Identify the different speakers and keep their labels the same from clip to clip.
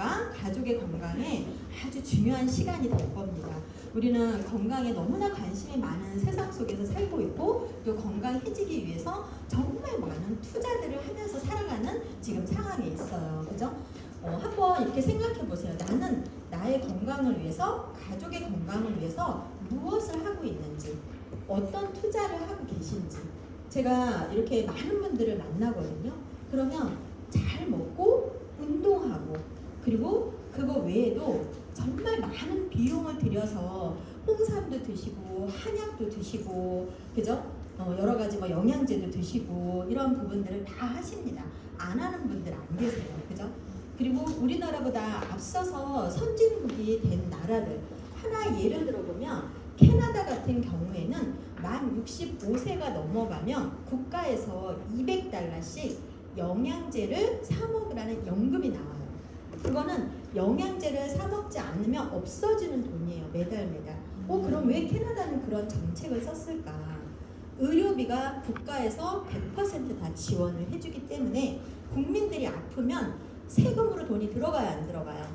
Speaker 1: 건강, 가족의 건강에 아주 중요한 시간이 될 겁니다. 우리는 건강에 너무나 관심이 많은 세상 속에서 살고 있고 또 건강해지기 위해서 정말 많은 투자들을 하면서 살아가는 지금 상황에 있어요. 그죠? 한번 이렇게 생각해 보세요. 나는 나의 건강을 위해서, 가족의 건강을 위해서 무엇을 하고 있는지, 어떤 투자를 하고 계신지. 제가 이렇게 많은 분들을 만나거든요. 그러면 잘 먹고 운동하고 그리고 그거 외에도 정말 많은 비용을 들여서 홍삼도 드시고 한약도 드시고 그죠? 여러 가지 뭐 영양제도 드시고 이런 부분들을 다 하십니다. 안 하는 분들 안 계세요. 그죠? 그리고 우리나라보다 앞서서 선진국이 된 나라들 하나 예를 들어보면 캐나다 같은 경우에는 만 65세가 넘어가면 국가에서 $200씩 영양제를 사 먹으라는 연금이 나와요. 그거는 영양제를 사 먹지 않으면 없어지는 돈이에요. 매달. 그럼 왜 캐나다는 그런 정책을 썼을까? 의료비가 국가에서 100% 다 지원을 해주기 때문에 국민들이 아프면 세금으로 돈이 들어가요, 안 들어가요?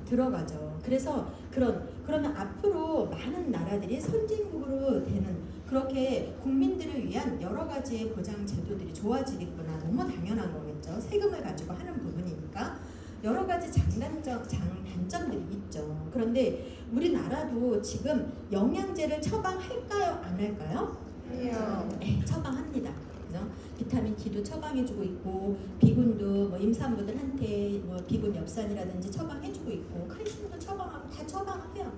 Speaker 1: 들어가죠. 그래서 그러면 앞으로 많은 나라들이 선진국으로 되는 그렇게 국민들을 위한 여러 가지의 보장 제도들이 좋아지겠구나. 너무 당연한 거겠죠. 세금을 가지고 하는 부분이니까 여러 가지 장단점들이 있죠. 그런데 우리나라도 지금 영양제를 처방할까요? 안 할까요?
Speaker 2: 해요.
Speaker 1: 네, 처방합니다. 그죠? 비타민 D도 처방해주고 있고 비군도 뭐 임산부들한테 뭐 비군 엽산이라든지 처방해주고 있고 칼슘도 처방하고 다 처방해요.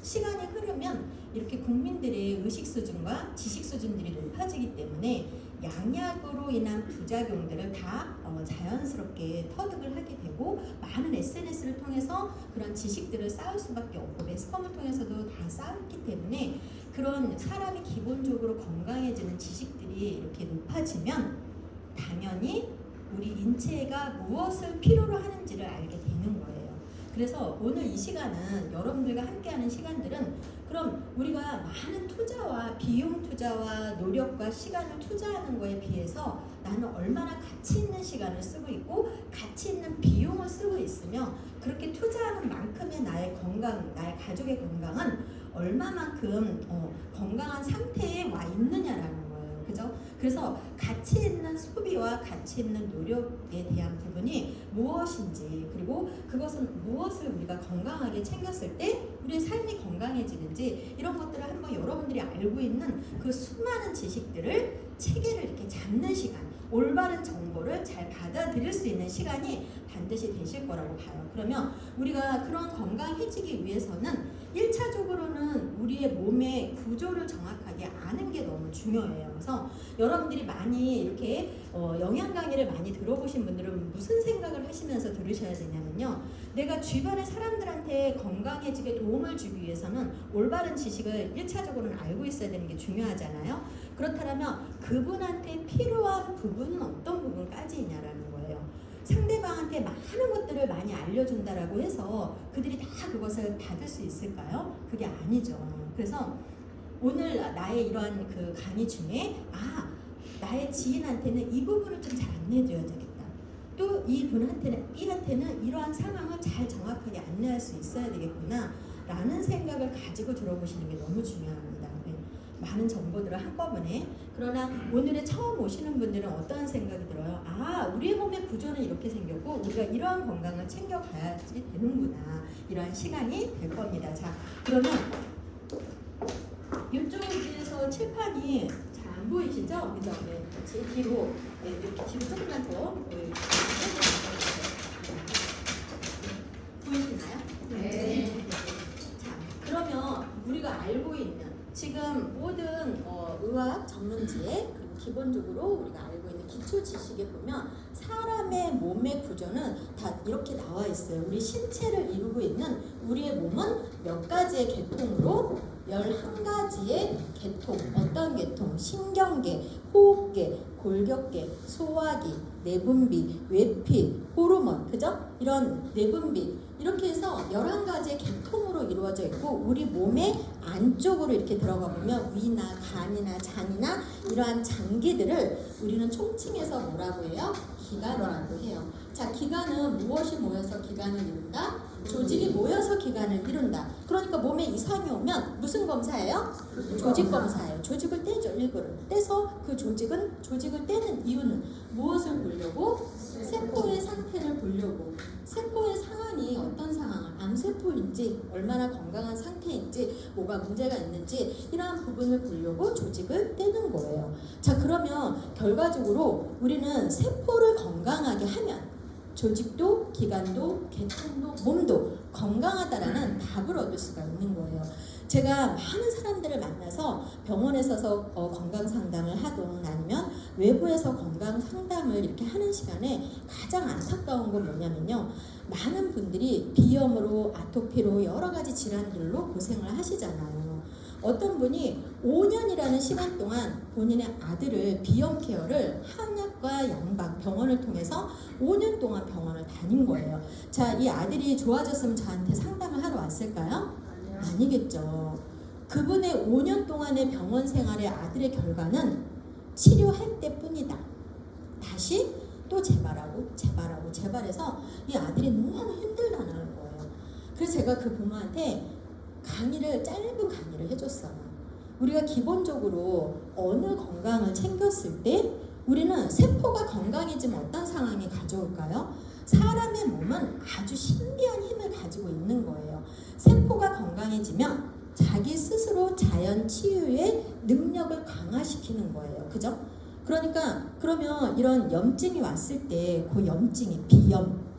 Speaker 1: 시간이 흐르면 이렇게 국민들의 의식 수준과 지식 수준들이 높아지기 때문에 양약으로 인한 부작용들을 다 자연스럽게 터득을 하게 되고 많은 SNS를 통해서 그런 지식들을 쌓을 수밖에 없고 매스컴을 통해서도 다 쌓았기 때문에 그런 사람이 기본적으로 건강해지는 지식들이 이렇게 높아지면 당연히 우리 인체가 무엇을 필요로 하는지를 알게 되는 거예요. 그래서 오늘 이 시간은 여러분들과 함께하는 시간들은 그럼 우리가 많은 투자와 비용 투자와 노력과 시간을 투자하는 거에 비해서 나는 얼마나 가치 있는 시간을 쓰고 있고 가치 있는 비용을 쓰고 있으며 그렇게 투자하는 만큼의 나의 건강, 나의 가족의 건강은 얼마만큼 건강한 상태에 와 있느냐라는 거예요. 그죠? 그래서 가치 있는 소비와 가치 있는 노력에 대한 부분이 무엇인지 그리고 그것은 무엇을 우리가 건강하게 챙겼을 때 우리의 삶이 건강해지는지 이런 것들을 한번 여러분들이 알고 있는 그 수많은 지식들을 체계를 이렇게 잡는 시간 올바른 정보를 잘 받아들일 수 있는 시간이 반드시 되실 거라고 봐요. 그러면 우리가 그런 건강해지기 위해서는 1차적으로는 우리의 몸의 구조를 정확하게 아는 게 너무 중요해요. 그래서 여러분들이 많이 이렇게 영양 강의를 많이 들어보신 분들은 무슨 생각을 하시면서 들으셔야 되냐면요. 내가 주변의 사람들한테 건강해지게 도움을 주기 위해서는 올바른 지식을 1차적으로는 알고 있어야 되는 게 중요하잖아요. 그렇다면 그분한테 필요한 부분은 어떤 부분까지냐라는 거예요. 상대방한테 많은 것들을 많이 알려준다라고 해서 그들이 다 그것을 받을 수 있을까요? 그게 아니죠. 그래서 오늘 나의 이러한 그 강의 중에 나의 지인한테는 이 부분을 좀 잘 안내해줘야 되겠다. 또 이한테는 이러한 상황을 잘 정확하게 안내할 수 있어야 되겠구나 라는 생각을 가지고 들어보시는 게 너무 중요합니다. 많은 정보들을 한꺼번에. 그러나 오늘에 처음 오시는 분들은 어떠한 생각이 들어요? 우리의 몸의 구조는 이렇게 생겼고 우리가 이러한 건강을 챙겨가야지 되는구나. 이러한 시간이 될 겁니다. 자, 그러면 이쪽에서 칠판이 잘 안 보이시죠? 그죠? 네, 제 뒤로 이렇게 뒤로 조금만 더 보이시나요?
Speaker 2: 네.
Speaker 1: 자, 그러면 우리가 알고 있는 지금 모든 의학 전문지에 그리고 기본적으로 우리가 알고 있는 기초 지식에 보면 사람의 몸의 구조는 다 이렇게 나와 있어요. 우리 신체를 이루고 있는 우리의 몸은 몇 가지의 계통으로 11가지의 계통, 어떤 계통? 신경계, 호흡계, 골격계, 소화기, 내분비, 외피, 호르몬, 그죠? 이런 내분비 이렇게 해서 11가지의 계통으로 이루어져 있고 우리 몸의 안쪽으로 이렇게 들어가 보면 위나 간이나 장이나 이러한 장기들을 우리는 총칭해서 뭐라고 해요? 기관이라고 해요. 자, 기관은 무엇이 모여서 기관을 이룬다? 조직이 모여서 기관을 이룬다. 그러니까 몸에 이상이 오면 무슨 검사예요? 조직 검사예요. 조직을 떼죠, 일부를. 떼서 그 조직을 떼는 이유는 무엇을 보려고? 세포의 상태를 보려고. 세포의 상황이 어떤 상황을, 암세포인지 얼마나 건강한 상태인지 뭐가 문제가 있는지 이러한 부분을 보려고 조직을 떼는 거예요. 자, 그러면 결과적으로 우리는 세포를 건강하게 하면 조직도 기관도 개통도 몸도 건강하다라는 답을 얻을 수가 있는 거예요. 제가 많은 사람들을 만나서 병원에서 건강 상담을 하든 아니면 외부에서 건강 상담을 이렇게 하는 시간에 가장 안타까운 건 뭐냐면요. 많은 분들이 비염으로 아토피로 여러 가지 질환들로 고생을 하시잖아요. 어떤 분이 5년이라는 시간 동안 본인의 아들을 비염 케어를 한약과 양박 병원을 통해서 5년 동안 병원을 다닌 거예요. 자, 이 아들이 좋아졌으면 저한테 상담을 하러 왔을까요? 아니겠죠. 그분의 5년 동안의 병원 생활의 아들의 결과는 치료할 때뿐이다. 다시 또 재발해서 이 아들이 너무 힘들다는 거예요. 그래서 제가 그 부모한테 짧은 강의를 해줬어요. 우리가 기본적으로 어느 건강을 챙겼을 때 우리는 세포가 건강해지면 어떤 상황이 가져올까요? 사람의 몸은 아주 신비한 힘을 가지고 있는 거예요. 세포가 건강해지면 자기 스스로 자연 치유의 능력을 강화시키는 거예요. 그죠? 그러면 이런 염증이 왔을 때 그 염증이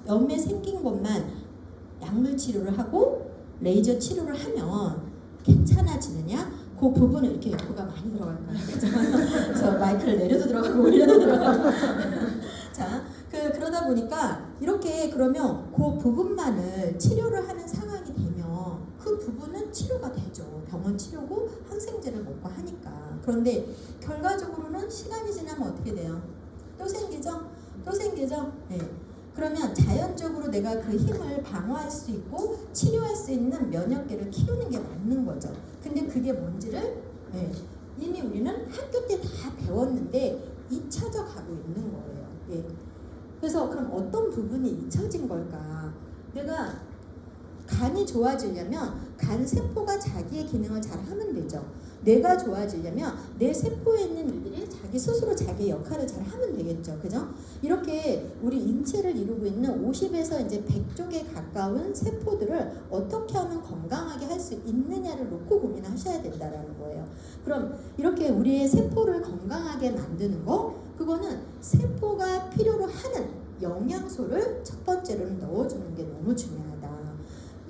Speaker 1: 염에 생긴 것만 약물 치료를 하고 레이저 치료를 하면 괜찮아지느냐? 그 부분은 이렇게 에코가 많이 들어갈 거예요. 그래서 마이크를 내려도 들어가고 올려도 들어가고. 자, 그러다 보니까 이렇게 그러면 그 부분만을 치료를 하는 상황이 되면 그 부분은 치료가 되죠. 병원 치료고 항생제를 먹고 하니까. 그런데 결과적으로는 시간이 지나면 어떻게 돼요? 또 생기죠? 네. 그러면 자연적으로 내가 그 힘을 방어할 수 있고 치료할 수 있는 면역계를 키우는 게 맞는 거죠. 근데 그게 뭔지를 이미 우리는 학교 때 다 배웠는데 잊혀져 가고 있는 거예요. 예. 그래서 그럼 어떤 부분이 잊혀진 걸까? 내가 간이 좋아지려면 간 세포가 자기의 기능을 잘 하면 되죠. 뇌가 좋아지려면 내 세포에 있는 일들이 자기 스스로 자기의 역할을 잘 하면 되겠죠. 그죠? 이렇게 우리 인체를 이루고 있는 50에서 이제 100쪽에 가까운 세포들을 어떻게 하면 건강하게 할 수 있느냐를 놓고 고민하셔야 된다는 거예요. 그럼 이렇게 우리의 세포를 건강하게 만드는 거, 그거는 세포가 필요로 하는 영양소를 첫 번째로는 넣어주는 게 너무 중요하다.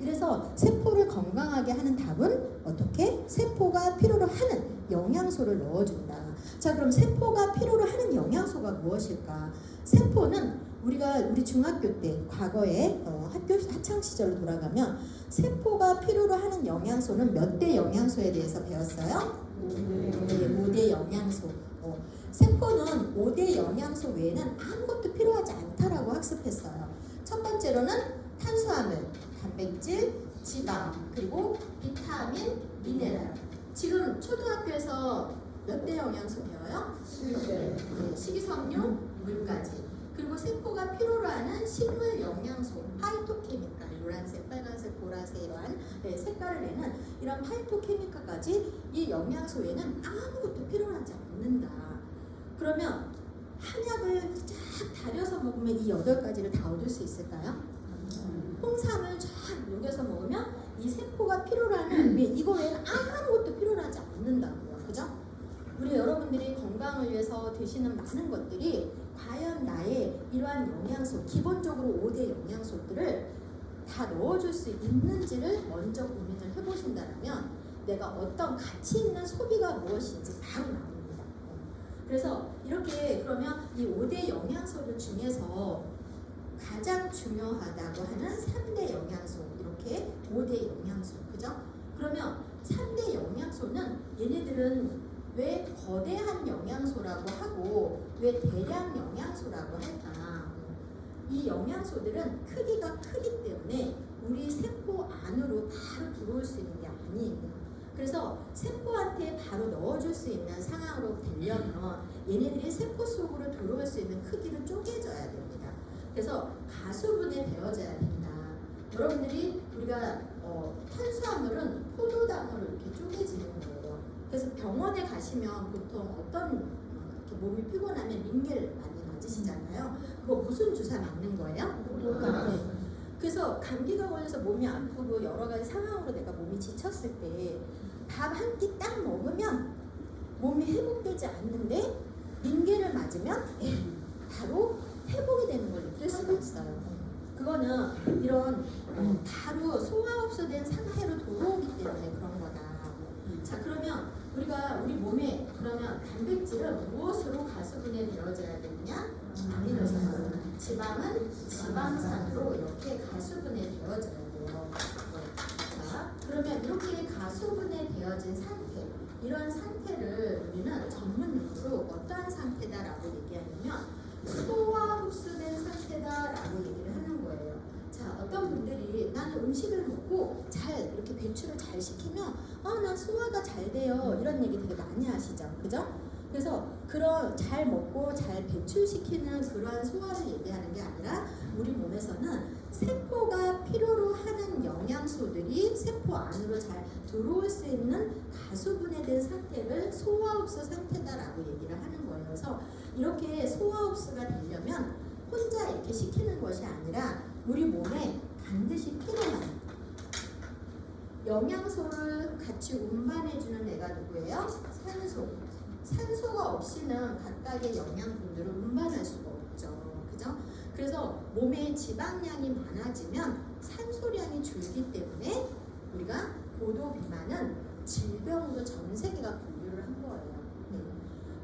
Speaker 1: 그래서 세포를 건강하게 하는 답은 어떻게? 세포가 필요로 하는 영양소를 넣어준다. 자, 그럼 세포가 필요로 하는 영양소가 무엇일까? 세포는 우리 중학교 때 과거에 학교 학창 시절로 돌아가면 세포가 필요로 하는 영양소는 몇 대 영양소에 대해서 배웠어요? 5대 영양소. 세포는 5대 영양소 외에는 아무것도 필요하지 않다라고 학습했어요. 첫 번째로는 탄수화물, 단백질, 지방, 그리고 비타민, 미네랄. 지금 초등학교에서 몇 대 영양소 배워요? 네, 식이섬유, 물까지. 그리고 세포가 필요로 하는 식물 영양소, 파이토케미칼, 노란색, 빨간색, 보라색 이러한 색깔을 내는 이런 파이토케미칼까지 이 영양소에는 아무것도 필요하지 않는다. 그러면 한약을 쫙 다려서 먹으면 이 8가지를 다 얻을 수 있을까요? 홍삼을 쫙 녹여서 먹으면 이 세포가 필요로 하는 이거 외에는 아무것도 필요하지 않는다고요. 그죠? 우리 여러분들이 건강을 위해서 드시는 많은 것들이 과연 나의 이러한 영양소, 기본적으로 5대 영양소들을 다 넣어줄 수 있는지를 먼저 고민을 해보신다면 내가 어떤 가치 있는 소비가 무엇인지 바로 나옵니다. 그래서 이렇게 그러면 이 5대 영양소들 중에서 가장 중요하다고 하는 3대 영양소, 이렇게 5대 영양소, 그죠? 그러면 3대 영양소는 얘네들은 왜 거대한 영양소라고 하고 왜 대량 영양소라고 할까? 이 영양소들은 크기가 크기 때문에 우리 세포 안으로 바로 들어올 수 있는 게 아니에요. 그래서 세포한테 바로 넣어줄 수 있는 상황으로 되려면 얘네들이 세포 속으로 들어올 수 있는 크기로 쪼개져야 됩니다. 그래서 가수분해 되어져야 된다. 여러분들이 우리가 탄수화물은 포도당으로 이렇게 쪼개지는 거예요. 그래서 병원에 가시면 보통 어떤 이렇게 몸이 피곤하면 링겔 많이 맞으시잖아요. 그거 무슨 주사 맞는 거예요? 네. 그래서 감기가 걸려서 몸이 아프고 여러 가지 상황으로 내가 몸이 지쳤을 때 밥 한 끼 딱 먹으면 몸이 회복되지 않는데 링겔을 맞으면 바로 회복이 되는 걸 느낄 수가 있어요. 그거는 이런 바로 소화흡수된 상태로 돌아오기 때문에 그런 거다. 자, 그러면 우리 몸에 그러면 단백질은 무엇으로 가수분해 되어져야 되느냐? 아미노산. 지방은 지방산으로 이렇게 가수분해 되어져야 돼요. 자, 그러면 이렇게 가수분해 되어진 상태, 이런 상태를 우리는 전문용어로 어떠한 상태다라고 얘기하냐면 소화 흡수된 상태다라고 얘기를 하는 거예요. 자, 어떤 분들이 나는 음식을 먹고 잘 이렇게 배출을 잘 시키면 난 소화가 잘 돼요, 이런 얘기 되게 많이 하시죠, 그죠? 그래서 그런 잘 먹고 잘 배출시키는 그러한 소화를 얘기하는 게 아니라 우리 몸에서는 세포가 필요로 하는 영양소들이 세포 안으로 잘 들어올 수 있는 가수분해된 상태를 소화흡수 상태다라고 얘기를 하는 거예요. 그래서 이렇게 소화흡수가 되려면 혼자 이렇게 시키는 것이 아니라 우리 몸에 반드시 필요한 영양소를 같이 운반해주는 애가 누구예요? 산소. 산소가 없이는 각각의 영양분들을 운반할 수가 없죠. 그죠? 그래서 몸에 지방량이 많아지면 산소량이 줄기 때문에 우리가 고도 비만은 질병으로 전 세계가 분류를 한 거예요.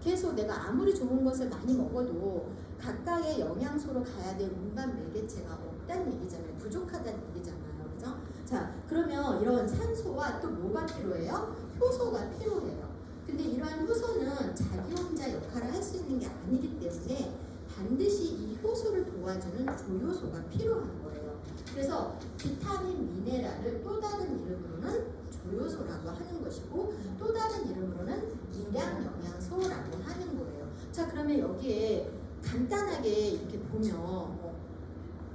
Speaker 1: 계속 내가 아무리 좋은 것을 많이 먹어도 각각의 영양소로 가야 될 운반 매개체가 없다는 얘기잖아요. 부족하다는 얘기잖아요. 그죠? 자, 그러면 이런 산소와 또 뭐가 필요해요? 효소가 필요해요. 근데 이러한 효소는 자기 혼자 역할을 할 수 있는 게 아니기 때문에 반드시 이 효소를 도와주는 조효소가 필요한 거예요. 그래서 비타민, 미네랄을 또 다른 이름으로는 조효소라고 하는 것이고 또 다른 이름으로는 미량 영양소라고 하는 거예요. 자, 그러면 여기에 간단하게 이렇게 보면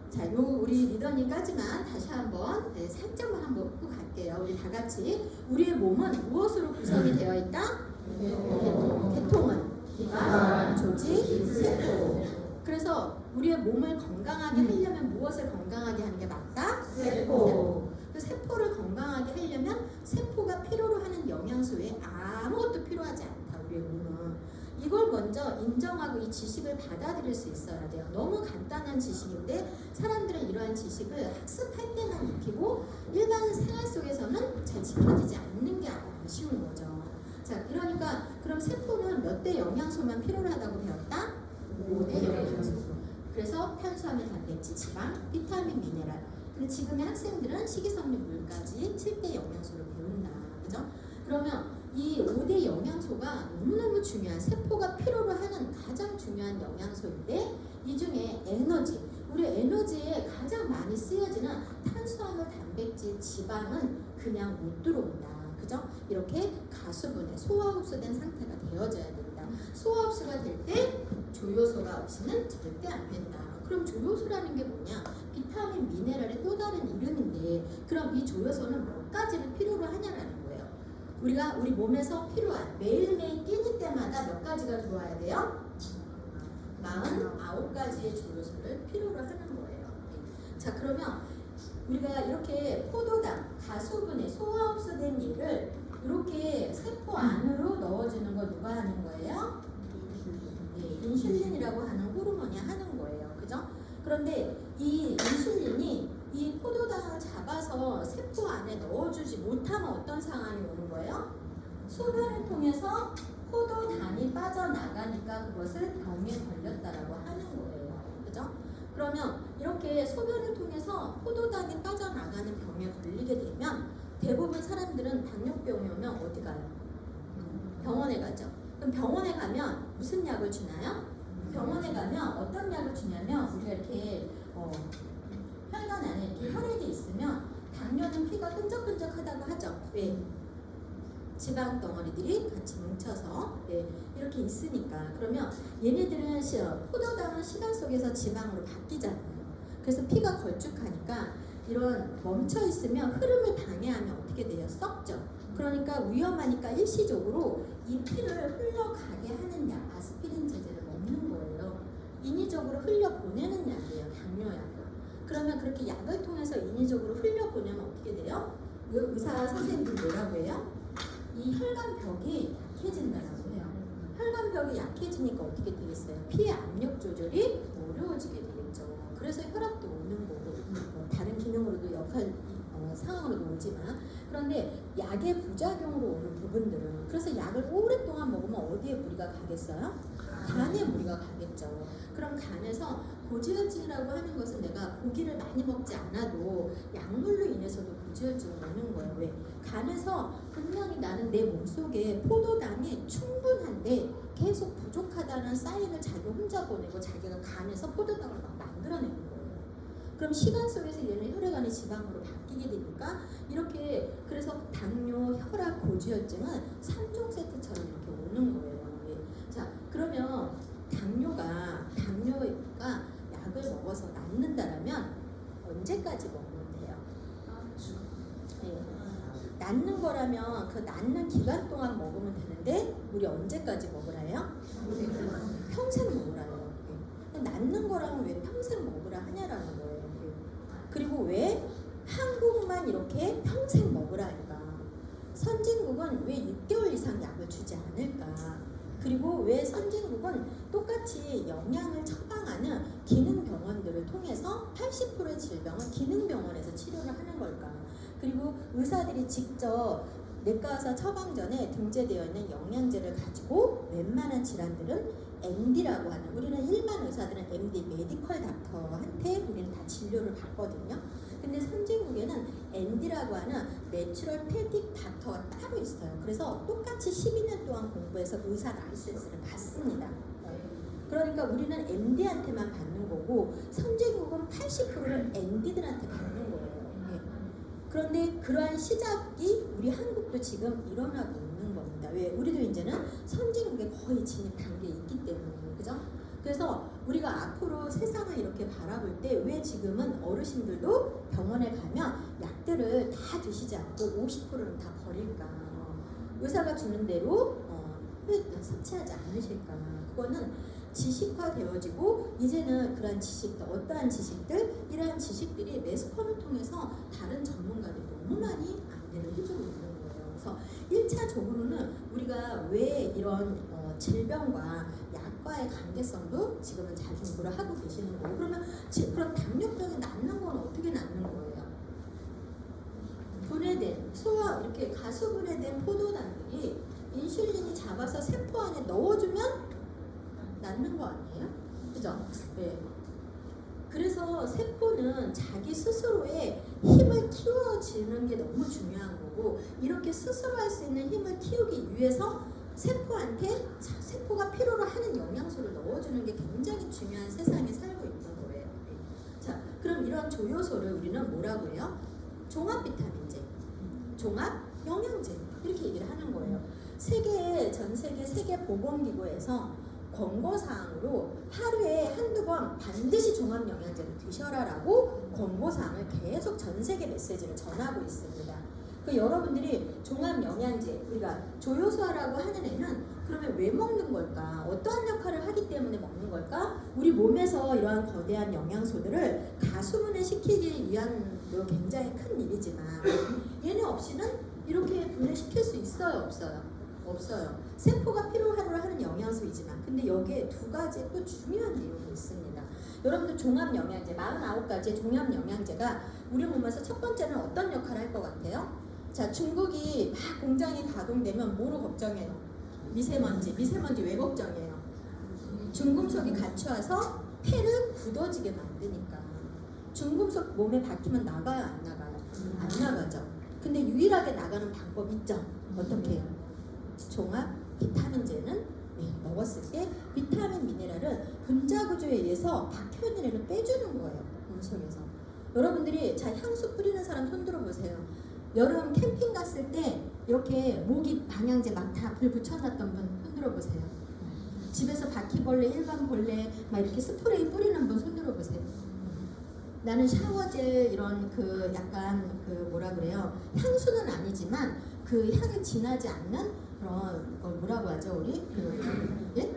Speaker 1: 자, 우리 리더님까지만 다시 한번 살짝만 한번 짚고 갈게요. 우리 다 같이 우리의 몸은 무엇으로 구성이 되어 있다? 계통은 기관, 조직, 세포. 그래서 우리의 몸을 건강하게 하려면 무엇을 건강하게 하는 게 맞다? 세포. 그 세포를 건강하게 하려면 세포가 필요로 하는 영양소 외에 아무것도 필요하지 않다. 우리의 몸은. 이걸 먼저 인정하고 이 지식을 받아들일 수 있어야 돼요. 너무 간단한 지식인데 사람들은 이러한 지식을 학습할 때만 익히고 일반 생활 속에서는 잘 지켜지지 않는 게 아쉬운 거죠. 자, 그러니까 그럼 세포는 몇 대 영양소만 필요로 하다고 배웠다? 5대 영양소. 그래서 탄수화물, 단백질, 지방, 비타민, 미네랄. 근데 지금의 학생들은 식이섬유, 물까지 7대 영양소를 배운다. 그죠? 그러면 이 5대 영양소가 너무너무 중요한, 세포가 필요로 하는 가장 중요한 영양소인데 이 중에 에너지, 우리 에너지에 가장 많이 쓰여지는 탄수화물, 단백질, 지방은 그냥 못 들어온다. 그죠? 이렇게 가수분해, 소화흡수된 상태가 되어져야 된다. 소화흡수가 될 때 조효소가 없이는 절대 안 된다. 그럼 조효소라는 게 뭐냐? 비타민, 미네랄의 또 다른 이름인데 그럼 이 조효소는 몇 가지를 필요로 하냐라는 거예요. 우리가 우리 몸에서 필요한 매일매일 끼니 때마다 몇 가지가 들어와야 돼요? 49가지의 조효소를 필요로 하는 거예요. 자, 그러면 우리가 이렇게 포도당, 가수분해, 소화흡수된 일을 이렇게 세포 안으로 넣어주는 거 누가 하는 거예요? 인슐린이라고 하는 호르몬이 하는 거예요. 그죠? 그런데 이 인슐린이 이 포도당을 잡아서 세포 안에 넣어주지 못하면 어떤 상황이 오는 거예요? 소변을 통해서 포도당이 빠져나가니까 그것을 병에 걸렸다라고 하는 거예요. 그죠? 그러면 이렇게 소변을 통해서 포도당이 빠져나가는 병에 걸리게 되면 대부분 사람들은 당뇨병이 오면 어디 가요? 병원에 가죠. 그럼 병원에 가면 무슨 약을 주나요? 병원에 가면 어떤 약을 주냐면 우리가 이렇게 혈관 안에 이렇게 혈액이 있으면 당뇨는 피가 끈적끈적하다고 하죠. 왜? 지방 덩어리들이 같이 뭉쳐서 이렇게 있으니까 그러면 얘네들은 포도당은 시간 속에서 지방으로 바뀌잖아요. 그래서 피가 걸쭉하니까 이런 멈춰 있으면 흐름을 방해하면 어떻게 돼요? 썩죠. 그러니까 위험하니까 일시적으로 이 피를 흘러가게 하는 약, 아스피린 제제를 먹는 거예요. 인위적으로 흘려보내는 약이에요. 당뇨약을. 그러면 그렇게 약을 통해서 인위적으로 흘려보내면 어떻게 돼요? 의사 선생님이 뭐라고 해요? 이 혈관벽이 약해진다고 해요. 혈관벽이 약해지니까 어떻게 되겠어요? 피의 압력 조절이 어려워지게 되겠죠. 그래서 혈압도 오는 거고 다른 기능으로도 상황으로도 오지만 그런데 약의 부작용으로 오는 부분들은 그래서 약을 오랫동안 먹으면 어디에 무리가 가겠어요? 간에 무리가 가겠죠. 그럼 간에서 고지혈증이라고 하는 것은 내가 고기를 많이 먹지 않아도 약물로 인해서도 고지혈증이 오는 거예요. 왜? 간에서 분명히 나는 내 몸속에 포도당이 충분한데 계속 부족하다는 사인을 자기 혼자 보내고 자기가 간에서 포도당을 막 만들어내는 거예요. 그럼 시간 속에서 얘는 혈액안이 지방으로 바뀌게 되니까 이렇게 그래서 당뇨, 혈압, 고지혈증은 3종 세트처럼 이렇게 오는 거예요. 자, 그러면 당뇨가 약을 먹어서 낫는다라면 언제까지 먹으면 돼요? 낫는 거라면 그 낫는 기간 동안 먹으면 되는데 우리 언제까지 먹으라요? 평생 먹으라요. 낫는 거라면 왜 평생 먹으라 하냐라는 거예요. 그리고 왜 한국만 이렇게 평생 먹으라 할까? 선진국은 왜 6개월 이상 약을 주지 않을까? 그리고 왜 선진국은 똑같이 영양을 처방하는 기능병원들을 통해서 80%의 질병은 기능병원에서 치료를 하는 걸까? 그리고 의사들이 직접 내과 의사 처방 전에 등재되어 있는 영양제를 가지고 웬만한 질환들은 MD라고 하는, 우리는 일반 의사들은 MD, 메디컬 닥터한테 우리는 다 진료를 받거든요. 근데 선진국에는 ND라고 하는 내추럴 패딕 닥터가 따로 있어요. 그래서 똑같이 12년 동안 공부해서 의사 라이센스를 받습니다. 그러니까 우리는 MD한테만 받는 거고 선진국은 80%를 ND들한테 받는 거예요. 그런데 그러한 시작이 우리 한국도 지금 일어나고 있는 겁니다. 왜? 우리도 이제는 선진국에 거의 진입 단계에 있기 때문에, 그죠? 그래서 우리가 앞으로 세상을 이렇게 바라볼 때 왜 지금은 어르신들도 병원에 가면 약들을 다 드시지 않고 50%는 다 버릴까? 의사가 주는 대로 왜 섭취하지 않으실까? 그거는 지식화되어지고 이제는 그러한 지식들, 어떠한 지식들, 이러한 지식들이 매스컴을 통해서 다른 전문가들이 너무 많이 안내를 해주고 있는 거예요. 그래서 1차적으로는 우리가 왜 이런 질병과 약과의 관계성도 지금은 잘 공부를 하고 계시는 거고, 그럼 당뇨병이 낫는 건 어떻게 낫는 거예요? 분해된 소화 이렇게 가수분해된 포도당들이 인슐린이 잡아서 세포 안에 넣어주면 낫는 거 아니에요? 그죠? 네. 그래서 세포는 자기 스스로의 힘을 키워지는 게 너무 중요한 거고, 이렇게 스스로 할 수 있는 힘을 키우기 위해서 세포한테 세포가 필요로 하는 영양소를 넣어주는 게 굉장히 중요한 세상에 살고 있는 거예요. 자, 그럼 이런 조효소를 우리는 뭐라고 해요? 종합 비타민제, 종합 영양제 이렇게 얘기를 하는 거예요. 전 세계 세계보건기구에서 권고사항으로 하루에 한두 번 반드시 종합영양제를 드셔라라고 권고사항을 계속 전 세계 메시지를 전하고 있습니다. 여러분들이 종합영양제, 우리가 조효소라고 하는 애는 그러면 왜 먹는 걸까? 어떠한 역할을 하기 때문에 먹는 걸까? 우리 몸에서 이러한 거대한 영양소들을 가수분해 시키기 위한 굉장히 큰 일이지만 얘네 없이는 이렇게 분해시킬 수 있어요? 없어요? 없어요. 세포가 필요하도록 하는 영양소이지만, 근데 여기에 두 가지 또 중요한 내용이 있습니다. 여러분들 종합영양제 49가지의 종합영양제가 우리 몸에서 첫 번째는 어떤 역할을 할 것 같아요? 자, 중국이 막 공장이 가동되면 뭐로 걱정해요? 미세먼지 왜 걱정해요? 중금속이 갖춰와서 폐를 굳어지게 만드니까. 중금속 몸에 박히면 나가요, 안 나가요? 안 나가죠. 근데 유일하게 나가는 방법 있죠? 어떻게 해요? 종합 비타민제는 먹었을 때 비타민 미네랄은 분자 구조에 의해서 박혀있는 애를 빼주는 거예요, 몸속에서. 여러분들이 자, 향수 뿌리는 사람 손 들어보세요. 여름 캠핑 갔을 때 이렇게 모기 방향제 막 다 불 붙여놨던 분 손들어 보세요. 집에서 바퀴벌레, 일반 벌레 막 이렇게 스프레이 뿌리는 분 손들어 보세요. 나는 샤워젤 이런 그 약간 그 뭐라 그래요? 향수는 아니지만 그 향이 진하지 않는 그런 걸 뭐라고 하죠 우리? 그 예?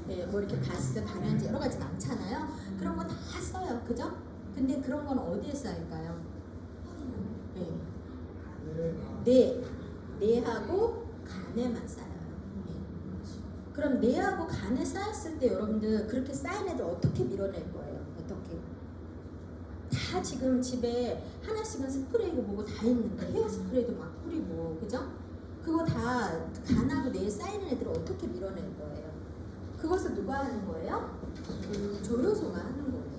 Speaker 1: 네, 뭐 이렇게 바스, 방향제 여러 가지 많잖아요. 그런 거 다 써요, 그죠? 근데 그런 건 어디에 쌓일까요? 뇌하고 간에만 쌓여요. 그럼 뇌하고 간에 쌓였을 때 여러분들 그렇게 쌓인 애들 어떻게 밀어낼 거예요? 어떻게? 다 지금 집에 하나씩은 스프레이고 뭐고 다 있는데 헤어 스프레이도 막 뿌리고 그죠? 그거 다 간하고 뇌에 쌓이는 애들을 어떻게 밀어낼 거예요? 그것을 누가 하는 거예요? 조효소가 하는 거예요.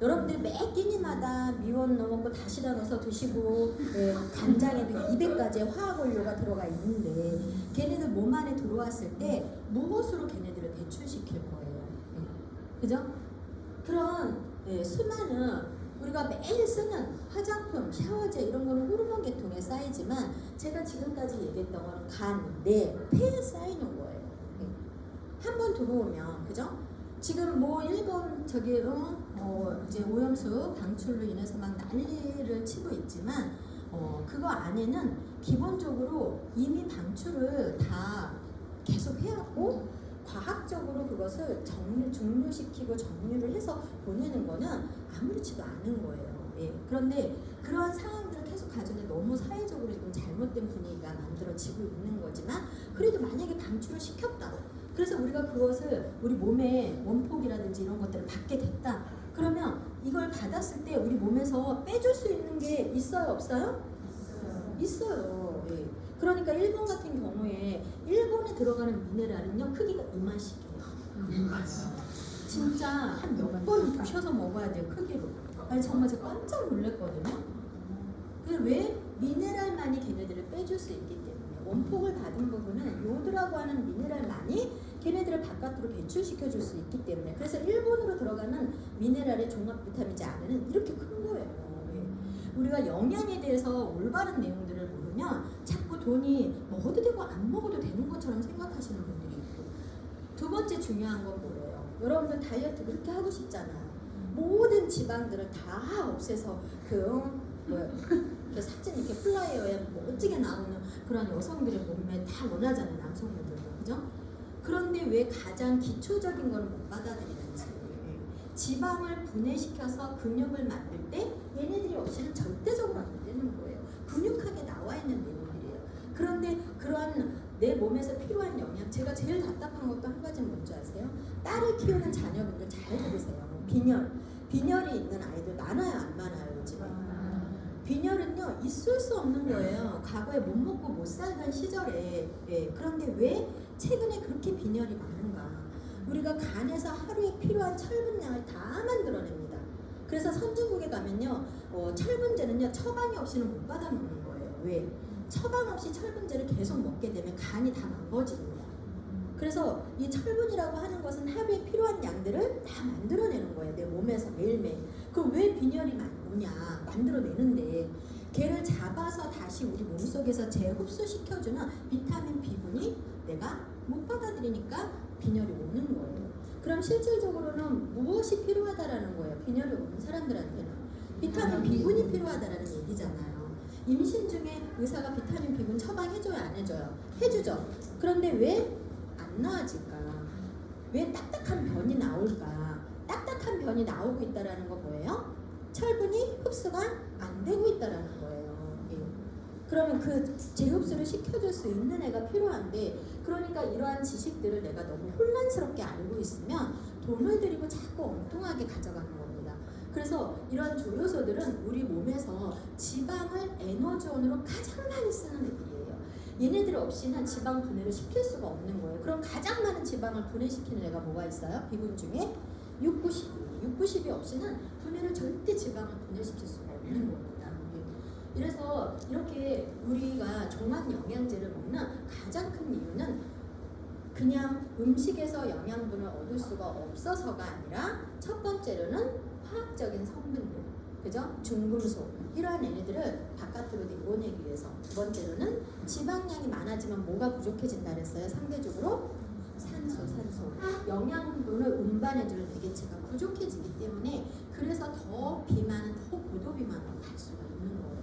Speaker 1: 여러분들이 매 끼니마다 미원 넣고 다시다 넣어서 드시고 간장에도 200가지의 화학 원료가 들어가 있는데 걔네들 몸 안에 들어왔을 때 무엇으로 걔네들을 배출시킬 거예요? 그죠? 그런 수많은 우리가 매일 쓰는 화장품, 샤워제 이런 거는 호르몬 계통에 쌓이지만 제가 지금까지 얘기했던 거는 간, 뇌, 폐에 쌓이는 거예요. 한 번 들어오면 그죠? 지금 뭐 일본 저기 이제 오염수 방출로 인해서 막 난리를 치고 있지만 그거 안에는 기본적으로 이미 방출을 다 계속 해왔고 과학적으로 그것을 증류시키고 정류를 해서 보내는 거는 아무렇지도 않은 거예요. 예. 그런데 그러한 상황들을 계속 가져오는데 너무 사회적으로 지금 잘못된 분위기가 만들어지고 있는 거지만 그래도 만약에 방출을 시켰다. 그래서 우리가 그것을 우리 몸에 원폭이라든지 이런 것들을 받게 됐다. 그러면 이걸 받았을 때 우리 몸에서 빼줄 수 있는 게 있어요? 없어요? 있어요. 예. 그러니까 일본 같은 경우에 일본에 들어가는 미네랄은요 크기가 이만씩이에요. 진짜 한 몇 번 부셔서 먹어야 돼요 크기로. 아니 정말 제가 깜짝 놀랐거든요. 왜 미네랄만이 걔네들을 빼줄 수 있기 때문에 원폭을 받은 부분은 요드라고 하는 미네랄만이 걔네들을 바깥으로 배출시켜 줄 수 있기 때문에 그래서 일본으로 들어가는 미네랄의 종합 비타민제 안에는 이렇게 큰 거예요. 우리가 영양에 대해서 올바른 내용들을 모르면 자꾸 돈이 먹어도 되고 안 먹어도 되는 것처럼 생각하시는 분들이 있고 두 번째 중요한 건 뭐예요? 여러분들 다이어트 그렇게 하고 싶잖아요. 모든 지방들을 다 없애서 그 사진 이렇게 플라이어에 멋지게 나오는 그런 여성들의 몸매 다 원하잖아요. 남성분들도 그죠? 그런데 왜 가장 기초적인 걸 못 받아들이는지 지방을 분해시켜서 근육을 만들 때 얘네들이 없이는 절대적으로 안 되는 거예요. 근육하게 나와 있는 내용들이에요. 그런데 그런 내 몸에서 필요한 영양 제가 제일 답답한 것도 한 가지는 뭔지 아세요? 딸을 키우는 자녀분들 잘 들으세요. 빈혈이 있는 아이들 많아요 안 많아요 요즘에? 빈혈은요 있을 수 없는 거예요. 과거에 못 먹고 못 살던 시절에. 그런데 왜 최근에 그렇게 빈혈이 많은가? 우리가 간에서 하루에 필요한 철분량을 다 만들어냅니다. 그래서 선진국에 가면요 철분제는요 처방이 없이는 못 받아 먹는 거예요. 왜? 처방 없이 철분제를 계속 먹게 되면 간이 다 망가집니다. 그래서 이 철분이라고 하는 것은 하루에 필요한 양들을 다 만들어내는 거예요. 내 몸에서 매일매일. 그럼 왜 빈혈이 오냐? 만들어내는데 걔를 잡아서 다시 우리 몸속에서 재흡수시켜주는 비타민 B군이 내가 못 받아들이니까 빈혈이 오는 거예요. 그럼 실질적으로는 무엇이 필요하다라는 거예요? 빈혈이 오는 사람들한테는 비타민 B군이 필요하다라는 얘기잖아요. 임신 중에 의사가 비타민 B군 처방해줘요? 안 해줘요? 해주죠. 그런데 왜 안 나아질까? 왜 딱딱한 변이 나올까? 딱딱한 변이 나오고 있다라는 거 뭐예요? 철분이 흡수가 안 되고 있다라는 거예요. 예. 그러면 그 재흡수를 시켜줄 수 있는 애가 필요한데 그러니까 이러한 지식들을 내가 너무 혼란스럽게 알고 있으면 돈을 들이고 자꾸 엉뚱하게 가져가는 겁니다. 그래서 이런 조효소들은 우리 몸에서 지방을 에너지원으로 가장 많이 쓰는 애들이에요. 얘네들 없이는 지방 분해를 시킬 수가 없는 거예요. 그럼 가장 많은 지방을 분해시키는 애가 뭐가 있어요? 비군 중에 690이 없이는 분해를 절대 지방을 분해시킬 수가 없는 겁니다. 그래서 이렇게 우리가 종합 영양제를 먹는 가장 큰 이유는 그냥 음식에서 영양분을 얻을 수가 없어서가 아니라 첫 번째로는 화학적인 성분들 그죠? 중금속 이러한 얘네들을 바깥으로 내보내기 위해서. 두 번째로는 지방량이 많아지면 뭐가 부족해진다 그랬어요? 상대적으로 산소. 영양분을 운반해주는 대개체가 부족해지기 때문에 그래서 더 비만은 더 고도 비만으로 갈 수가 있는 거예요.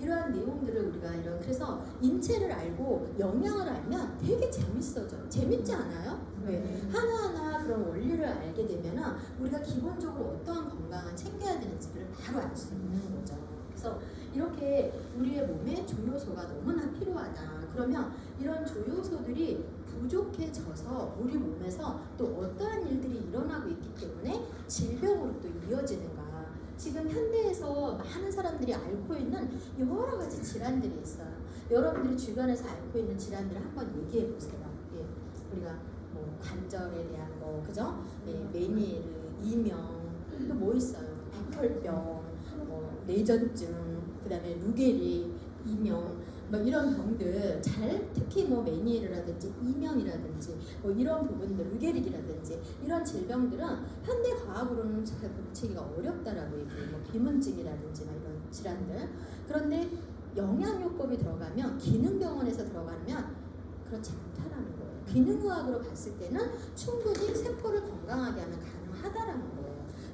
Speaker 1: 이러한 내용들을 우리가 그래서 인체를 알고 영양을 알면 되게 재밌어져. 재밌지 않아요? 왜? 하나하나 그런 원리를 알게 되면 우리가 기본적으로 어떠한 건강을 챙겨야 되는지를 바로 알 수 있는 거죠. 그래서 이렇게 우리의 몸에 조효소가 너무나 필요하다. 그러면 이런 조효소들이 부족해져서 우리 몸에서 또 어떠한 일들이 일어나고 있기 때문에 질병으로 또 이어지는가. 지금 현대에서 많은 사람들이 앓고 있는 여러 가지 질환들이 있어요. 여러분들이 주변에서 앓고 있는 질환들을 한번 얘기해 보세요. 예, 우리가 뭐 관절에 대한 거, 그죠? 예, 메니에르, 이명, 또 뭐 있어요? 백혈병, 뇌전증, 그다음에 루게리, 이명, 뭐 이런 병들 특히 뭐 메니에르라든지 이명이라든지 뭐 이런 부분들, 루게릭이라든지 이런 질병들은 현대 과학으로는 잘 고치기가 어렵다라고 얘기해요. 뭐 비문증이라든지 막 이런 질환들. 그런데 영양요법이 들어가면 기능병원에서 들어가면 그렇지 않다라는 거예요. 기능의학으로 봤을 때는 충분히 세포를 건강하게 하면 가능하다라는 거예요.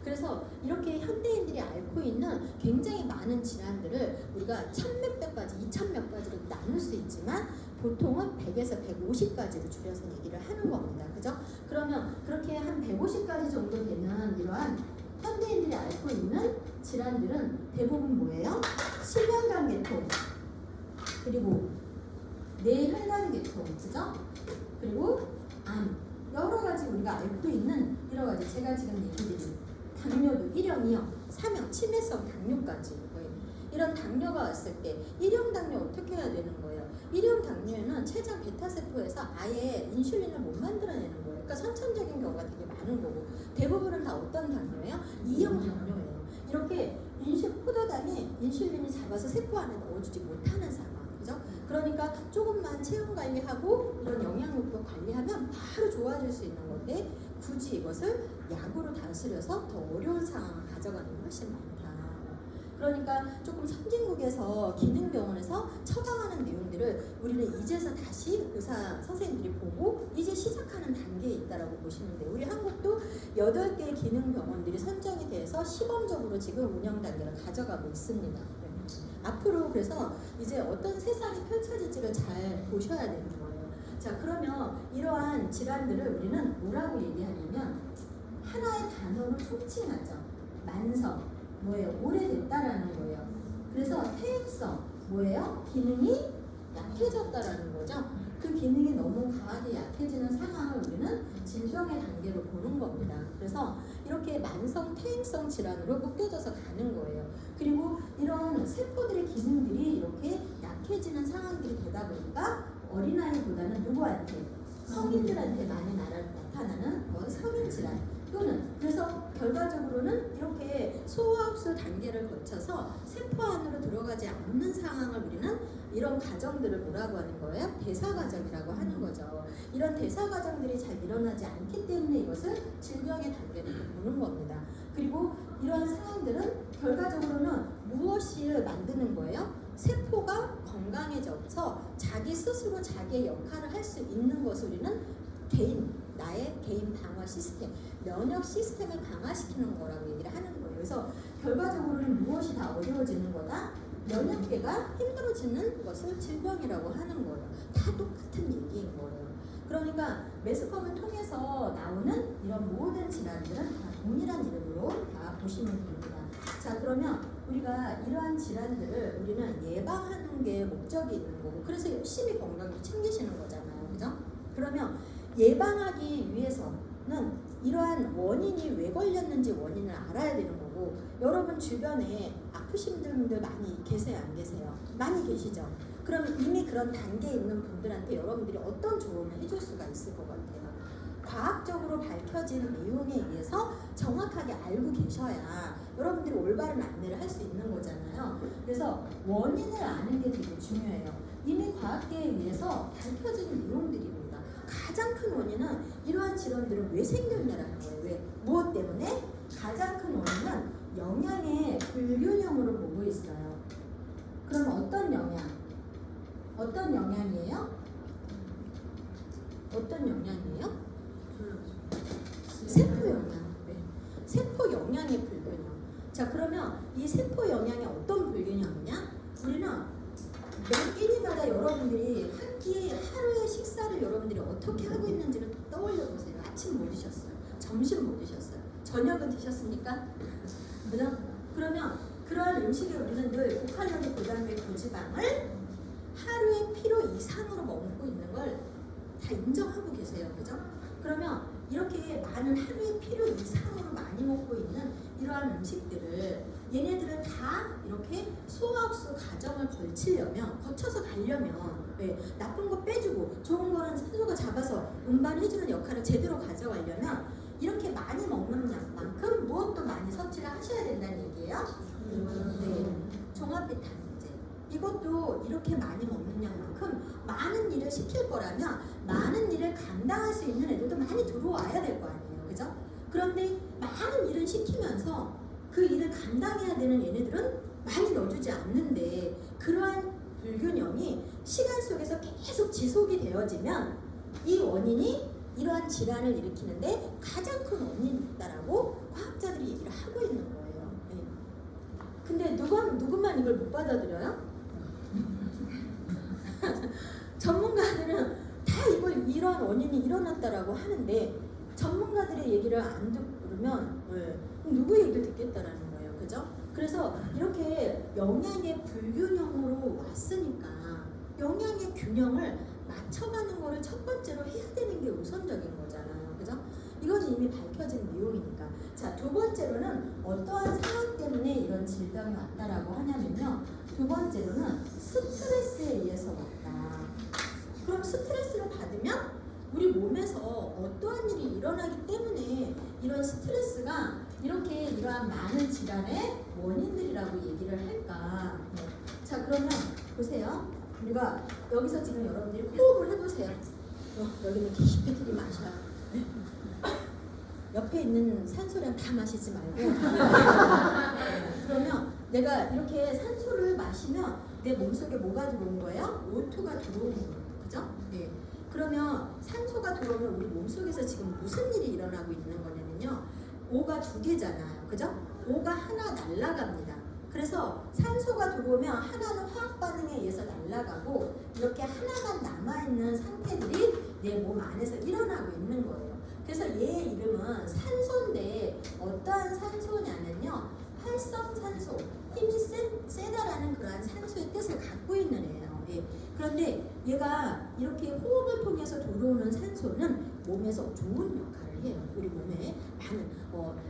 Speaker 1: 그래서 이렇게 현대인들이 앓고 있는 굉장히 많은 질환들을 우리가 1000몇 가지, 2000몇 가지로 나눌 수 있지만 보통은 100에서 150가지로 줄여서 얘기를 하는 겁니다. 그죠? 그러면 그렇게 한 150가지 정도 되는 이러한 현대인들이 앓고 있는 질환들은 대부분 뭐예요? 심혈관계통, 그리고 뇌혈관계통, 그죠? 그리고 암, 여러 가지 우리가 앓고 있는 여러 가지 제가 지금 얘기드린 당뇨도 1형, 2형, 3형, 치매성 당뇨까지. 이런 당뇨가 왔을 때 1형 당뇨 어떻게 해야 되는 거예요? 1형 당뇨에는 췌장 베타세포에서 아예 인슐린을 못 만들어내는 거예요. 그러니까 선천적인 경우가 되게 많은 거고 대부분은 다 어떤 당뇨예요? 2형 당뇨예요. 이렇게 포도당이 인슐린이 잡아서 세포 안에 넣어주지 못하는 상황. 그죠? 그러니까 조금만 체온 관리하고 이런 영양요법 관리하면 바로 좋아질 수 있는 건데 굳이 이것을 약으로 다스려서 더 어려운 상황을 가져가는 게 훨씬 많다. 그러니까 조금 선진국에서 기능병원에서 처방하는 내용들을 우리는 이제서 다시 의사 선생님들이 보고 이제 시작하는 단계에 있다라고 보시면 돼요. 우리 한국도 8개의 기능병원들이 선정이 돼서 시범적으로 지금 운영 단계를 가져가고 있습니다. 앞으로 그래서 이제 어떤 세상이 펼쳐질지를 잘 보셔야 되는 거예요. 자, 그러면 이러한 질환들을 우리는 뭐라고 얘기하냐면 하나의 단어로 총칭하죠. 만성, 뭐예요? 오래됐다라는 거예요. 그래서 퇴행성, 뭐예요? 기능이 약해졌다라는 거죠. 그 기능이 너무 과하게 약해지는 상황을 우리는 질병의 단계로 보는 겁니다. 그래서 이렇게 만성 퇴행성 질환으로 묶여져서 가는 거예요. 그리고 이런 세포들의 기능들이 이렇게 약해지는 상황들이 되다 보니까 어린아이보다는 누구한테? 성인들한테 많이 나타나는 성인 질환 또는 그래서 결과적으로는 이렇게 소화흡수 단계를 거쳐서 세포 안으로 들어가지 않는 상황을 우리는 이런 과정들을 뭐라고 하는 거예요? 대사 과정이라고 하는 거죠. 이런 대사 과정들이 잘 일어나지 않기 때문에 이것을 질병의 단계로 보는 겁니다. 그리고 이러한 상황들은 결과적으로는 무엇을 만드는 거예요? 세포가 건강해져서 자기 스스로 자기의 역할을 할 수 있는 것을 우리는 나의 개인 방어 시스템, 면역 시스템을 강화시키는 거라고 얘기를 하는 거예요. 그래서 결과적으로는 무엇이 다 어려워지는 거다? 면역계가 힘들어지는 것을 질병이라고 하는 거예요. 다 똑같은 얘기인 거예요. 그러니까 매스컴을 통해서 나오는 이런 모든 질환들은 다 동일한 이름으로 다 보시면 됩니다. 자, 그러면 우리가 이러한 질환들을 우리는 예방하는 게 목적이 있는 거고 그래서 열심히 건강을 챙기시는 거잖아요. 그죠? 그러면 예방하기 위해서는 이러한 원인이 왜 걸렸는지 원인을 알아야 되는 거고 여러분 주변에 아프신 분들 많이 계세요? 안 계세요? 많이 계시죠? 그러면 이미 그런 단계에 있는 분들한테 여러분들이 어떤 조언을 해줄 수가 있을 것 같아요? 과학적으로 밝혀진 내용에 의해서 정확하게 알고 계셔야 여러분들이 올바른 안내를 할 수 있는 거잖아요. 그래서 원인을 아는 게 되게 중요해요. 이미 과학계에 의해서 밝혀진 내용들입니다. 가장 큰 원인은 이러한 질환들은 왜 생겼냐라는 거예요. 왜? 무엇 때문에? 가장 큰 원인은 영양의 알고 있어요. 그럼 어떤 영양? 어떤 영양이에요? 어떤 영양이에요? 세포 영양. 네. 세포 영양의 불균형. 자, 그러면 이 세포 영양이 어떤 불균형이냐? 우리는 매 끼니마다 여러분들이 한 끼에 하루의 식사를 여러분들이 어떻게 하고 있는지를 떠올려 보세요. 아침 뭐 드셨어요? 점심 뭐 드셨어요? 저녁은 드셨습니까? 그죠? 그러면 그러한 음식을 우리는 늘 고칼로리 고단백 고지방을 하루의 필요 이상으로 먹고 있는 걸 다 인정하고 계세요. 그죠? 그러면 이렇게 많은 하루의 필요 이상으로 많이 먹고 있는 이러한 음식들을 얘네들을 다 이렇게 소화흡수 과정을 거쳐서 가려면 나쁜 거 빼주고 좋은 거는 산소가 잡아서 운반해주는 역할을 제대로 가져가려면 이렇게 많이 먹는 양만큼 무엇도 많이 섭취를 하셔야 된다는 얘기예요. 종합 비타민제 이것도 이렇게 많이 먹는 양만큼 많은 일을 시킬 거라면 많은 일을 감당할 수 있는 애들도 많이 들어와야 될 거 아니에요. 그죠? 그런데 많은 일을 시키면서 그 일을 감당해야 되는 얘네들은 많이 넣어주지 않는데 그러한 불균형이 시간 속에서 계속 지속이 되어지면 이 원인이 이러한 질환을 일으키는데 가장 큰 원인이다라고 과학자들이 얘기를 하고 있는 거예요. 네. 근데 누구만 이걸 못 받아들여요? 전문가들은 다 이러한 원인이 일어났다라고 하는데 전문가들의 얘기를 안 들으면 누구 얘기를 듣겠다라는 거예요. 그죠? 그래서 이렇게 영양의 불균형으로 왔으니까 영양의 균형을 맞춰가는 거를 첫 번째로 해야 되는 게 우선적인 거잖아요. 그죠? 이건 이미 밝혀진 내용이니까. 자, 두 번째로는 어떠한 상황 때문에 이런 질병이 왔다라고 하냐면요. 두 번째로는 스트레스에 의해서 왔다. 그럼 스트레스를 받으면 우리 몸에서 어떠한 일이 일어나기 때문에 이런 스트레스가 이렇게 이러한 많은 질환의 원인들이라고 얘기를 할까? 자, 그러면 보세요. 우리가 여기서 지금 여러분들이 호흡을 해보세요. 여기는 깊이 들이마셔요. 옆에 있는 산소량 다 마시지 말고 그러면 내가 이렇게 산소를 마시면 내 몸속에 뭐가 들어오는 거예요? O2가 들어오는 거예요. 그죠? 네. 그러면 산소가 들어오면 우리 몸속에서 지금 무슨 일이 일어나고 있는 거냐면요. O가 두 개잖아요. 그죠? O가 하나 날아갑니다. 그래서 산소가 들어오면 하나는 화학 반응에 의해서 날아가고 이렇게 하나만 남아있는 상태들이 내 몸 안에서 일어나고 있는 거예요. 그래서 얘 이름은 산소인데 어떠한 산소냐면요. 활성산소, 힘이 세다라는 그러한 산소의 뜻을 갖고 있는 애예요. 예. 그런데 얘가 이렇게 호흡을 통해서 들어오는 산소는 몸에서 좋은 역할을 해요. 우리 몸에 많은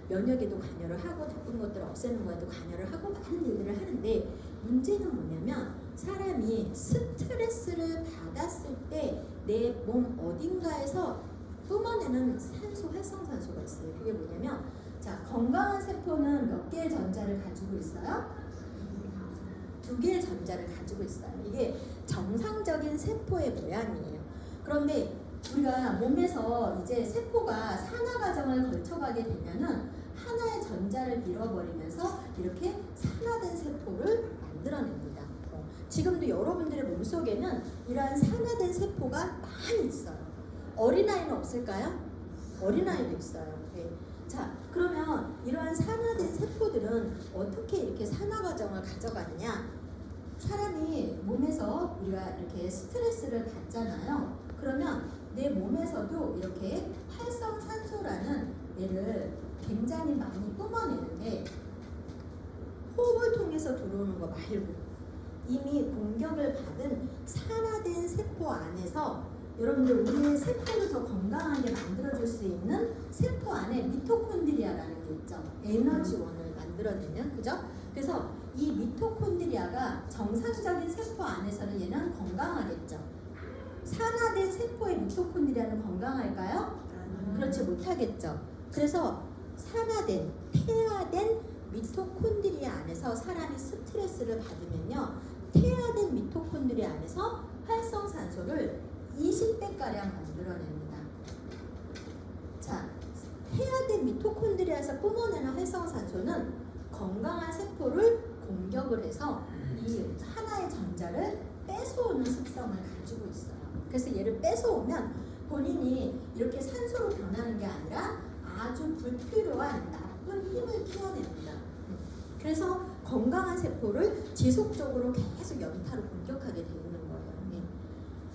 Speaker 1: 면역에도 관여를 하고 나쁜 것들을 없애는 것에도 관여를 하고 많은 일들을 하는데 문제는 뭐냐면 사람이 스트레스를 받았을 때 내 몸 어딘가에서 뿜어내는 산소, 활성산소가 있어요. 그게 뭐냐면 자, 건강한 세포는 몇 개의 전자를 가지고 있어요? 2개의 전자를 가지고 있어요. 이게 정상적인 세포의 모양이에요. 그런데 우리가 몸에서 이제 세포가 산화 과정을 거쳐가게 되면은 하나의 전자를 잃어버리면서 이렇게 산화된 세포를 만들어냅니다. 지금도 여러분들의 몸속에는 이러한 산화된 세포가 많이 있어요. 어린아이는 없을까요? 어린아이도 있어요. 네. 자, 그러면 이러한 산화된 세포들은 어떻게 이렇게 산화 과정을 가져가느냐? 사람이 몸에서 우리가 이렇게 스트레스를 받잖아요. 그러면 내 몸에서도 이렇게 활성산소라는 얘를 굉장히 많이 뿜어내는데 호흡을 통해서 들어오는 거 말고 이미 공격을 받은 산화된 세포 안에서 여러분들 우리의 세포를 더 건강하게 만들어줄 수 있는 세포 안에 미토콘드리아라는 게 있죠. 에너지원을 만들어내는, 그죠? 그래서 이 미토콘드리아가 정상적인 세포 안에서는 얘는 건강하겠죠. 산화된 세포의 미토콘드리아는 건강할까요? 그렇지 못하겠죠. 그래서 산화된, 태화된 미토콘드리아 안에서 사람이 스트레스를 받으면요. 태화된 미토콘드리아 안에서 활성산소를 20배가량 만들어냅니다. 자, 태화된 미토콘드리아에서 뿜어내는 활성산소는 건강한 세포를 공격을 해서 이 하나의 전자를 뺏어오는 습성을 가지고 있어요. 그래서 얘를 뺏어오면 본인이 이렇게 산소로 변하는 게 아니라 아주 불필요한 나쁜 힘을 키워냅니다. 그래서 건강한 세포를 지속적으로 계속 연타로 공격하게 되는 거예요.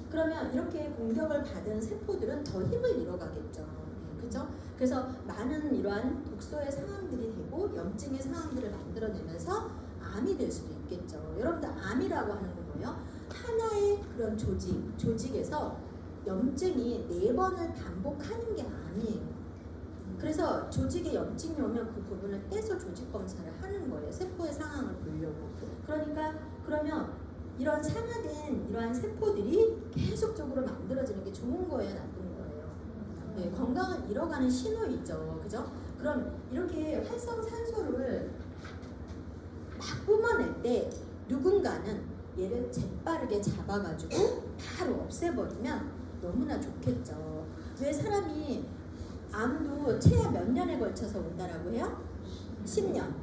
Speaker 1: 그러면 이렇게 공격을 받은 세포들은 더 힘을 잃어가겠죠. 그죠? 그래서 많은 이러한 독소의 상황들이 되고 염증의 상황들을 만들어내면서 암이 될 수도 있겠죠. 여러분들 암이라고 하는 건 뭐예요? 하나의 그런 조직에서 염증이 4번을 반복하는 게 암이에요. 그래서 조직에 염증이 오면 그 부분을 떼서 조직 검사를 하는 거예요. 세포의 상황을 보려고. 그러면 이런 산화된 이러한 세포들이 계속적으로 만들어지는 게 좋은 거예요, 나쁜 거예요? 네, 건강을 잃어가는 신호이죠, 그죠? 그럼 이렇게 활성산소를 막 뿜어낼 때 누군가는 얘를 재빠르게 잡아가지고 바로 없애버리면 너무나 좋겠죠. 왜 사람이 암도 최하 몇 년에 걸쳐서 온다라고 해요? 10년.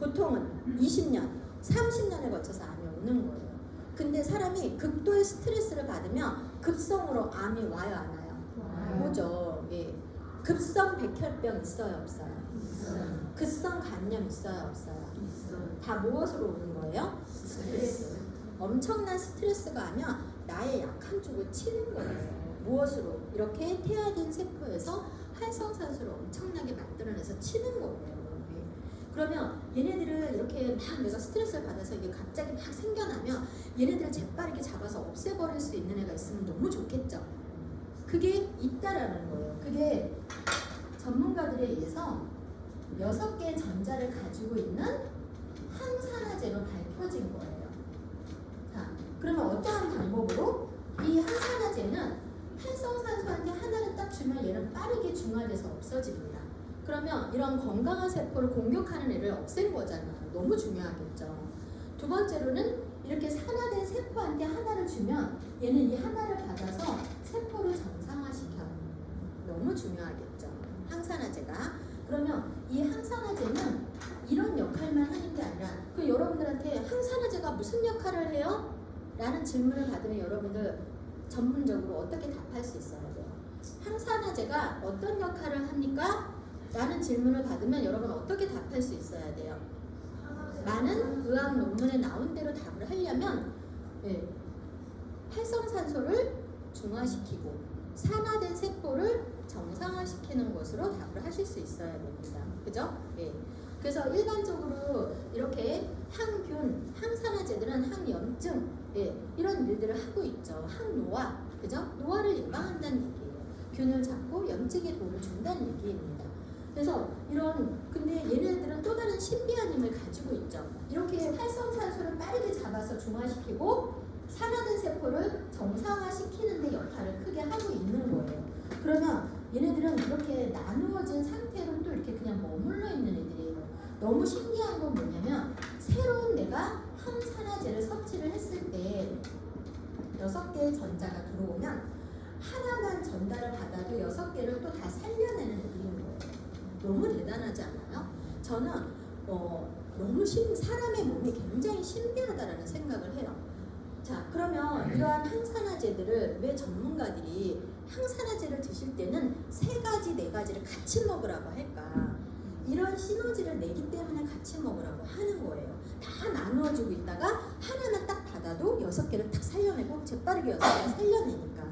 Speaker 1: 보통은 20년, 30년에 걸쳐서 암이 오는 거예요. 근데 사람이 극도의 스트레스를 받으면 급성으로 암이 와요, 안 와요? 오죠. 예. 급성 백혈병 있어요, 없어요? 있어요. 급성 간염 있어요, 없어요? 있어요. 다 무엇으로 오는 거예요? 스트레스. 엄청난 스트레스가 하면 나의 약한 쪽을 치는 거예요. 무엇으로? 이렇게 태아된 세포에서 활성산소를 엄청나게 만들어내서 치는 거예요. 그러면 얘네들을 이렇게 막 내가 스트레스를 받아서 이게 갑자기 막 생겨나면 얘네들을 재빠르게 잡아서 없애버릴 수 있는 애가 있으면 너무 좋겠죠. 그게 있다라는 거예요. 그게 전문가들에 의해서 6개의 전자를 가지고 있는 항산화제로 밝혀진 거예요. 자, 그러면 어떠한 방법으로 이 항산화제는 활성산소한테 하나를 딱 주면 얘는 빠르게 중화돼서 없어집니다. 그러면 이런 건강한 세포를 공격하는 애를 없앤 거잖아요. 너무 중요하겠죠. 두 번째로는 이렇게 산화된 세포한테 하나를 주면 얘는 이 하나를 받아서 세포를 정상화시켜요. 너무 중요하겠죠. 항산화제가. 그러면 이 항산화제는 이런 역할만 하는 게 아니라 그 여러분들한테 항산화제가 무슨 역할을 해요? 라는 질문을 받으면 여러분들 전문적으로 어떻게 답할 수 있어야 돼요? 항산화제가 어떤 역할을 합니까? 라는 질문을 받으면 여러분 어떻게 답할 수 있어야 돼요? 많은 의학 논문에 나온 대로 답을 하려면 활성산소를 중화시키고 산화된 세포를 정상화시키는 것으로 답을 하실 수 있어야 됩니다. 그죠? 그래서 일반적으로 이렇게 항균, 항산화제들은 항염증 이런 일들을 하고 있죠. 항노화, 그죠? 노화를 예방한다는 얘기예요. 균을 잡고 염증에 도움을 준다는 얘기입니다. 그래서 근데 얘네들은 또 다른 신비한 힘을 가지고 있죠. 이렇게 활성산소를 빠르게 잡아서 중화시키고 산화된 세포를 정상화시키는 데 역할을 크게 하고 있는 거예요. 그러면 얘네들은 이렇게 나누어진 상태로 또 이렇게 그냥 머물러 있는 애들이에요. 너무 신기한 건 뭐냐면 새로운 내가 항산화제를 섭취를 했을 때 6개의 전자가 들어오면 하나만 전달을 받아도 6개를 또 다 살려내는 느낌인 거예요. 너무 대단하지 않아요? 저는 너무 사람의 몸이 굉장히 신비하다라는 생각을 해요. 자, 그러면 이러한 항산화제들을 왜 전문가들이 항산화제를 드실 때는 3가지, 4가지를 같이 먹으라고 할까? 이런 시너지를 내기 때문에 같이 먹으라고 하는 거예요. 다 나누어주고 있다가 하나만 딱 받아도 6개를 딱 살려내고 재빠르게 6개를 살려내니까.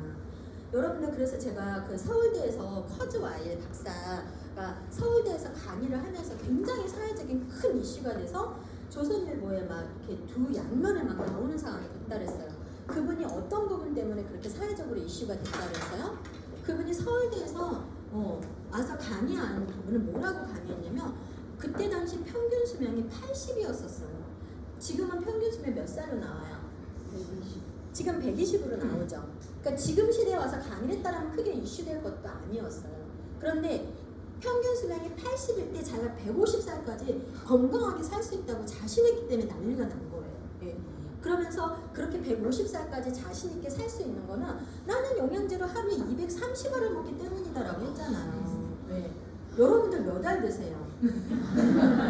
Speaker 1: 여러분들 그래서 제가 그 서울대에서 커즈와일 박사가 서울대에서 강의를 하면서 굉장히 사회적인 큰 이슈가 돼서 조선일보에 막 이렇게 두 양면에 막 나오는 상황이 됐다 그랬어요. 그분이 어떤 부분 때문에 그렇게 사회적으로 이슈가 됐다 그랬어요? 그분이 서울대에서 와서 강의한 부분은 뭐라고 강의했냐면 그때 당시 평균 수명이 80이었었어요. 지금은 평균 수명 몇 살로 나와요? 120. 지금 120으로 나오죠. 그러니까 지금 시대에 와서 강의를 했다면 크게 이슈될 것도 아니었어요. 그런데 평균 수명이 80일 때 자기가 150살까지 건강하게 살 수 있다고 자신했기 때문에 난리가 난 거예요. 그러면서 그렇게 150살까지 자신 있게 살 수 있는 거는 나는 영양제로 하루에 230알을 먹기 때문이다라고 했잖아요. 여러분들 몇 알 드세요?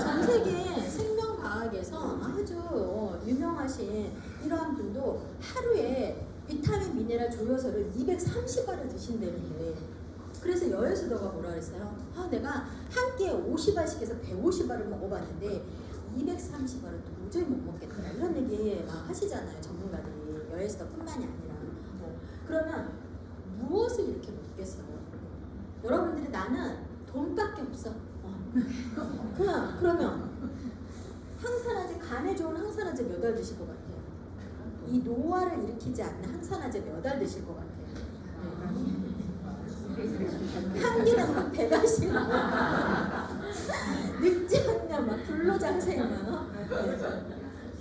Speaker 1: 전 세계 생명과학에 의학에서 아주 유명하신 이러한 분도 하루에 비타민 미네랄 조효소를 230알을 드신다는데, 그래서 여예수도가 뭐라 그랬어요? 내가 한 끼에 50알씩 해서 150알을 먹어봤는데 230알은 도저히 못 먹겠다, 이런 얘기 막 하시잖아요, 전문가들이. 여예수도뿐만이 아니라. 그러면 무엇을 이렇게 먹겠어요? 여러분들이 나는 돈밖에 없어. 그러면 항산화제, 간에 좋은 항산화제 몇 알 드실 것 같아요? 이 노화를 일으키지 않는 항산화제 몇 알 드실 것 같아요? 한 끼는 막 배가시고 늙지 않냐, 막 불로장생이면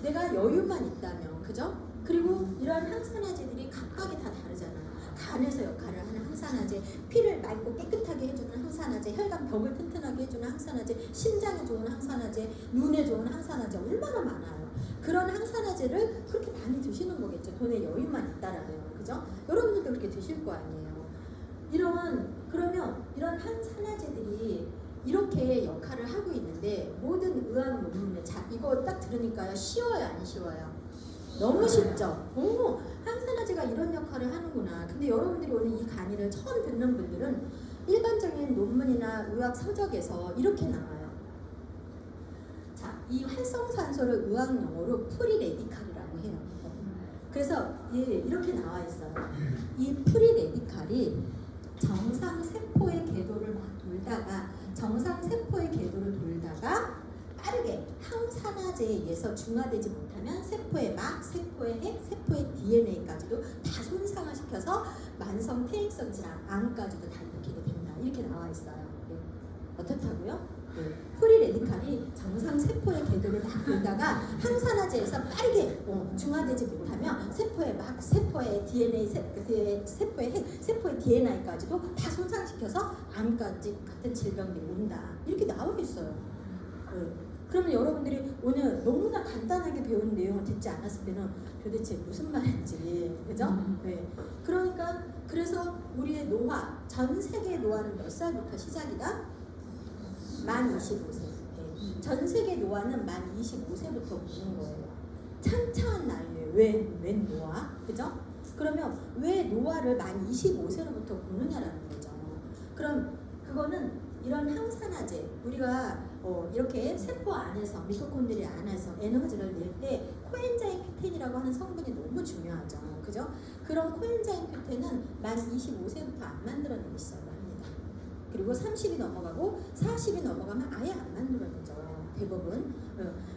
Speaker 1: 내가 여유만 있다면, 그죠? 그리고 이러한 항산화제들이 각각이 다 다르잖아요. 간에서 역할을 하는 항산화제, 피를 맑고 깨끗하게 해주는 항산화제, 혈관 벽을 튼튼하게 해주는 항산화제, 심장에 좋은 항산화제, 눈에 좋은 항산화제 얼마나 많아요. 그런 항산화제를 그렇게 많이 드시는 거겠죠. 돈에 여유만 있다라면, 그죠? 여러분들도 그렇게 드실 거 아니에요. 그러면 이런 항산화제들이 이렇게 역할을 하고 있는데, 모든 의학 논문에, 자, 이거 딱 들으니까요, 쉬워요, 안 쉬워요? 너무 쉽죠? 항산화제가 이런 역할을 하는구나. 근데 여러분들이 오늘 이 강의를 처음 듣는 분들은 일반적인 논문이나 의학 서적에서 이렇게 나와요. 자, 이 활성산소를 의학 용어로 프리레디칼이라고 해요. 그래서 이렇게 나와 있어요. 이 프리레디칼이 정상세포의 궤도를 막 돌다가 빠르게 항산화제에 의해서 중화되지 못하면 세포의 막, 세포의 핵, 세포의 DNA까지도 다 손상을 시켜서 만성 퇴행성 질환, 암까지도 다 일으키게 된다, 이렇게 나와 있어요. 네. 어떻다고요? 프리레디칼이 정상 세포의 궤도를 막 돌다가 항산화제에서 빠르게 중화되지 못하면 세포의 막, 세포의 DNA, 세포의 핵, 세포의 DNA까지도 다 손상시켜서 암까지 같은 질병들이 온다, 이렇게 나와 있어요. 그러면 여러분들이 오늘 너무나 간단하게 배운 내용을 듣지 않았을 때는 도대체 무슨 말인지, 그죠? 네. 그러니까 그래서 우리의 노화, 전 세계의 노화는 몇 살부터 시작이다? 만 25세. 네. 전 세계 노화는 만 25세부터 오는 거예요. 창창한 나이에 왜 노화? 그죠? 그러면 왜 노화를 만 25세로부터 보느냐라는 거죠. 그럼 그거는 이런 항산화제, 우리가 이렇게 세포 안에서, 미토콘드리아 안에서 에너지를 낼 때 코엔자임 큐텐이라고 하는 성분이 너무 중요하죠. 그죠? 그런 코엔자임 큐텐은 만 25세부터 안 만들어내기 시작을 합니다. 그리고 30이 넘어가고 40이 넘어가면 아예 안 만들어내죠. 대부분.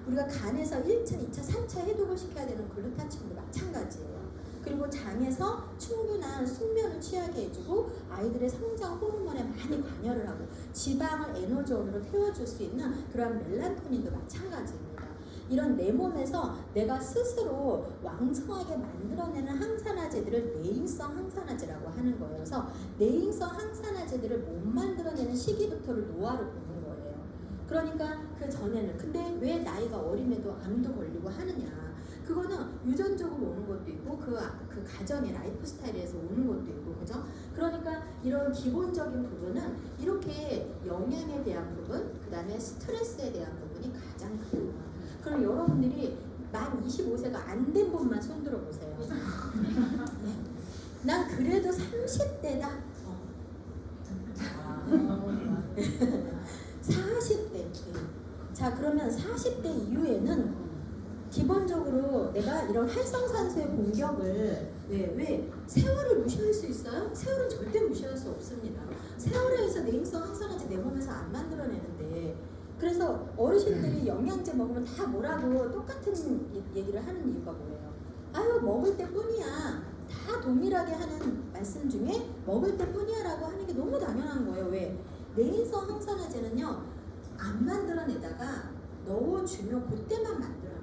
Speaker 1: 우리가 간에서 1차, 2차, 3차 해독을 시켜야 되는 글루타치온도 마찬가지예요. 그리고 장에서 충분한 숙면을 취하게 해주고 아이들의 성장 호르몬에 많이 관여를 하고 지방을 에너지원으로 태워줄 수 있는 그런 멜라토닌도 마찬가지입니다. 이런 내 몸에서 내가 스스로 왕성하게 만들어내는 항산화제들을 내인성 항산화제라고 하는 거예요. 그래서 내인성 항산화제들을 못 만들어내는 시기부터를 노화로 보는 거예요. 그러니까 그 전에는, 근데 왜 나이가 어림에도 암도 걸리고 하느냐? 그거는 유전적으로 오는 것도 있고 그 가정의 라이프 스타일에서 오는 것도 있고, 그죠? 그러니까 이런 기본적인 부분은 이렇게 영양에 대한 부분, 그 다음에 스트레스에 대한 부분이 가장 크고, 그럼 여러분들이 만 25세가 안 된 분만 손들어 보세요. 네. 난 그래도 30대다. 40대. 네. 자, 그러면 40대 이후에는 기본적으로 내가 이런 활성산소의 공격을 왜 세월을 무시할 수 있어요? 세월은 절대 무시할 수 없습니다. 세월에 의해서 내인성 항산화제 내 몸에서 안 만들어내는데, 그래서 어르신들이 영양제 먹으면 다 뭐라고 똑같은 얘기를 하는 이유가 뭐예요? 아유, 먹을 때뿐이야. 다 동일하게 하는 말씀 중에 먹을 때뿐이야 라고 하는 게 너무 당연한 거예요. 왜? 내인성 항산화제는요, 안 만들어내다가 넣어주면 그때만 만들어내요.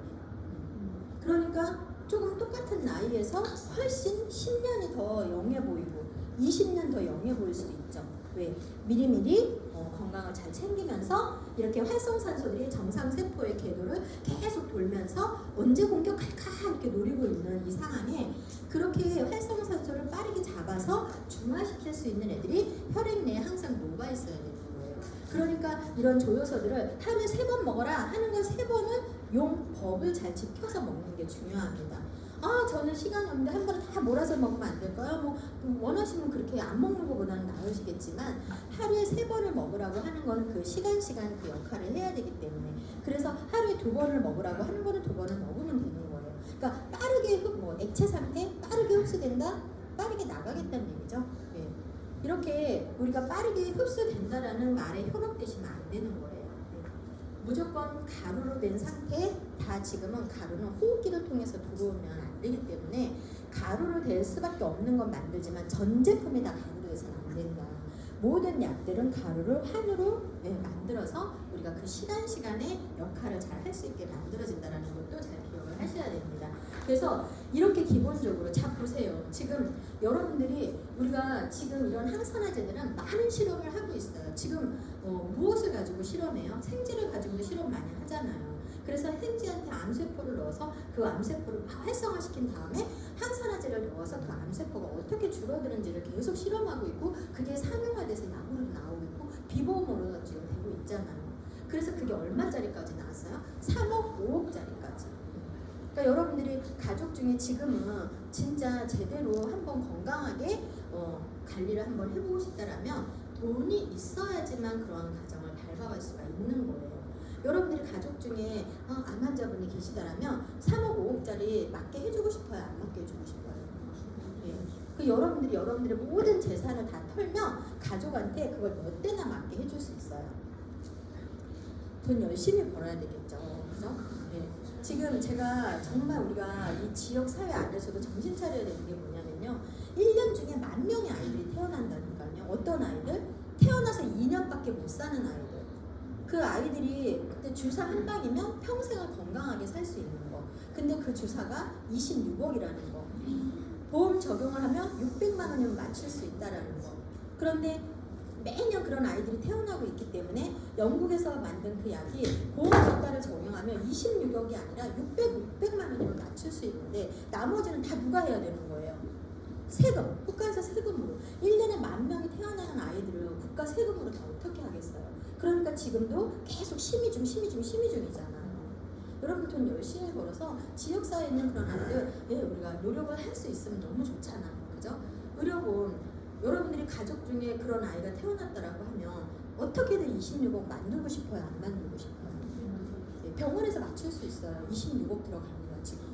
Speaker 1: 그러니까 조금 똑같은 나이에서 훨씬 10년이 더 영해 보이고 20년 더 영해 보일 수도 있죠. 왜? 미리미리 건강을 잘 챙기면서 이렇게 활성산소들이 정상세포의 궤도를 계속 돌면서 언제 공격할까 이렇게 노리고 있는 이 상황에 그렇게 활성산소를 빠르게 잡아서 중화시킬 수 있는 애들이 혈액 내에 항상 녹아 있어야 되는 거예요. 그러니까 이런 조효소들을 하루에 3번 먹어라 하는 건 3번을 용법을 잘 지켜서 먹는 게 중요합니다. 아, 저는 시간이 없는데 한 번에 다 몰아서 먹으면 안 될까요? 뭐 원하시면 그렇게 안 먹는 것보다는 나으시겠지만 하루에 3번을 먹으라고 하는 건 그 시간 그 역할을 해야 되기 때문에, 그래서 하루에 2번을 먹으라고 하는 거는 2번을 먹으면 되는 거예요. 그러니까 빠르게 액체 상태 빠르게 흡수된다, 빠르게 나가겠다는 얘기죠. 예. 이렇게 우리가 빠르게 흡수된다라는 말에 현혹되시면 안 되는 거예요. 무조건 가루로 된 상태, 다 지금은 가루는 호흡기를 통해서 들어오면 안 되기 때문에 가루로 될 수밖에 없는 건 만들지만 전 제품이 다 가루로 해서는 안 된다. 모든 약들은 가루를 환으로 만들어서 우리가 그 시간의 역할을 잘 할 수 있게 만들어진다는 것도 잘 기억을 하셔야 됩니다. 그래서 이렇게 기본적으로 자 보세요. 지금 여러분들이 우리가 지금 이런 항산화제들은 많은 실험을 하고 있어요. 지금 무엇을 가지고 실험해요? 생쥐를 가지고도 실험 많이 하잖아요. 그래서 생쥐한테 암세포를 넣어서 그 암세포를 활성화시킨 다음에 항산화제를 넣어서 그 암세포가 어떻게 줄어드는지를 계속 실험하고 있고, 그게 상용화돼서 약으로 나오고 있고 비보험으로 지금 되고 있잖아요. 그래서 그게 얼마짜리까지 나왔어요? 3억, 5억짜리까지. 그러니까 여러분들이 가족 중에 지금은 진짜 제대로 한번 건강하게 관리를 한번 해보고 싶다라면 돈이 있어야지만 그런 가정을 밟아갈 수가 있는 거예요. 여러분들이 가족 중에 암 환자분이 계시다라면 3억, 5억짜리 맞게 해주고 싶어요? 안 맞게 해주고 싶어요? 예. 그 여러분들의 모든 재산을 다 털면 가족한테 그걸 몇 대나 맞게 해줄 수 있어요. 돈 열심히 벌어야 되겠죠. 그죠? 예. 지금 제가 정말 우리가 이 지역 사회 안에서도 정신 차려야 되는 게 뭐냐면요. 1년 중에 10,000명의 아이들이 태어난다니까요. 어떤 아이들? 태어나서 2년밖에 못 사는 아이들. 그 아이들이 그때 주사 한 방이면 평생을 건강하게 살 수 있는 거. 근데 그 주사가 26억이라는 거. 보험 적용을 하면 600만 원이면 맞출 수 있다라는 거. 그런데 매년 그런 아이들이 태어나고 있기 때문에 영국에서 만든 그 약이 보험 수가를 적용하면 26억이 아니라 600만 원이면 맞출 수 있는데 나머지는 다 누가 해야 되는 거예요? 세금, 국가에서 세금으로. 1년에 10,000명이 태어나는 아이들을 국가 세금으로 다 어떻게 하겠어요? 그러니까 지금도 계속 심의 중이잖아요. 여러분 돈 열심히 벌어서 지역사회에 있는 그런 아이들, 우리가 노력을 할 수 있으면 너무 좋잖아요. 그죠? 의료보험, 여러분들이 가족 중에 그런 아이가 태어났다라고 하면 어떻게든 26억 만들고 싶어요? 안 만들고 싶어요? 병원에서 맞출 수 있어요. 26억 들어갑니다. 지금.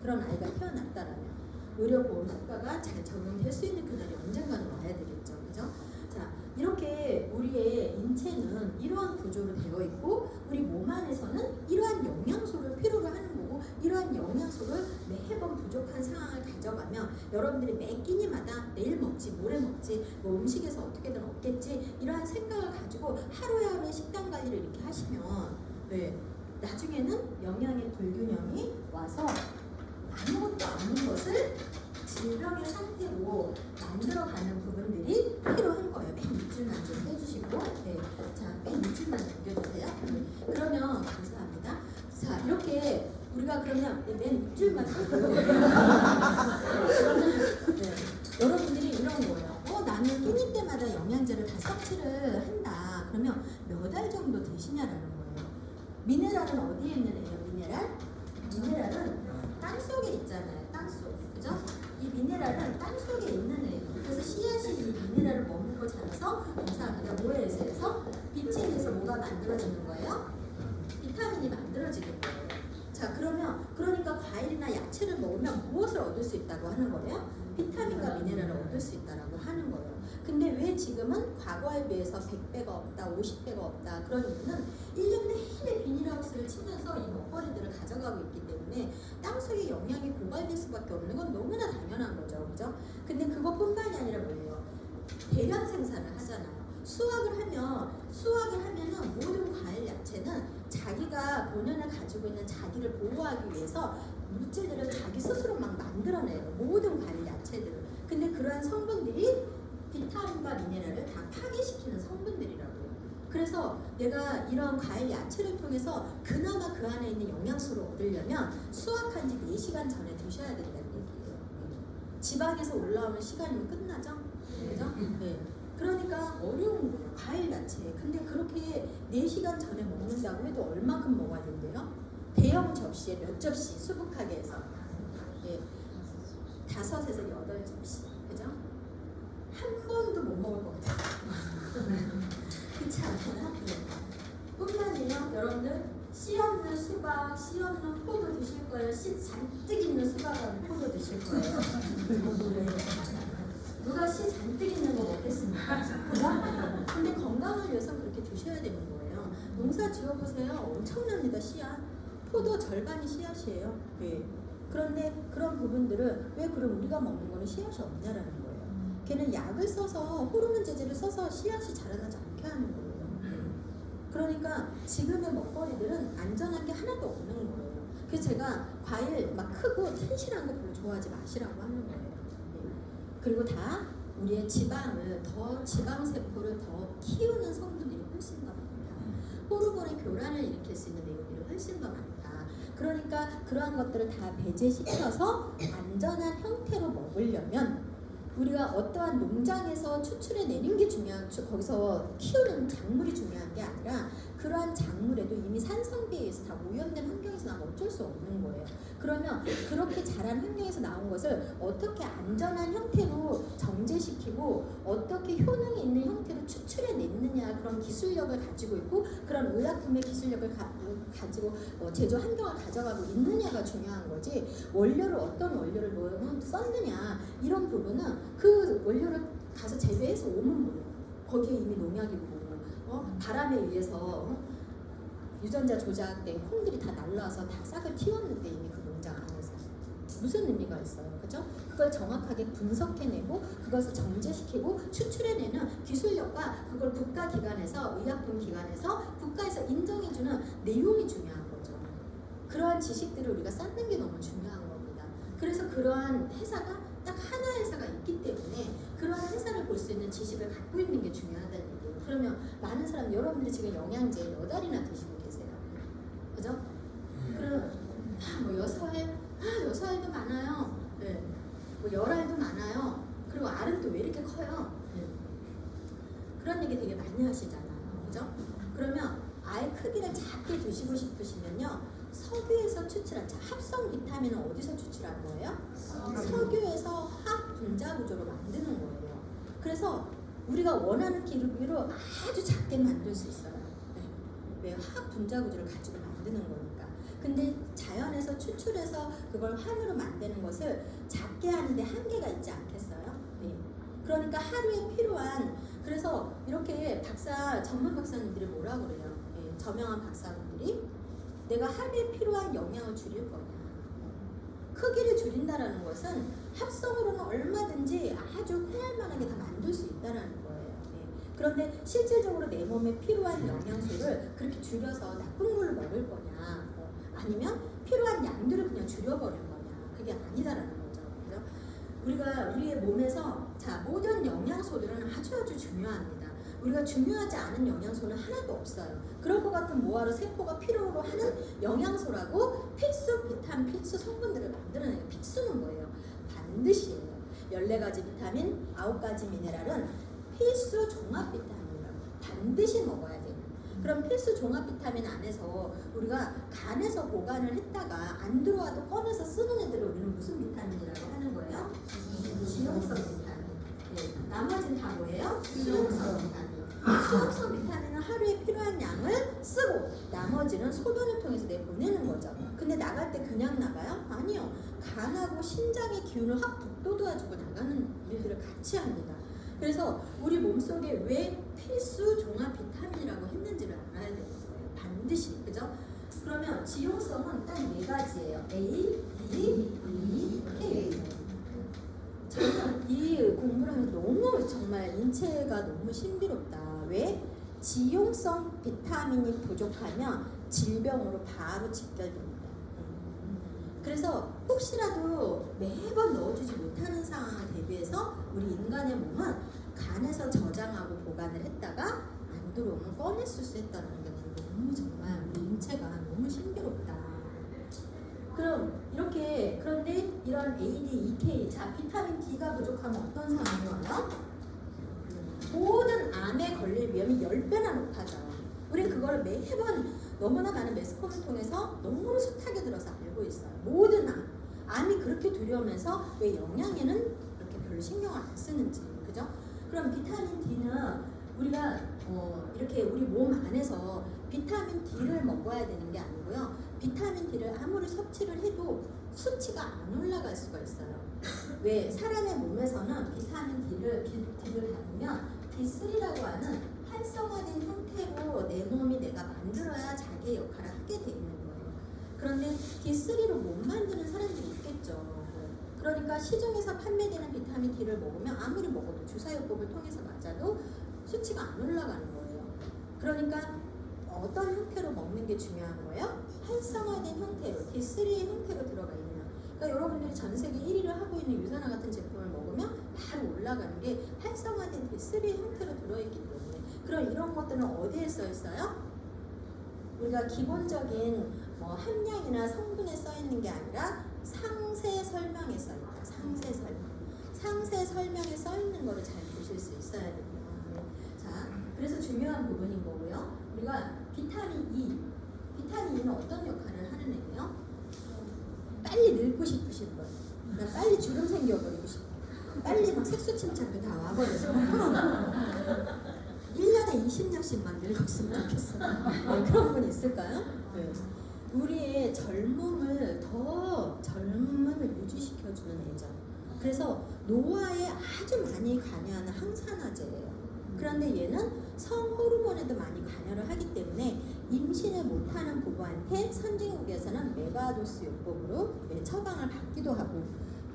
Speaker 1: 그런 아이가 태어났다라면 의료보험 수가가 잘 적용될 수 있는 그날이 언젠가는 와야 되겠죠. 그죠? 자, 이렇게 우리의 인체는 이러한 구조로 되어 있고 우리 몸 안에서는 이러한 영양소를 필요로 하는 거고, 이러한 영양소를 매번 부족한 상황을 가져가면 여러분들이 매 끼니마다 내일 먹지 모레 먹지 뭐 음식에서 어떻게든 없겠지 이러한 생각을 가지고 하루에 식단 관리를 이렇게 하시면 나중에는 영양의 불균형이 와서 아무것도 아닌 것을 질병의 상태로 만들어가는 부분들이 필요한 거예요. 맨 밑줄만 좀 해주시고, 자, 맨 밑줄만 남겨주세요. 그러면 감사합니다. 자, 이렇게 우리가 그러면 맨 밑줄만 여러분들이 이런 거예요. 나는 끼니 때마다 영양제를 다 섭취를 한다. 그러면 몇 알 정도 드시냐라는 거예요. 미네랄은 어디에 있는 애예요? 미네랄은 땅 속에 있잖아요. 땅 속. 그죠? 이 미네랄은 땅 속에 있는 애예요. 그래서 씨앗이 이 미네랄을 머물고 자라서 감사합니다. 모래에서 빛에 의해서 뭐가 만들어지는 거예요? 비타민이 만들어지는 거예요. 자, 그러니까 과일이나 야채를 먹으면 무엇을 얻을 수 있다고 하는 거예요? 비타민과 미네랄을 얻을 수 있다고 하는 거예요. 근데 왜 지금은 과거에 비해서 100배가 없다, 50배가 없다 그런 이유는 1년 내내 비닐하우스를 치면서 이 먹거리들을 가져가고 있기 때문에 땅속에 영양이 고갈될 수밖에 없는 건 너무나 당연한 거죠. 그죠? 근데 그것뿐만이 아니라 뭐예요? 대량 생산을 하잖아요. 수확을 하면은 모든 과일 야채는 자기가 본연을 가지고 있는 자기를 보호하기 위해서 물질들을 자기 스스로 막 만들어내요. 모든 과일 야채들을. 근데 그러한 성분들이 비타민과 미네랄을 다 파괴시키는 성분들이라고요. 그래서 내가 이런 과일 야채를 통해서 그나마 그 안에 있는 영양소를 얻으려면 수확한 지 4시간 전에 드셔야 된다는 얘기예요. 지방에서 올라오는 시간이면 끝나죠? 그죠? 네. 그러니까 어려운 거예요. 과일 야채. 근데 그렇게 4시간 전에 먹는다고 해도 얼만큼 먹어야 된대요? 대형 접시에 몇 접시 수북하게 해서 5에서 8접시, 그죠? 한 번도 못 먹을 것 같아요. 그렇지 않나? 뿐만 아니라 여러분들 씨 없는 수박, 씨 없는 포도 드실 거예요? 씨 잔뜩 있는 수박하고 포도 드실 거예요? 누가 씨 잔뜩 있는 거 먹겠습니까? 근데 건강을 위해서 그렇게 드셔야 되는 거예요. 농사 지어보세요. 엄청납니다. 씨앗. 포도 절반이 씨앗이에요. 예. 그런데 그런 부분들은 왜 그럼 우리가 먹는 거는 씨앗이 없냐라는 거예요. 걔는 약을 써서 호르몬 제제를 써서 씨앗이 자라나지 않게 하는 거예요. 그러니까 지금의 먹거리들은 안전한 게 하나도 없는 거예요. 그래서 제가 과일 막 크고 튼실한 거 별로 좋아하지 마시라고 하는 거예요. 그리고 다 우리의 지방을 더 지방세포를 더 키우는 성분들이 훨씬 더 많다. 호르몬의 교란을 일으킬 수 있는 내용들이 훨씬 더 많다. 그러니까 그러한 것들을 다 배제시켜서 안전한 형태로 먹으려면 우리가 어떠한 농장에서 추출해내는 게 중요한, 거기서 키우는 작물이 중요한 게 아니라 그러한 작물에도 이미 산성비에 의해서 다 오염된 환경에서 나면 어쩔 수 없는 거예요. 그러면 그렇게 자란 환경에서 나온 것을 어떻게 안전한 형태로 정제시키고 어떻게 효능이 있는 형태로 추출해냈느냐, 그런 기술력을 가지고 있고 그런 의약품의 기술력을 가지고 제조 환경을 가져가고 있느냐가 중요한 거지, 원료를 어떤 원료를 썼느냐 이런 부분은 그 원료를 가서 재배해서 오면 뭐예요? 거기에 이미 농약이고 바람에 의해서 유전자 조작된 콩들이 다 날라와서 다 싹을 틔웠는데 이미 그 농장 안에서 무슨 의미가 있어요, 그죠? 그걸 정확하게 분석해내고 그것을 정제시키고 추출해내는 기술력과 그걸 국가기관에서 의약품 기관에서 국가에서 인정해주는 내용이 중요한 거죠. 그러한 지식들을 우리가 쌓는 게 너무 중요한 겁니다. 그래서 그러한 회사가 딱 하나 회사가 있기 때문에 그러한 회사를 볼 수 있는 지식을 갖고 있는 게 중요하다는 얘기예요. 그러면 많은 사람, 여러분들이 지금 영양제 8알이나 드시고 계세요. 그죠? 그럼 뭐 6알, 6알도 많아요. 네. 뭐 10알도 많아요. 그리고 알은 또 왜 이렇게 커요? 네. 그런 얘기 되게 많이 하시잖아요. 그죠? 그러면 알 크기를 작게 드시고 싶으시면요, 석유에서 추출한, 합성 비타민은 어디서 추출한 거예요? 석유에서 화학 분자 구조로 만드는 거예요. 그래서 우리가 원하는 기르기로 아주 작게 만들 수 있어요. 네. 왜? 화학 분자 구조를 가지고 만드는 거니까. 근데 자연에서 추출해서 그걸 환으로 만드는 것을 작게 하는데 한계가 있지 않겠어요? 네. 그러니까 하루에 필요한, 그래서 이렇게 전문 박사님들이 뭐라 그래요? 네. 저명한 박사님들이 내가 하루에 필요한 영양을 줄일 거냐. 크기를 줄인다라는 것은 합성으로는 얼마든지 아주 쾌활만하게 다 만들 수 있다라는 거예요. 네. 그런데 실질적으로 내 몸에 필요한 영양소를 그렇게 줄여서 나쁜 걸로 먹을 거냐, 아니면 필요한 양들을 그냥 줄여버릴 거냐, 그게 아니다라는 거죠. 그죠? 우리가 우리의 몸에서 모든 영양소들은 아주 중요합니다. 우리가 중요하지 않은 영양소는 하나도 없어요. 그럴 것 같은 뭐하러 세포가 필요로 하는 영양소라고 필수 비타민, 필수 성분들을 만들어내는, 필수는 뭐예요? 반드시예요. 14가지 비타민, 9가지 미네랄은 필수 종합 비타민이라고 반드시 먹어야 돼요. 그럼 필수 종합 비타민 안에서 우리가 간에서 보관을 했다가 안 들어와도 꺼내서 쓰는 애들을 우리는 무슨 비타민이라고 하는 거예요? 지용성 비타민. 네. 나머지는 다 뭐예요? 수용성 비타민. 수용성 비타민은 하루에 필요한 양을 쓰고 나머지는 소변을 통해서 내보내는 거죠. 근데 나갈 때 그냥 나가요? 아니요. 간하고 심장의 기운을 확 북돋워주고 나가는 일들을 같이 합니다. 그래서 우리 몸속에 왜 필수 종합 비타민이라고 했는지를 알아야 되는 거예요. 반드시. 그죠? 그러면 지용성은 딱 4가지예요. A, D, E, K. 저는 이 공부를 하면서 너무 정말 인체가 너무 신비롭다. 왜? 지용성 비타민이 부족하면 질병으로 바로 직결됩니다. 그래서 혹시라도 매번 넣어주지 못하는 상황을 대비해서 우리 인간의 몸은 간에서 저장하고 보관을 했다가 안 들어오면 꺼냈을 수 있다는 게 너무 정말 우리 인체가 너무 신비롭다. 그럼 이렇게, 그런데 이런 A, D, E, K, 비타민 D가 부족하면 어떤 상황이 와요? 모든 암에 걸릴 위험이 10배나 높아져요. 우리 그거를 매번 너무나 많은 매스컴을 통해서 너무 숱하게 들어서 알고 있어요. 모든 암이 그렇게 두려우면서 왜 영양에는 그렇게 별로 신경을 안 쓰는지, 그죠? 그럼 비타민 D는 우리가 이렇게 우리 몸 안에서 비타민 D를 먹어야 되는 게 아니고요. 비타민 D를 아무리 섭취를 해도 수치가 안 올라갈 수가 있어요. 왜 사람의 몸에서는 비타민 D를 받으면 D3라고 하는 활성화된 형태로 내 몸이 내가 만들어야 자기의 역할을 하게 돼 있는 거예요. 그런데 D3로 못 만드는 사람들이 있겠죠. 그러니까 시중에서 판매되는 비타민 D를 먹으면 아무리 먹어도 주사요법을 통해서 맞아도 수치가 안 올라가는 거예요. 그러니까 어떤 형태로 먹는 게 중요한 거예요? 활성화된 형태로, D3의 형태로 들어가 있는. 그러니까 여러분들이 전 세계 1위를 하고 있는 유산화 같은 제품을 먹으면 바로 올라가는 게 활성화된 D3의 형태로 들어있기 때문에. 그럼 이런 것들은 어디에 써 있어요? 우리가 기본적인 함량이나 성분에 써 있는 게 아니라 상세 설명에 써 있다. 상세 설명. 상세 설명에 써 있는 거를 잘 보실 수 있어야 됩니다. 자, 그래서 중요한 부분인 거고요. 우리가 비타민 E는 어떤 역할을 하는 애예요? 빨리 늙고 싶으신 분, 난 빨리 주름 생겨버리고 싶어, 빨리 막 색소 침착도 다 와버려서 1년에 20년씩만 늙었으면 좋겠어. 그런 분 있을까요? 네. 우리의 젊음을 유지시켜주는 애죠. 그래서 노화에 아주 많이 관여하는 항산화제예요. 그런데 얘는 성호르몬에도 많이 관여를 하기 때문에 임신을 못하는 부부한테 선진국에서는 메가도스 요법으로 처방을 받기도 하고,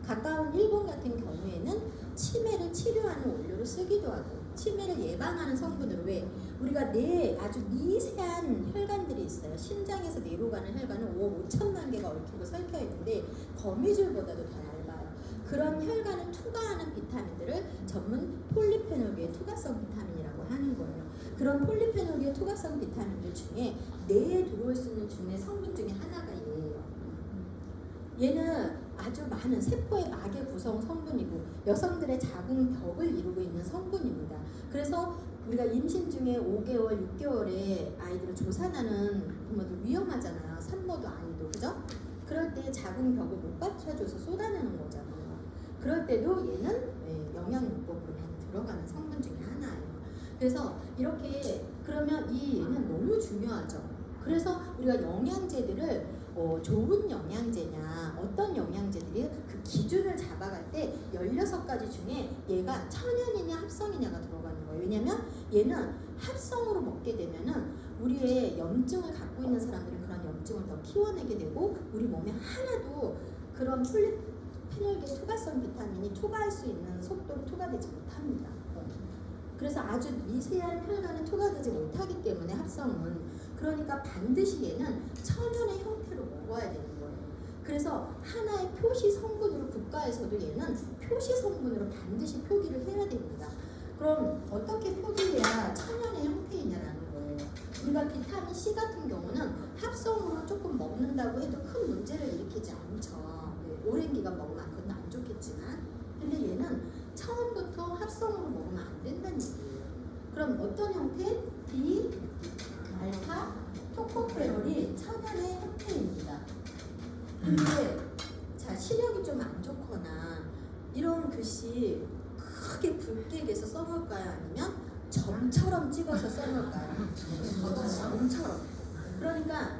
Speaker 1: 가까운 일본 같은 경우에는 치매를 치료하는 원료로 쓰기도 하고, 치매를 예방하는 성분으로. 왜? 우리가 뇌에 아주 미세한 혈관들이 있어요. 심장에서 뇌로 가는 혈관은 5억 5천만 개가 얽히고 설켜 있는데 거미줄보다도 더 얇아요. 그런 혈관을 투과하는 비타민들을 전문 폴리페놀계 투과성 비타민이라고 하는 거예요. 그런 폴리페놀계 투과성 비타민들 중에 뇌에 들어올 수 있는 중에 성분 중에 하나가 얘예요. 얘는 아주 많은 세포의 막의 구성 성분이고 여성들의 작은 벽을 이루고 있는 성분입니다. 그래서 우리가 임신 중에 5개월, 6개월에 아이들을 조산하는 부모들 위험하잖아요. 산모도 아니도, 그죠? 그럴 때 작은 벽을 못 받쳐줘서 쏟아내는 거잖아요. 그럴 때도 얘는 영양요법으로 많이 들어가는 성분 중에 하나예요. 그래서 이렇게 그러면 이 얘는 너무 중요하죠. 그래서 우리가 영양제들을 좋은 영양제냐, 어떤 영양제들이 그 기준을 잡아갈 때 16가지 중에 얘가 천연이냐 합성이냐가 들어가는 거예요. 왜냐면 얘는 합성으로 먹게 되면은 우리의 염증을 갖고 있는 사람들은 그런 염증을 더 키워내게 되고 우리 몸에 하나도 그런 폴리페놀계 투과성 비타민이 투과할 수 있는 속도로 투과되지 못합니다. 그래서 아주 미세한 혈관에 투과되지 못하기 때문에 합성은, 그러니까 반드시 얘는 천연의 형태로 먹어야 되는 거예요. 그래서 하나의 표시 성분으로 국가에서도 얘는 표시 성분으로 반드시 표기를 해야 됩니다. 그럼 어떻게 표기해야 천연의 형태이냐라는 거예요. 우리가 비타민 C 같은 경우는 합성으로 조금 먹는다고 해도 큰 문제를 일으키지 않죠. 오랜 기간 먹으면 그건 안 좋겠지만, 근데 얘는 처음부터 합성으로 먹으면 안 된다는 얘기예요. 그럼 어떤 형태? D, 알파, 토코페롤이 천연의 형태입니다. 근데 자, 시력이 좀 안 좋거나 이런 글씨 크게 붉게 해서 써놓을까요? 아니면 점처럼 찍어서 써놓을까요? 점처럼. 그러니까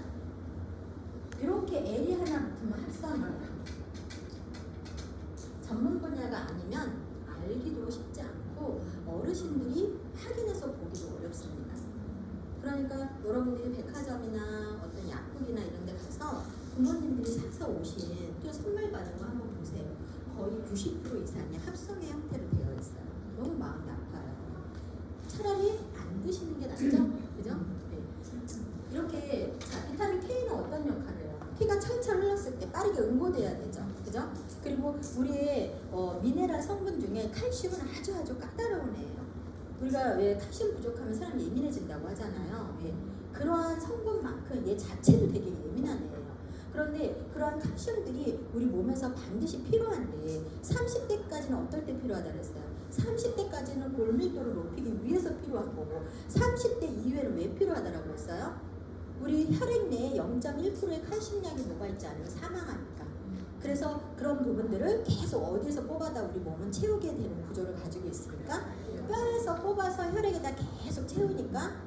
Speaker 1: 이렇게 L이 하나 붙으면 합성이에요. 전문 분야가 아니면 알기도 쉽지 않고 어르신들이 확인해서 보기도 어렵습니다. 그러니까 여러분들이 백화점이나 어떤 약국이나 이런 데 가서 부모님들이 사서 오신 또 선물 받은 거 한번 보세요. 거의 90% 이상이 합성의 형태로 되어 있어요. 너무 마음이 아파요. 차라리 안 드시는 게 낫죠? 그죠? 네. 이렇게 자, 비타민 K는 어떤 역할을 해요? 피가 철철 흘렀을 때 빠르게 응고돼야 되죠. 그죠? 그리고 우리의 미네랄 성분 중에 칼슘은 아주 까다로운 애예요. 우리가 왜 칼슘 부족하면 사람이 예민해진다고 하잖아요. 예. 그러한 성분만큼 얘 자체도 되게 예민한 애예요. 그런데 그러한 칼슘들이 우리 몸에서 반드시 필요한데 30대까지는 어떨 때 필요하다 그랬어요? 30대까지는 골밀도를 높이기 위해서 필요한 거고 30대 이후에는 왜 필요하다라고 했어요? 우리 혈액 내에 0.1%의 칼슘량이 뭐가 있지 않으면 사망하니까. 그래서 그런 부분들을 계속 어디에서 뽑아다 우리 몸은 채우게 되는 구조를 가지고 있으니까 뼈에서 뽑아서 혈액에다 계속 채우니까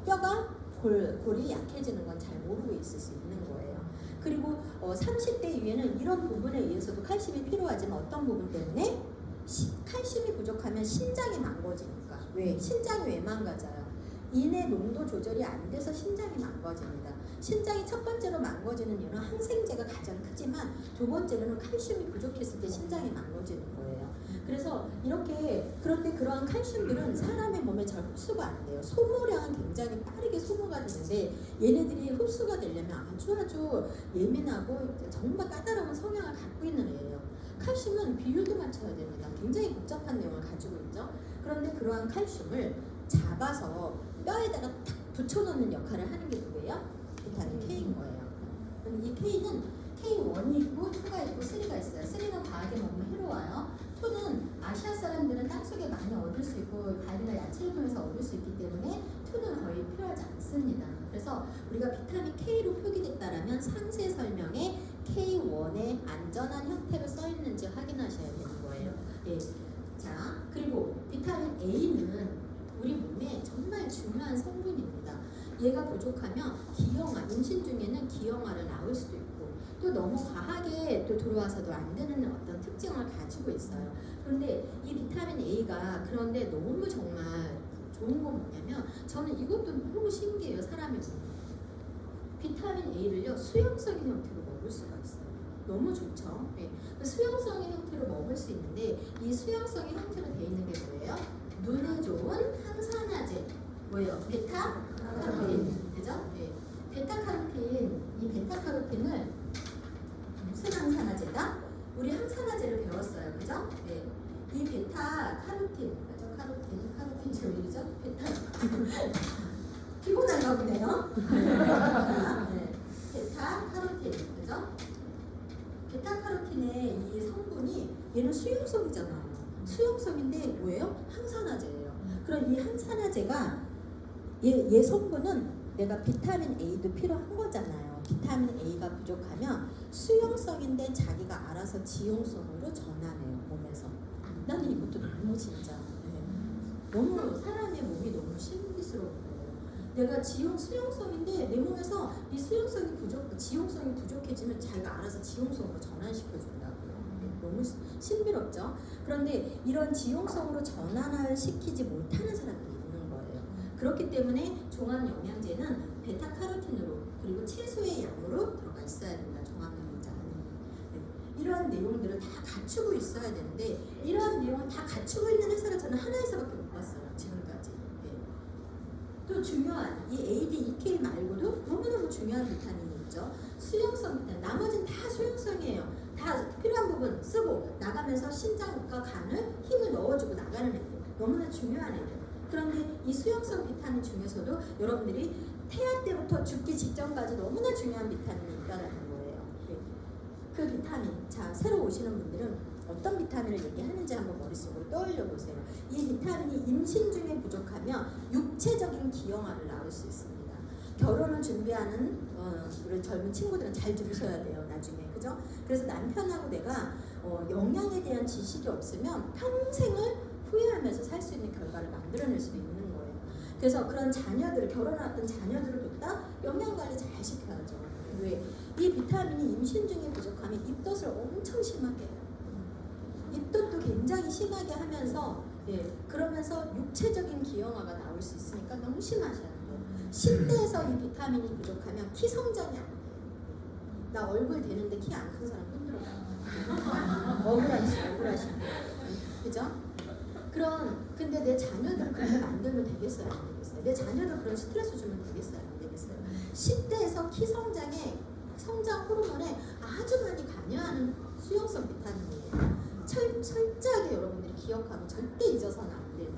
Speaker 1: 뼈가 골이 약해지는 건 잘 모르고 있을 수 있는 거예요. 그리고 30대 이후에는 이런 부분에 의해서도 칼슘이 필요하지만 어떤 부분 때문에 칼슘이 부족하면 신장이 망가지니까. 왜? 신장이 왜 망가져요? 인의 농도 조절이 안 돼서 신장이 망가집니다. 신장이 첫 번째로 망가지는 이유는 항생제가 가장 크지만 두 번째로는 칼슘이 부족했을 때 신장이 망가지는 거예요. 그래서 이렇게 그런데 그러한 칼슘들은 사람의 몸에 잘 흡수가 안 돼요. 소모량은 굉장히 빠르게 소모가 되는데 얘네들이 흡수가 되려면 아주 예민하고 정말 까다로운 성향을 갖고 있는 애예요. 칼슘은 비율도 맞춰야 됩니다. 굉장히 복잡한 내용을 가지고 있죠. 그런데 그러한 칼슘을 잡아서 뼈에다가 탁 붙여놓는 역할을 하는 게 누구예요? 비타민 K인 거예요. 그럼 이 K는 K1이 있고 2가 있고 3가 있어요. 3는 과하게 먹으면 해로워요. 2는 아시아 사람들은 땅속에 많이 얻을 수 있고 과일이나 야채를 통해서 얻을 수 있기 때문에 2는 거의 필요하지 않습니다. 그래서 우리가 비타민 K로 표기됐다라면 상세 설명에 K1의 안전한 형태로 써 있는지 확인하셔야 되는 거예요. 예. 자, 그리고 비타민 A는 우리 몸에 정말 중요한 성분입니다. 얘가 부족하면 기형아, 임신 중에는 기형아를 낳을 수도 있고 또 너무 과하게 또 들어와서도 안 되는 어떤 특징을 가지고 있어요. 그런데 이 비타민 A가 그런데 너무 정말 좋은 건 뭐냐면 저는 이것도 너무 신기해요. 사람의 몸. 비타민 A를요 수용성인 형태로 먹을 수가 있어요. 너무 좋죠. 네. 수용성의 형태로 먹을 수 있는데 이 수용성의 형태로 되어 있는 게 뭐예요? 눈에 좋은 항산화제 뭐예요? 베타카로틴 그죠? 네. 베타카로틴 이 베타카로틴을 무슨 항산화제다? 우리 항산화제를 배웠어요. 그죠? 네. 이 베타카로틴 맞죠? 카로틴 제 왜이죠? 베타 피곤한가 보네요. 네. 베타카로틴 그죠? 베타카로틴의 이 성분이 얘는 수용성이잖아요. 수용성인데 뭐예요? 항산화제예요. 그럼 이 항산화제가 얘 성분은 내가 비타민 A도 필요한 거잖아요. 비타민 A가 부족하면 수용성인데 자기가 알아서 지용성으로 전환해요. 몸에서. 나는 이것도 너무 진짜 너무 사람의 몸이 너무 신비스럽고 내가 수용성인데 내 몸에서 이 지용성이 부족해지면 자기가 알아서 지용성으로 전환시켜준다고요. 너무 신비롭죠? 그런데 이런 지용성으로 전환을 시키지 못하는 사람들이 있는 거예요. 그렇기 때문에 종합 영양제는 베타카로틴으로 그리고 채소의 양으로 들어가 있어야 된다. 종합 영양제 안에. 네. 이러한 내용들을 다 갖추고 있어야 되는데 이러한 내용을 다 갖추고 있는 회사를 저는 하나 회사밖에 못 봤어요. 지금까지. 네. 또 중요한 이 ADEK 말고도 너무너무 중요한 비타민이 있죠. 수용성 비타민. 나머지는 다 수용성이에요. 다 필요한 부분 쓰고 나가면서 신장과 간을 힘을 넣어주고 나가는 애들. 너무나 중요한 애들. 그런데 이 수용성 비타민 중에서도 여러분들이 태아 때부터 죽기 직전까지 너무나 중요한 비타민이 있다는 거예요. 네. 그 비타민, 자 새로 오시는 분들은 어떤 비타민을 얘기하는지 한번 머릿속으로 떠올려 보세요. 이 비타민이 임신 중에 부족하면 육체적인 기형아를 낳을 수 있습니다. 결혼을 준비하는 우리 젊은 친구들은 잘 들으셔야 돼요. 나중에 그죠? 그래서 남편하고 내가 영양에 대한 지식이 없으면 평생을 후회하면서 살 수 있는 결과를 만들어낼 수도 있는 거예요. 그래서 그런 자녀들, 결혼했던 자녀들을 뒀다 영양관리 잘 시켜야죠. 왜? 이 비타민이 임신 중에 부족하면 입덧을 엄청 심하게 해요. 입덧도 굉장히 심하게 하면서 그러면서 육체적인 기형아가 나올 수 있으니까 너무 심하셔야 돼요. 10대에서 이 비타민이 부족하면 키 성장이 안 돼요. 나 얼굴 되는데 키 안 큰 사람 힘들어요. 억울하시. 그죠? 근데 내 자녀들 그렇게 만들면 되겠어요? 안 되겠어요? 내 자녀들 그런 스트레스 주면 되겠어요? 안 되겠어요? 10대에서 키 성장 호르몬에 아주 많이 관여하는 수용성 비타민이에요. 철저하게 여러분들이 기억하고 절대 잊어서는 안 돼요.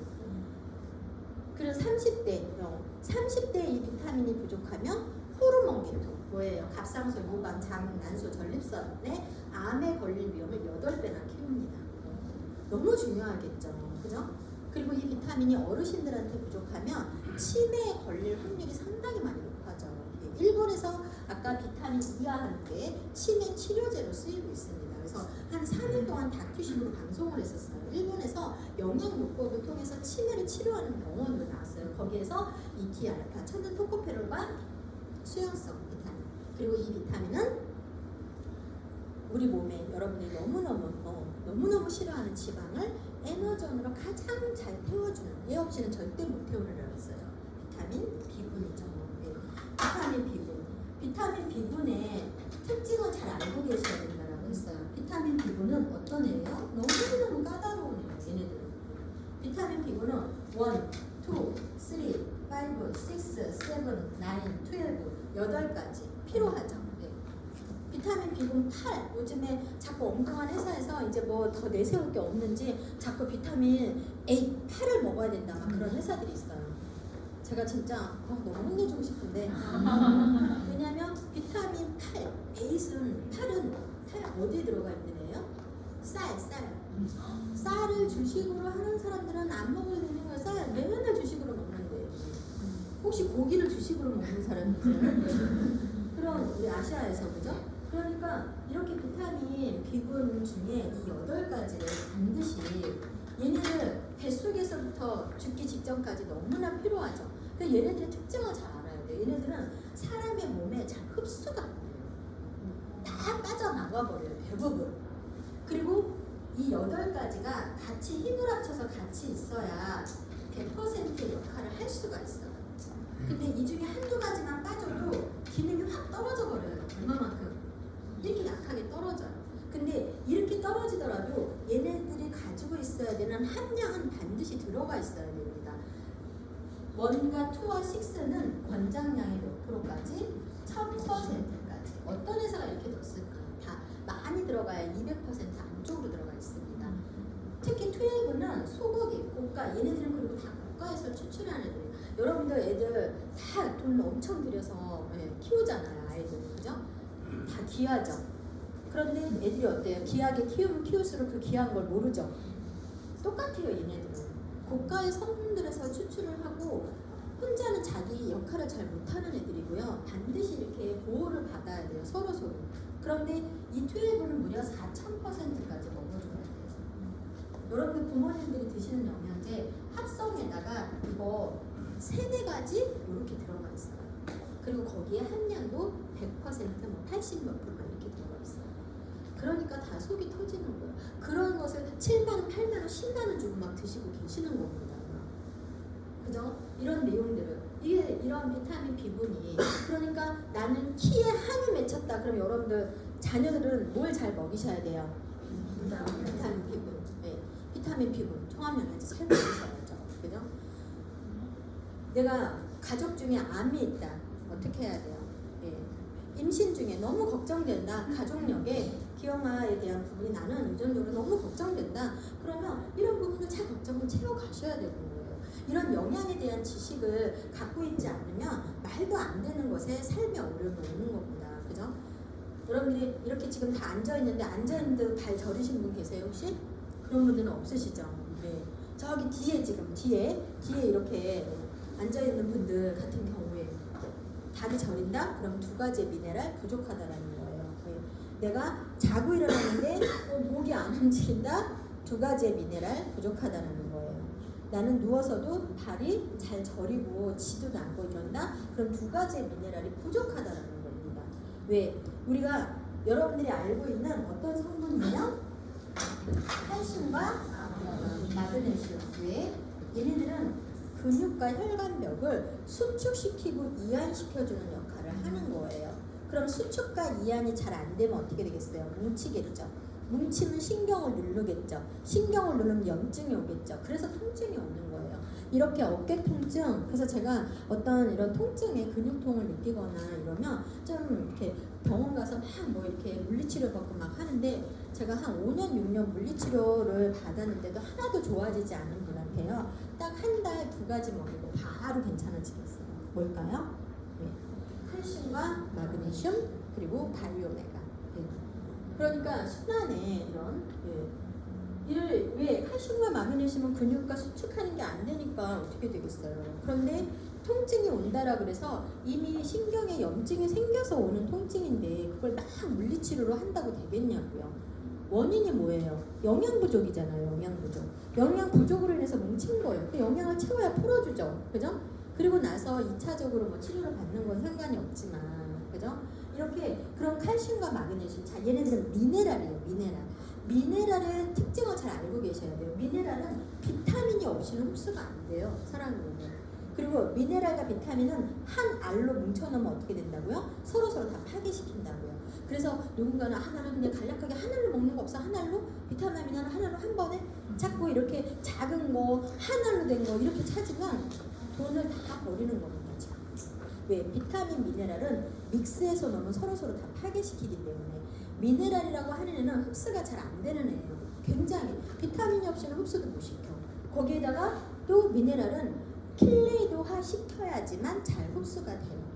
Speaker 1: 그래서 30대에 이 비타민이 부족하면 호르몬 계통, 뭐예요? 갑상 뇌관절, 모방, 장, 난소, 전립선의 암에 걸릴 위험을 8배나 키웁니다. 너무 중요하겠죠. 그죠? 그리고 이 비타민이 어르신들한테 부족하면 치매에 걸릴 확률이 상당히 많이 높아져. 일본에서 아까 비타민 E와 함께 치매 치료제로 쓰이고 있습니다. 그래서 한 3일 동안 다큐식으로 방송을 했었어요. 일본에서 영양요법을 통해서 치매를 치료하는 병원으로 나왔어요. 거기에서 ET알파, 천연 토코페롤과 수용성 비타민, 그리고 이 비타민은 우리 몸에 여러분이 너무너무 싫어하는 지방을 에너전으로 가장 잘 태워주는, 얘 없이는 절대 못 태우느라고 했어요. 비타민 B군이죠. 네. 비타민 B군. 비타민 B군의 특징을 잘 알고 계셔야 된다고 했어요. 비타민 B군은 어떤 애예요? 너무너무 까다로운 애예요. 얘네들은. 비타민 B군은 1, 2, 3, 5, 6, 7, 9, 12, 8가지 필요하죠. 네. 비타민 B군 8, 요즘에 자꾸 엉뚱한 회사에서 이제 뭐 더 내세울 게 없는지 자꾸 비타민 A 8을 먹어야 된다 막 그런 회사들이 있어요. 제가 진짜 너무 혼내주고 싶은데 왜냐면 비타민 8, 베이스는 8은 어디에 들어가 있는 애예요? 쌀을 주식으로 하는 사람들은 안 먹어도 되는 거야. 쌀 맨날 주식으로 먹는데 혹시 고기를 주식으로 먹는 사람이 있어요? 그런 우리 아시아에서 그죠? 그러니까 이렇게 비타민 B군 중에 이 8가지를 반드시 얘네들 뱃속에서부터 죽기 직전까지 너무나 필요하죠. 그래서 얘네들의 특징을 잘 알아야 돼요. 얘네들은 사람의 몸에 잘 흡수가 안 돼요. 다 빠져나가 버려요. 대부분. 그리고 이 8가지가 같이 힘을 합쳐서 같이 있어야 100%의 역할을 할 수가 있어요. 근데 이 중에 한두 가지만 빠져도 기능이 확 떨어져 버려요. 얼마만큼? 이렇게 약하게 떨어져요. 근데 이렇게 떨어지더라도 얘네들이 가지고 있어야 되는 함량은 반드시 들어가 있어야 됩니다. 1과 2와 6는 권장량의 몇 프로까지? 1000%까지. 어떤 회사가 이렇게 넣었을까? 다 많이 들어가야 200% 안쪽으로 들어가 있습니다. 특히 12는 소고기, 고가, 얘네들은 그리고 다 고가에서 추출하는 애들이에요. 여러분들 애들 다 돈 엄청 들여서 키우잖아요. 아이들. 그죠? 다 귀하죠. 그런데 애들이 어때요? 귀하게 키우면 키울수록 그 귀한 걸 모르죠. 똑같아요. 얘네들은 고가의 성분들에서 추출을 하고 혼자는 자기 역할을 잘 못하는 애들이고요. 반드시 이렇게 보호를 받아야 돼요. 서로. 그런데 이 12는 무려 4000%까지 먹어줘야 돼요. 여러분들 부모님들이 드시는 영양제 합성에다가 이거 3-4가지 이렇게 들어가 있어요. 그리고 거기에 함량도 100% 뭐 80몇 프로가 이렇게 들어가 있어요. 그러니까 다 속이 터지는 거예요. 그런 것을 7만원, 8만원, 10만원 주고 막 드시고 계시는 겁니다. 그죠? 이런 내용들을 이런 비타민 B군이 그러니까 나는 키에 한이 맺혔다. 그럼 여러분들 자녀들은 뭘 잘 먹이셔야 돼요? 비타민 B군. 네. 비타민 B군 총합영양제 잘 먹이셔야죠. 그죠? 내가 가족 중에 암이 있다. 어떻게 해야 돼요? 예. 임신 중에 너무 걱정된다. 가족력에 기형아에 대한 부분이 나는 유전적으로 너무 걱정된다. 그러면 이런 부분을 잘 걱정을 채워가셔야 되는 거예요. 이런 영양에 대한 지식을 갖고 있지 않으면 말도 안 되는 것에 삶의 어려움이 오는 겁니다. 그죠? 여러분들이 이렇게 지금 다 앉아있는데 앉아있는데 발 저리신 분 계세요 혹시? 그런 분들은 없으시죠? 네. 저기 뒤에 이렇게 앉아있는 분들 같은 경우에 발이 저린다? 그럼 2가지의 미네랄 부족하다라는 거예요. 내가 자고 일어나는데 목이 안 움직인다? 2가지의 미네랄 부족하다라는 거예요. 나는 누워서도 발이 잘 저리고 지도 않고 이런다? 그럼 2가지의 미네랄이 부족하다라는 겁니다. 왜? 우리가 여러분들이 알고 있는 어떤 성분이냐? 칼슘과 마그네슘. 왜? 얘네들은 근육과 혈관벽을 수축시키고 이완시켜주는 역할을 하는 거예요. 그럼 수축과 이완이 잘 안 되면 어떻게 되겠어요? 뭉치겠죠. 뭉치면 신경을 누르겠죠. 신경을 누르면 염증이 오겠죠. 그래서 통증이 오는 거예요. 이렇게 어깨 통증, 그래서 제가 어떤 이런 통증에 근육통을 느끼거나 이러면 좀 이렇게 병원 가서 막 뭐 이렇게 물리치료 받고 막 하는데 제가 한 5년, 6년 물리치료를 받았는데도 하나도 좋아지지 않은 분한테요. 딱 한 달 2가지 먹이고 바로 괜찮아지겠어요. 뭘까요? 네. 칼슘과 마그네슘 그리고 바이오메가. 네. 그러니까 순환에 이런 이를 왜 칼슘과 마그네슘은 근육과 수축하는 게 안 되니까 어떻게 되겠어요? 그런데 통증이 온다라 그래서 이미 신경에 염증이 생겨서 오는 통증인데 그걸 막 물리치료로 한다고 되겠냐고요. 원인이 뭐예요? 영양 부족이잖아요. 영양 부족. 영양 부족으로 인해서 뭉친 거예요. 그 영양을 채워야 풀어주죠. 그죠? 그리고 나서 2차적으로 뭐 치료를 받는 건 상관이 없지만, 그죠? 이렇게 그런 칼슘과 마그네슘, 자 얘네들은 미네랄이에요. 미네랄의 특징을 잘 알고 계셔야 돼요. 미네랄은 비타민이 없이는 흡수가 안 돼요. 사람으로는. 그리고 미네랄과 비타민은 한 알로 뭉쳐놓으면 어떻게 된다고요? 서로 다 파괴시킨다고요. 그래서 누군가는 나는 그냥 간략하게 한 알로 먹는 거 없어? 한 알로? 비타민은 한 알로 한 번에? 자꾸 이렇게 작은 거, 한 알로 된 거 이렇게 찾으면 돈을 다 버리는 겁니다. 지금. 왜? 비타민, 미네랄은 믹스해서 넣으면 서로 다 파괴시키기 때문에 미네랄이라고 하는 애는 흡수가 잘 안 되는 애예요. 굉장히 비타민이 없이는 흡수도 못 시켜. 거기에다가 또 미네랄은 킬레이드화 시켜야지만 잘 흡수가 돼요.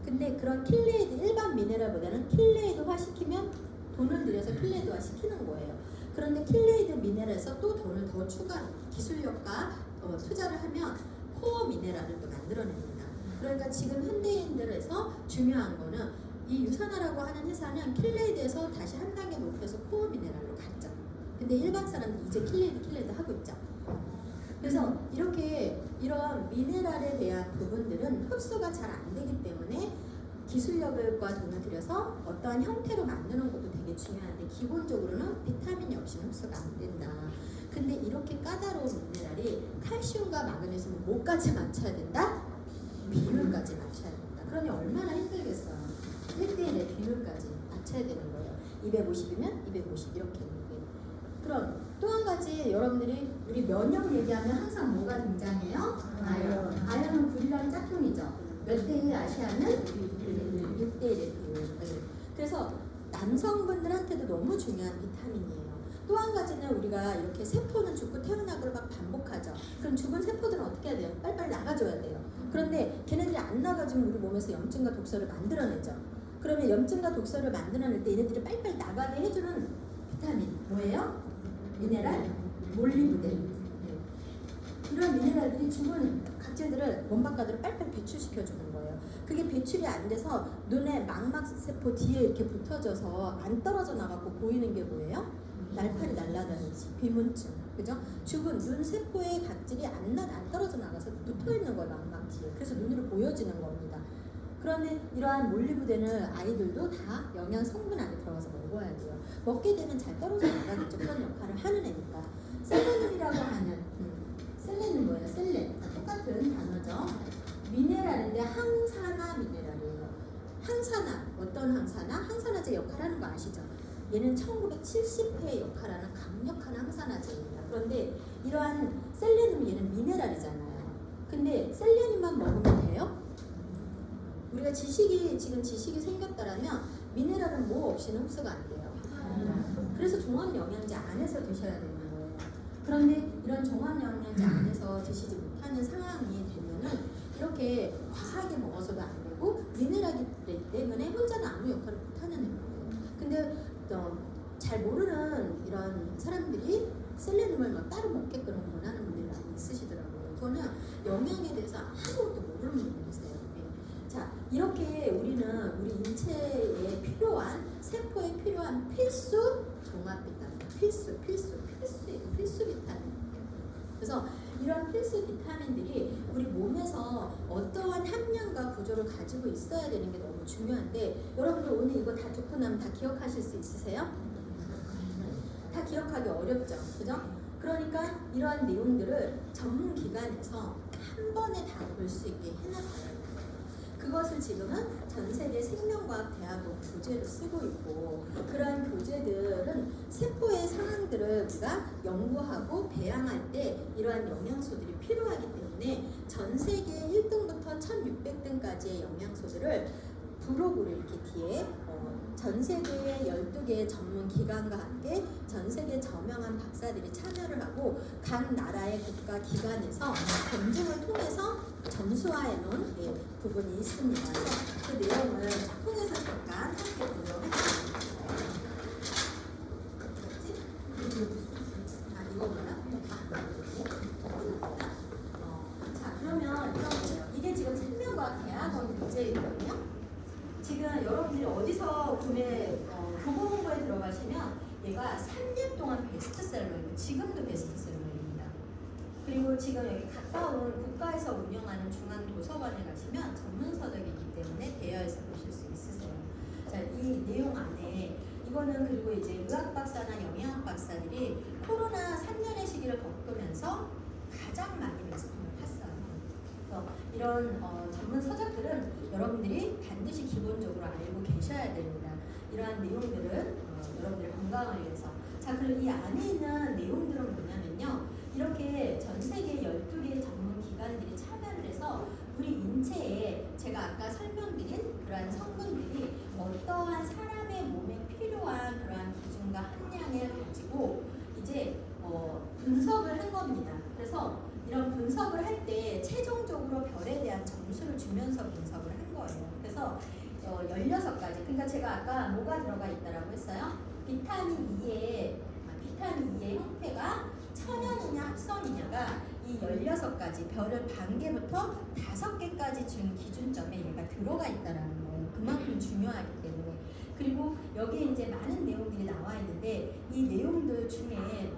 Speaker 1: 근데 그런 킬레이드 일반 미네랄보다는 킬레이드화 시키면 돈을 들여서 킬레이드화 시키는 거예요. 그런데 킬레이드 미네랄에서 또 돈을 더 추가 기술력과 투자를 하면 코어 미네랄을 또 만들어냅니다. 그러니까 지금 현대인들에서 중요한 거는 이 유산화라고 하는 회사는 킬레이드에서 다시 한 단계 높여서 코어 미네랄로 갔죠. 근데 일반 사람들이 이제 킬레이드 하고 있죠. 그래서 이렇게 이런 미네랄에 대한 부분들은 흡수가 잘 안 되기 때문에 기술력과 돈을 들여서 어떠한 형태로 만드는 것도 되게 중요한데 기본적으로는 비타민이 없이는 흡수가 안 된다. 근데 이렇게 까다로운 미네랄이 칼슘과 마그네슘을 뭐까지 맞춰야 된다? 비율까지 맞춰야 된다. 그러니 얼마나 힘들겠어요. 1대1의 비율까지 맞춰야 되는 거예요. 250이면 250 이렇게. 그럼 또 한 가지 여러분들이 우리 면역 얘기하면 항상 뭐가 등장해요? 아연. 아연은 불이랑 짝꿍이죠. 몇 대 1 아시아는 6대 1의 비율. 그래서 남성분들한테도 너무 중요한 비타민이에요. 또 한 가지는 우리가 이렇게 세포는 죽고 태어나고를 막 반복하죠. 그럼 죽은 세포들은 어떻게 해야 돼요? 빨리빨리 나가줘야 돼요. 그런데 걔네들이 안 나가주면 우리 몸에서 염증과 독소를 만들어내죠. 그러면 염증과 독소를 만들어낼 때 얘네들이 빨리빨리 나가게 해주는 비타민 뭐예요? 미네랄, 몰리브덴. 이런 미네랄들이 죽은 각질들을 몸 바깥으로 빨리빨리 배출시켜주는 거예요. 그게 배출이 안 돼서 눈에 망막세포 뒤에 이렇게 붙어져서 안 떨어져 나가고 보이는 게 뭐예요? 날파리 날아다니지, 비문증. 그죠? 죽은 눈 세포의 각질이 안 떨어져 나가서 붙어있는 거예요, 망막 뒤에. 그래서 눈으로 보여지는 겁니다. 그런데 이러한 몰리브덴을 아이들도 다 영양 성분 안에 들어가서 먹어야 돼요. 먹게 되면 잘 떨어져 나가겠죠. 그런 역할을 하는 애니까. 셀레늄이라고 하는 셀레는 뭐예요? 셀렌. 똑같은 단어죠. 미네랄인데 항산화 미네랄이에요. 항산화. 어떤 항산화? 항산화제 역할을 하는 거 아시죠? 얘는 1970회에 역할하는 강력한 항산화제입니다. 그런데 이러한 셀레늄 얘는 미네랄이잖아요. 근데 셀레늄만 먹으면 돼요? 우리가 지금 지식이 생겼다라면 미네랄은 뭐 없이는 흡수가 안 돼요. 그래서 종합영양제 안에서 드셔야 되는 거예요. 그런데 이런 종합영양제 안에서 드시지 못하는 상황이 되면은 이렇게 과하게 먹어서도 안 되고 미네랄이기 때문에 혼자는 아무 역할을 못하는 거예요. 근데 잘 모르는 이런 사람들이 셀레늄을 막 따로 먹게끔 원하는 분들이 많이 있으시더라고요. 저는 영양에 대해서 아무것도 모르는 분들이세요. 자, 이렇게 우리는 우리 인체에 필요한 세포에 필요한 필수 종합 비타민, 필수 비타민. 그래서 이런 필수 비타민들이 우리 몸에서 어떠한 함량과 구조를 가지고 있어야 되는 게 너무 중요한데 여러분들 오늘 이거 다 듣고 나면 다 기억하실 수 있으세요? 다 기억하기 어렵죠, 그죠? 그러니까 이러한 내용들을 전문 기관에서 한 번에 다 볼 수 있게 해놨어요. 그것을 지금은 전 세계 생명과학대학원 교재로 쓰고 있고 그러한 교재들은 세포의 상황들을 우리가 연구하고 배양할 때 이러한 영양소들이 필요하기 때문에 전 세계 1등부터 1600등까지의 영양소들을 블로그를 이렇게 뒤에 전 세계의 12개의 전문 기관과 함께 전 세계 저명한 박사들이 참여를 하고 각 나라의 국가 기관에서 검증을 통해서 점수화해 놓은 부분이 있습니다. 그 내용을 작품에서 잠깐 함께 보도록 하겠습니다. 이거구나. 자, 그러면 이런 거예요. 이게 지금 생명과학 대학원 문제이거든요. 지금 여러분들이 어디서 교보문고에 들어가시면 얘가 3년 동안 베스트셀러이고 지금도 베스트셀러입니다. 그리고 지금 여기 가까운 국가에서 운영하는 중앙도서관에 가시면 전문서적이기 때문에 대여해서 보실 수 있으세요. 자, 이 내용 안에 이거는 그리고 이제 의학박사나 영양학 박사들이 코로나 3년의 시기를 겪으면서 가장 많이 매스컴을 탔어요. 그래서 이런 전문 서적들은 여러분들이 반드시 기본적으로 알고 계셔야 됩니다. 이러한 내용들은 여러분들의 건강을 위해서. 자, 그리고 이 안에 있는 내용들은 뭐냐면요. 이렇게 전 세계 12개의 전문 기관들이 참여를 해서 우리 인체에 제가 아까 설명드린 그러한 성분들이 어떠한 사람의 몸에 필요한 그러한 기준과 함량을 가지고 이제 분석을 한 겁니다. 그래서 이런 분석을 할 때 최종적으로 별에 대한 점수를 주면서 분석을 한 거예요. 그래서 16가지. 그러니까 제가 아까 뭐가 들어가 있다라고 했어요? 비타민 E의 형태가 천연이냐 합성이냐가 이 16가지 별을 반 개부터 5개까지 준 기준점에 얘가 들어가 있다라는 거예요. 그만큼 중요하기 때문에. 그리고 여기에 이제 많은 내용들이 나와 있는데 이 내용들 중에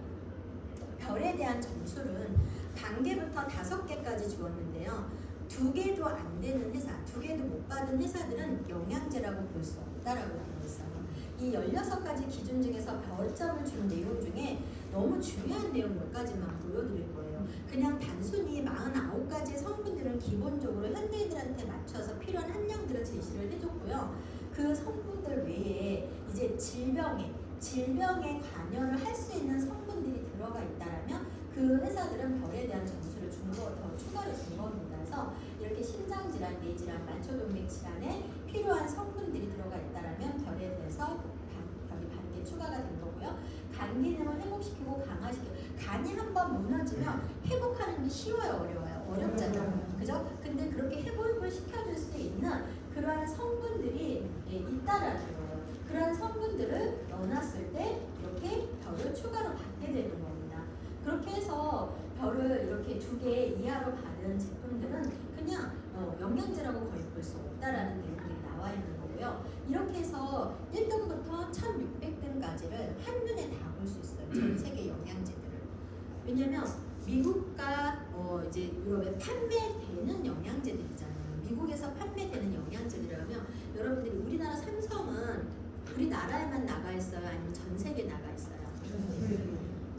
Speaker 1: 별에 대한 점수는 반 개부터 5개까지 주었는데요. 2개도 안 되는 회사, 2개도 못 받은 회사들은 영양제라고 볼 수 없다라고 되어 있어요. 이 16가지 기준 중에서 별점을 준 내용 중에 너무 중요한 내용 몇 가지만 보여드릴 거예요. 그냥 단순히 49가지의 성분들은 기본적으로 현대인들한테 맞춰서 필요한 함량들을 제시를 해줬고요. 그 성분들 외에 이제 질병에 관여를 할 수 있는 성분들이 들어가 있다라면 그 회사들은 별에 대한 점수를 더 추가를 준 겁니다. 그래서 이렇게 심장질환, 뇌질환, 만초동맥 질환에 필요한 성분들이 들어가 있다라면 별에 대해서 반개 추가가 된 거고요. 간 기능을 회복시키고 강화시키고 간이 한번 무너지면 회복하는 게 쉬워요, 어려워요? 어렵잖아요. 그죠? 근데 그렇게 회복을 시켜줄 수 있는 그러한 성분들이 있다라는 거예요. 그러한 성분들을 넣어놨을 때 이렇게 별을 추가로 받게 되는 겁니다. 그렇게 해서 별을 이렇게 2개 이하로 받은 제품들은 그냥 영양제라고 거의 볼 수 없다라는 내용들이 나와 있는 거고요. 이렇게 해서 1등부터 1600등까지를 한눈에 다 볼 수 있어요. 전 세계 영양제들을. 왜냐면 미국과 이제 유럽에 판매되는 영양제들 있잖아요. 미국에서 판매되는 영양제들이라면 여러분들이 우리나라 삼성은 우리나라에만 나가 있어요? 아니면 전 세계에 나가 있어요?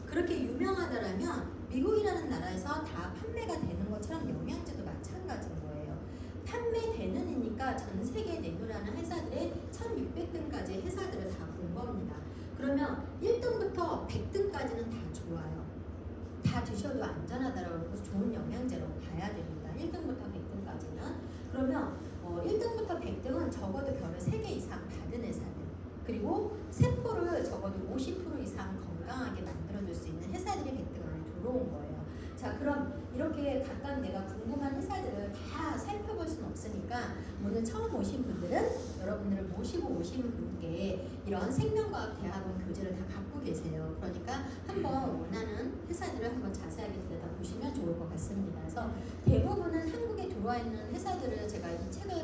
Speaker 1: 그렇게 유명하다라면 미국이라는 나라에서 다 판매가 되는 것처럼 영양제도 마찬가지인 거예요. 판매되는이니까 전 세계에 내놓으라는 회사들의 1600등까지 회사들을 다 본 겁니다. 그러면 1등부터 100등까지는 다 좋아요. 다 드셔도 안전하다라고 해서 좋은 영양제라고 봐야 됩니다. 1등부터 100등까지는. 그러면 1등부터 100등은 적어도 별을 3개 이상 받은 회사들. 그리고 세포를 적어도 50% 이상 건강하게 만들어줄 수 있는 회사들이 100등 안에 들어온 거예요. 자, 그럼 이렇게 각각 내가 궁금한 회사들을 다 살펴볼 수는 없으니까 오늘 처음 오신 분들은 여러분들을 모시고 오신 분께 이런 생명과학 대학원 교재를 다 갖고 계세요. 그러니까 한번 원하는 회사들을 한번 자세하게 들여다보시면 좋을 것 같습니다. 그래서 대부분은 한국에 들어와 있는 회사들을 제가 이 책을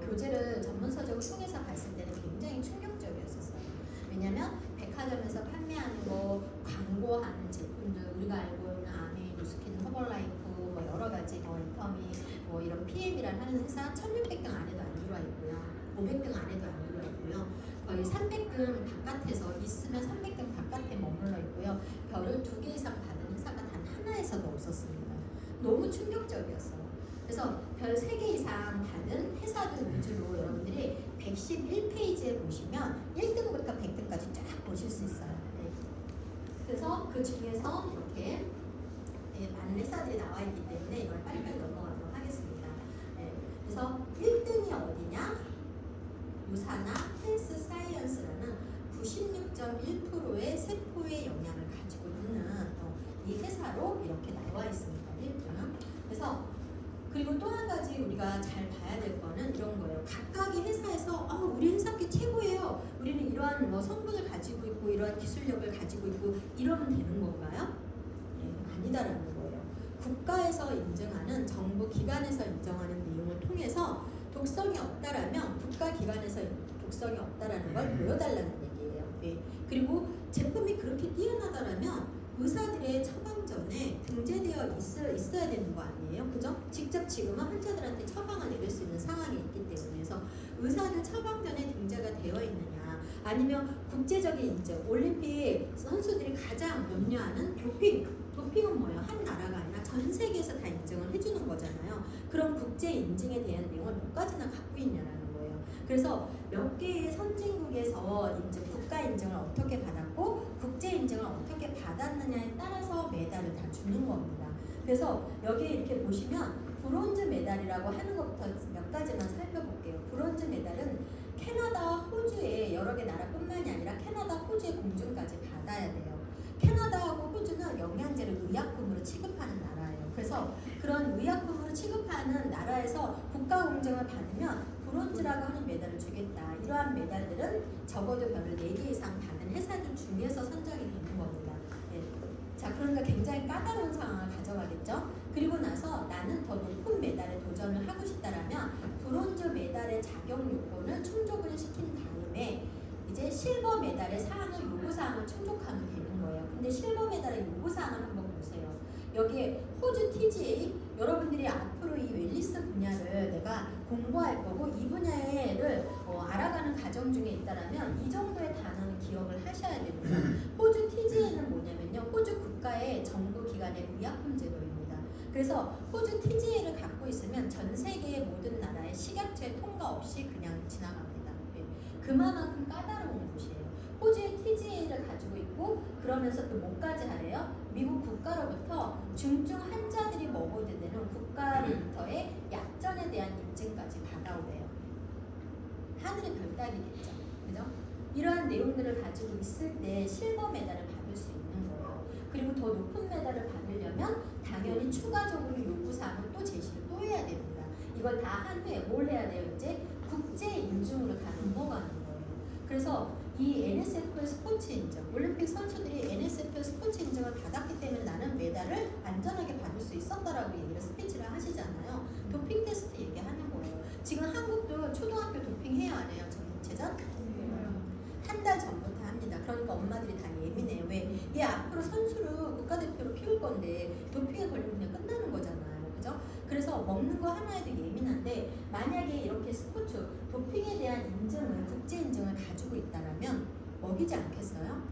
Speaker 1: 교재를 전문서적으로 통해서 봤을 때는 굉장히 충격적이었었어요. 왜냐면 백화점에서 판매하는 거, 광고하는 제품들, 우리가 알고 있는 아메, 루스킨, 허벌라이프, 뭐 여러 가지 리터미, 뭐 이런 PM이라는 하는 회사 1600등 안에도 안 들어와 있고요. 500등 안에도 안 들어와 있고요. 거의 300등 바깥에서 있으면 300등 바깥에 머물러 있고요. 별을 2개 이상 받은 회사가 단 하나에서도 없었습니다. 너무 충격적이었어요. 그래서 별 3개 이상 받은 회사들 위주로 여러분들이 111페이지에 보시면 1등부터 100등까지 쫙 보실 수 있어요. 네. 그래서 그 중에서 이렇게 많은 회사들이 나와 있기 때문에 이걸 빨리빨리 넘어가도록 하겠습니다. 네. 그래서 1등이 어디냐? 유사나 헬스 사이언스라는 96.1%의 세포의 영향을 가지고 있는 이 회사로 이렇게 나와 있습니다. 1등. 그래서 그리고 또 한 가지 우리가 잘 봐야 될 거는 이런 거예요. 각각의 회사에서 우리 회사께 최고예요. 우리는 이러한 뭐 성분을 가지고 있고 이러한 기술력을 가지고 있고 이러면 되는 건가요? 네, 아니다라는 거예요. 국가에서 인증하는 정부 기관에서 인정하는 내용을 통해서 독성이 없다라면 국가기관에서 독성이 없다라는 걸 보여달라는 얘기예요. 네. 그리고 제품이 그렇게 뛰어나다라면 의사들의 처방 전에 등재되어 있어야 되는 거 아니에요? 그죠? 직접 지금은 환자들한테 처방을 내릴 수 있는 상황이 있기 때문에 그래서 의사들 처방 전에 등재가 되어 있느냐 아니면 국제적인 인증 올림픽 선수들이 가장 염려하는 도핑은 뭐예요? 한 나라가 아니라 전 세계에서 다 인증을 해주는 거잖아요. 그럼 국제 인증에 대한 내용을 몇 가지나 갖고 있냐라는 거예요. 그래서 몇 개의 선진국에서 국가 인증을 어떻게 받았고 국제 인증을 어떻게 받았느냐에 따라서 메달을 다 주는 겁니다. 그래서 여기 이렇게 보시면 브론즈 메달이라고 하는 것부터 몇 가지만 살펴볼게요. 브론즈 메달은 캐나다, 호주의 여러 개 나라뿐만이 아니라 캐나다, 호주의 공증까지 받아야 돼요. 캐나다하고 호주는 영양제를 의약품으로 취급하는 나라예요. 그래서 그런 의약품으로 취급하는 나라에서 국가 공증을 받으면 브론즈라고 하는 메달을 주겠다. 이러한 메달들은 적어도 별을 4개 이상 받은 회사들 중에서 선정이 되는 겁니다. 네. 자, 그러니까 굉장히 까다로운 상황을 가져가겠죠. 그리고 나서 나는 더 높은 메달에 도전을 하고 싶다라면 브론즈 메달의 자격 요건을 충족을 시킨 다음에 이제 실버 메달의 요구사항을 충족하면 되는 거예요. 근데 실버 메달의 요구사항을 한번 보세요. 여기에 호주 TGA 여러분들이 앞으로 이 웰니스 분야를 내가 공부할 거고 이 분야를 알아가는 과정 중에 있다라면 이 정도의 단어는 기억을 하셔야 됩니다. 호주 TGA는 뭐냐면요. 호주 국가의 정부 기관의 의약품 제도입니다. 그래서 호주 TGA를 갖고 있으면 전 세계의 모든 나라의 식약처에 통과 없이 그냥 지나갑니다. 네. 그만큼 까다로운 곳이에요. 호주의 TGA를 가지고 있고 그러면서 또 뭐까지 하래요? 미국 국가로부터 중증 환자들이 먹어도 되는 국가로부터의 약전에 대한 인증까지 받아오래요. 하늘의 별 따기겠죠. 그죠? 이러한 내용들을 가지고 있을 때 실버 메달을 받을 수 있는 거예요. 그리고 더 높은 메달을 받으려면 당연히 추가적으로 요구사항을 또 제시를 또 해야 됩니다. 이걸 다 한 후에 뭘 해야 돼요? 이제 국제 인증으로 다 넘어가는 거예요. 그래서 이 NSF 스포츠 인증, 올림픽 선수들이 NSF 스포츠 인증을 받았기 때문에 나는 메달을 안전하게 받을 수 있었다라고 얘기를 스피치를 하시잖아요. 도핑 테스트 얘기하는 거예요. 지금 한국도 초등학교 도핑 해야 안 해요? 전국체전? 한 달 전부터 합니다. 그러니까 엄마들이 다 예민해요. 왜? 얘 앞으로 선수를 국가대표로 키울 건데 도핑에 걸리면 그냥 끝나는 거잖아요. 그죠? 그래서 먹는 거 하나에도 예민한데 만약에 이렇게 스포츠 도핑에 대한 인증을 국제 인증을 가지고 있다면 먹이지 않겠어요?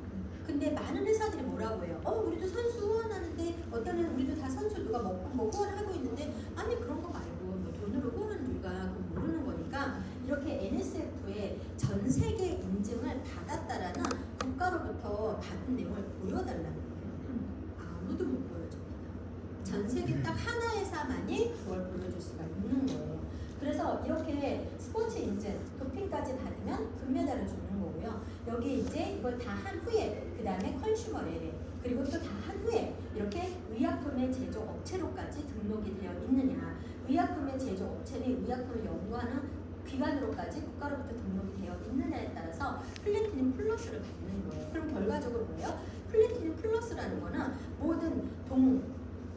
Speaker 1: 근데 많은 회사들이 뭐라고 해요? 우리도 선수 후원하는데 어떤 애는 우리도 다 선수 누가 뭐 후원하고 있는데 아니 그런 거 말고 뭐 돈으로 후원하는 우리가 그거 모르는 거니까 이렇게 NSF의 전 세계 인증을 받았다라는 국가로부터 받은 내용을 보여달라는 거예요. 아무도 못 보여줍니다. 전 세계 딱 하나 회사만이 그걸 보여줄 수가 있는 거예요. 그래서 이렇게 스포츠 인증, 도핑까지 받으면 금메달을 주는 거고요. 여기 이제 이걸 다 한 후에 그 다음에 컨슈머 레벨 그리고 또 다 한 후에 이렇게 의약품의 제조 업체로까지 등록이 되어 있느냐 의약품의 제조 업체 및 의약품을 연구하는 기관으로까지 국가로부터 등록이 되어 있느냐에 따라서 플래티늄 플러스를 받는 거예요. 그럼 결과적으로 뭐예요? 플래티늄 플러스라는 거는 모든 동,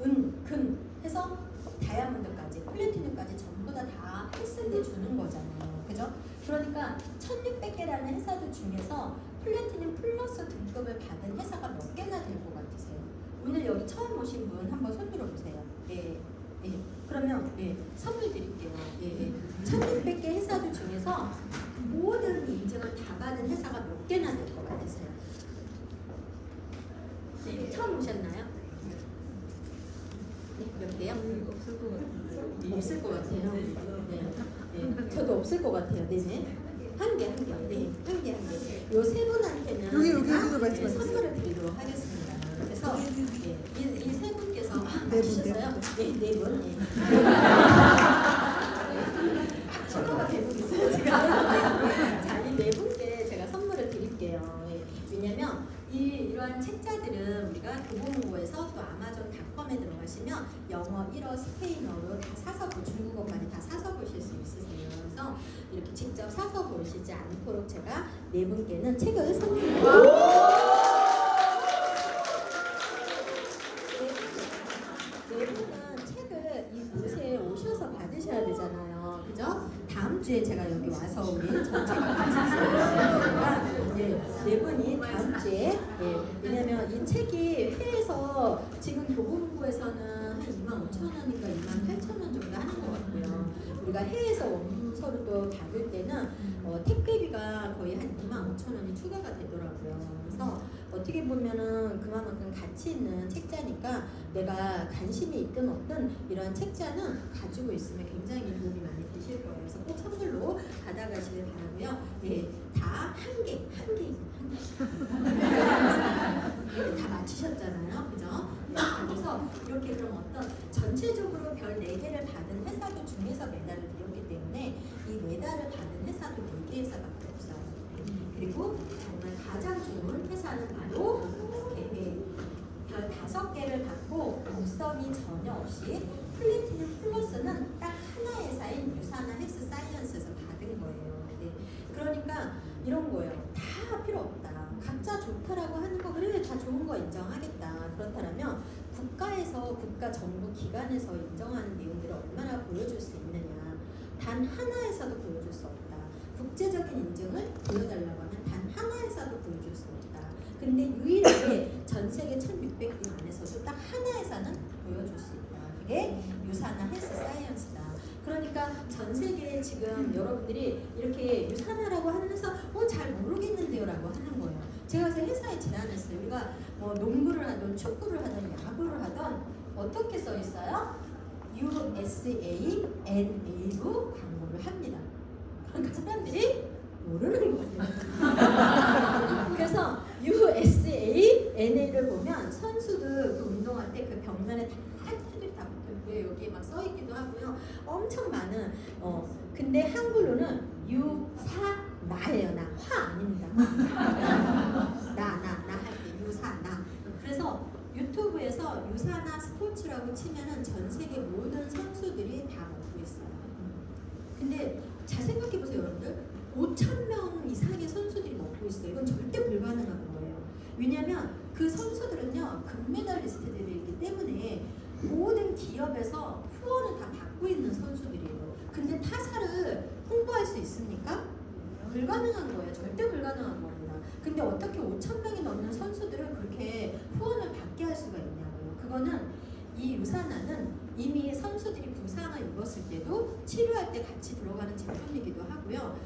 Speaker 1: 은, 금 해서 다이아몬드까지 플래티늄까지 전부 다 획득해 주는 거잖아요. 그죠? 그러니까 1600개라는 회사들 중에서 플래티늄 플러스 등급을 받은 회사가 몇 개나 될 것 같으세요? 오늘 여기 처음 오신 분 한번 손 들어보세요. 예. 예. 그러면 선물 드릴게요. 예. 1600개 회사들 중에서 모든 인증을 다 받은 회사가 몇 개나 될 것 같으세요? 네. 처음 오셨나요? 네. 몇 개요?
Speaker 2: 없을 것 같은데.
Speaker 1: 없을 것 같아요. 네. 네. 저도 없을 것 같아요. 네네. 한 개. 네. 한 개. 요 세 분한테는
Speaker 2: 여기도 말씀하세요.
Speaker 1: 선물을 드리도록 하겠습니다. 그래서 이 세 분께서 맞추셨어요? 네 분. 친구가 계속 있어요 지금. 자, 이 네 분께 제가 선물을 드릴게요. 왜냐면 이러한 책자들은 우리가 교보문고에서 또 아마존닷컴에 들어가시면 영어, 일어, 스페인어로 다 사서 보실 이렇게 직접 사서 보시지 않도록 제가 네 분께는 책을 선물드립니다. 네 분은 책을 이 곳에 오셔서 받으셔야 되잖아요. 그죠? 다음 주에 제가 여기 와서 우리 전체가 같이 있어요. 네 분이 다음 주에 왜냐면 이 책이 회에서 지금 교보문고에서는 한 25,000원인가 28,000원 정도 하는 것 같고요. 우리가 해외에서 원서를 받을 때는 택배비가 거의 한 25,000원이 추가가 되더라고요. 그래서 어떻게 보면은 그만큼 가치 있는 책자니까 내가 관심이 있든 없든 이런 책자는 가지고 있으면 굉장히 도움이 많이 되실 거예요. 그래서 꼭 선물로 받아가시길 바라고요. 다 한 개씩. 다 맞추셨잖아요. 그죠? 그래서 이렇게 그럼 어떤 전체적으로 별 4개를 받은 회사들 중에서 메달을 드렸기 때문에 이 메달을 받은 회사도 4개 회사밖에 없어요. 그리고 정말 가장 좋은 회사는 바로 이렇게 별 5개를 받고 곡성이 전혀 없이 플래티넘 플러스는 딱 하나 회사인 유산화 헬스 사이언스에서 받은 거예요. 그러니까 이런 거예요. 다 필요 없다. 각자 좋다라고 하는 거 그래 다 좋은 거 인정하겠다. 그렇다면 국가에서 국가 정부 기관에서 인정하는 내용들을 얼마나 보여줄 수 있느냐. 단 하나에서도 보여줄 수 없다. 국제적인 인증을 보여달라고 하면 단 하나에서도 보여줄 수 없다. 근데 유일하게 전 세계 1600개 안에서도 딱 하나에서는 보여줄 수 있다. 그게 유산화 헬스 사이언스다. 그러니까 전 세계에 지금 여러분들이 이렇게 유산화라고 하는 회사 잘 모르겠는데요 라고 하는 거예요. 제가 그래서 회사에 제안했어요. 우리가 농구를 하든 축구를 하든 야구를 하든 어떻게 써 있어요? USA NA로 광고를 합니다. 그러니까 사람들이 모르는 거예요. 그래서 USA NA를 보면 선수들 운동할 때 그 벽면에 다 테두리 다 붙어있고요. 여기에 막 써 있기도 하고요. 엄청 많은 근데 한글로는 유사나예요. 나 화 아닙니다. 나 할 때 유사나. 그래서 유튜브에서 유사나 스포츠라고 치면은 전 세계 모든 선수들이 다 먹고 있어요. 근데 잘 생각해 보세요, 여러분들. 5,000명 이상의 선수들이 먹고 있어요. 이건 절대 불가능한 거예요. 왜냐면 그 선수들은요 금메달리스트들이기 때문에 모든 기업에서 후원을 다 받고 있는 선수들이에요. 근데 타사를 홍보할 수 있습니까? 불가능한 거예요. 절대 불가능한 겁니다. 근데 어떻게 5,000명이 넘는 선수들을 그렇게 후원을 받게 할 수가 있냐고요. 그거는 이 유산화는 이미 선수들이 부상을 입었을 때도 치료할 때 같이 들어가는 제품이기도 하고요.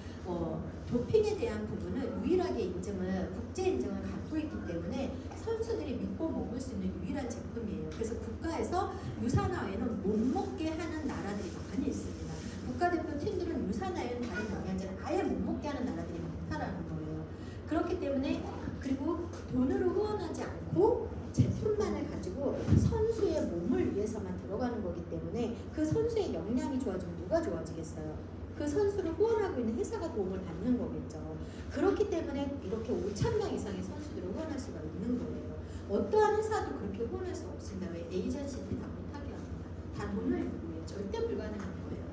Speaker 1: 도핑에 대한 부분을 유일하게 인증을 국제 인증을 갖고 있기 때문에 선수들이 믿고 먹을 수 있는 유일한 제품이에요. 그래서 국가에서 유산화 외에는 못 먹게 하는 나라들이 많이 있습니다. 국가대표 팀들은 유산화 외에는 다른 영양제를 아예 못 먹게 하는 나라들이 많다라는 거예요. 그렇기 때문에 그리고 돈으로 후원하지 않고 제품만을 가지고 선수의 몸을 위해서만 들어가는 거기 때문에 그 선수의 역량이 좋아지면 누가 좋아지겠어요? 그 선수를 후원하고 있는 회사가 도움을 받는 거겠죠. 그렇기 때문에 이렇게 5,000명 이상의 선수들을 후원할 수가 있는 거예요. 어떠한 회사도 그렇게 후원할 수 없습니다. 왜? 에이전시들이 다 못하게 합니다. 다 돈을 요구해요. 절대 불가능한 거예요.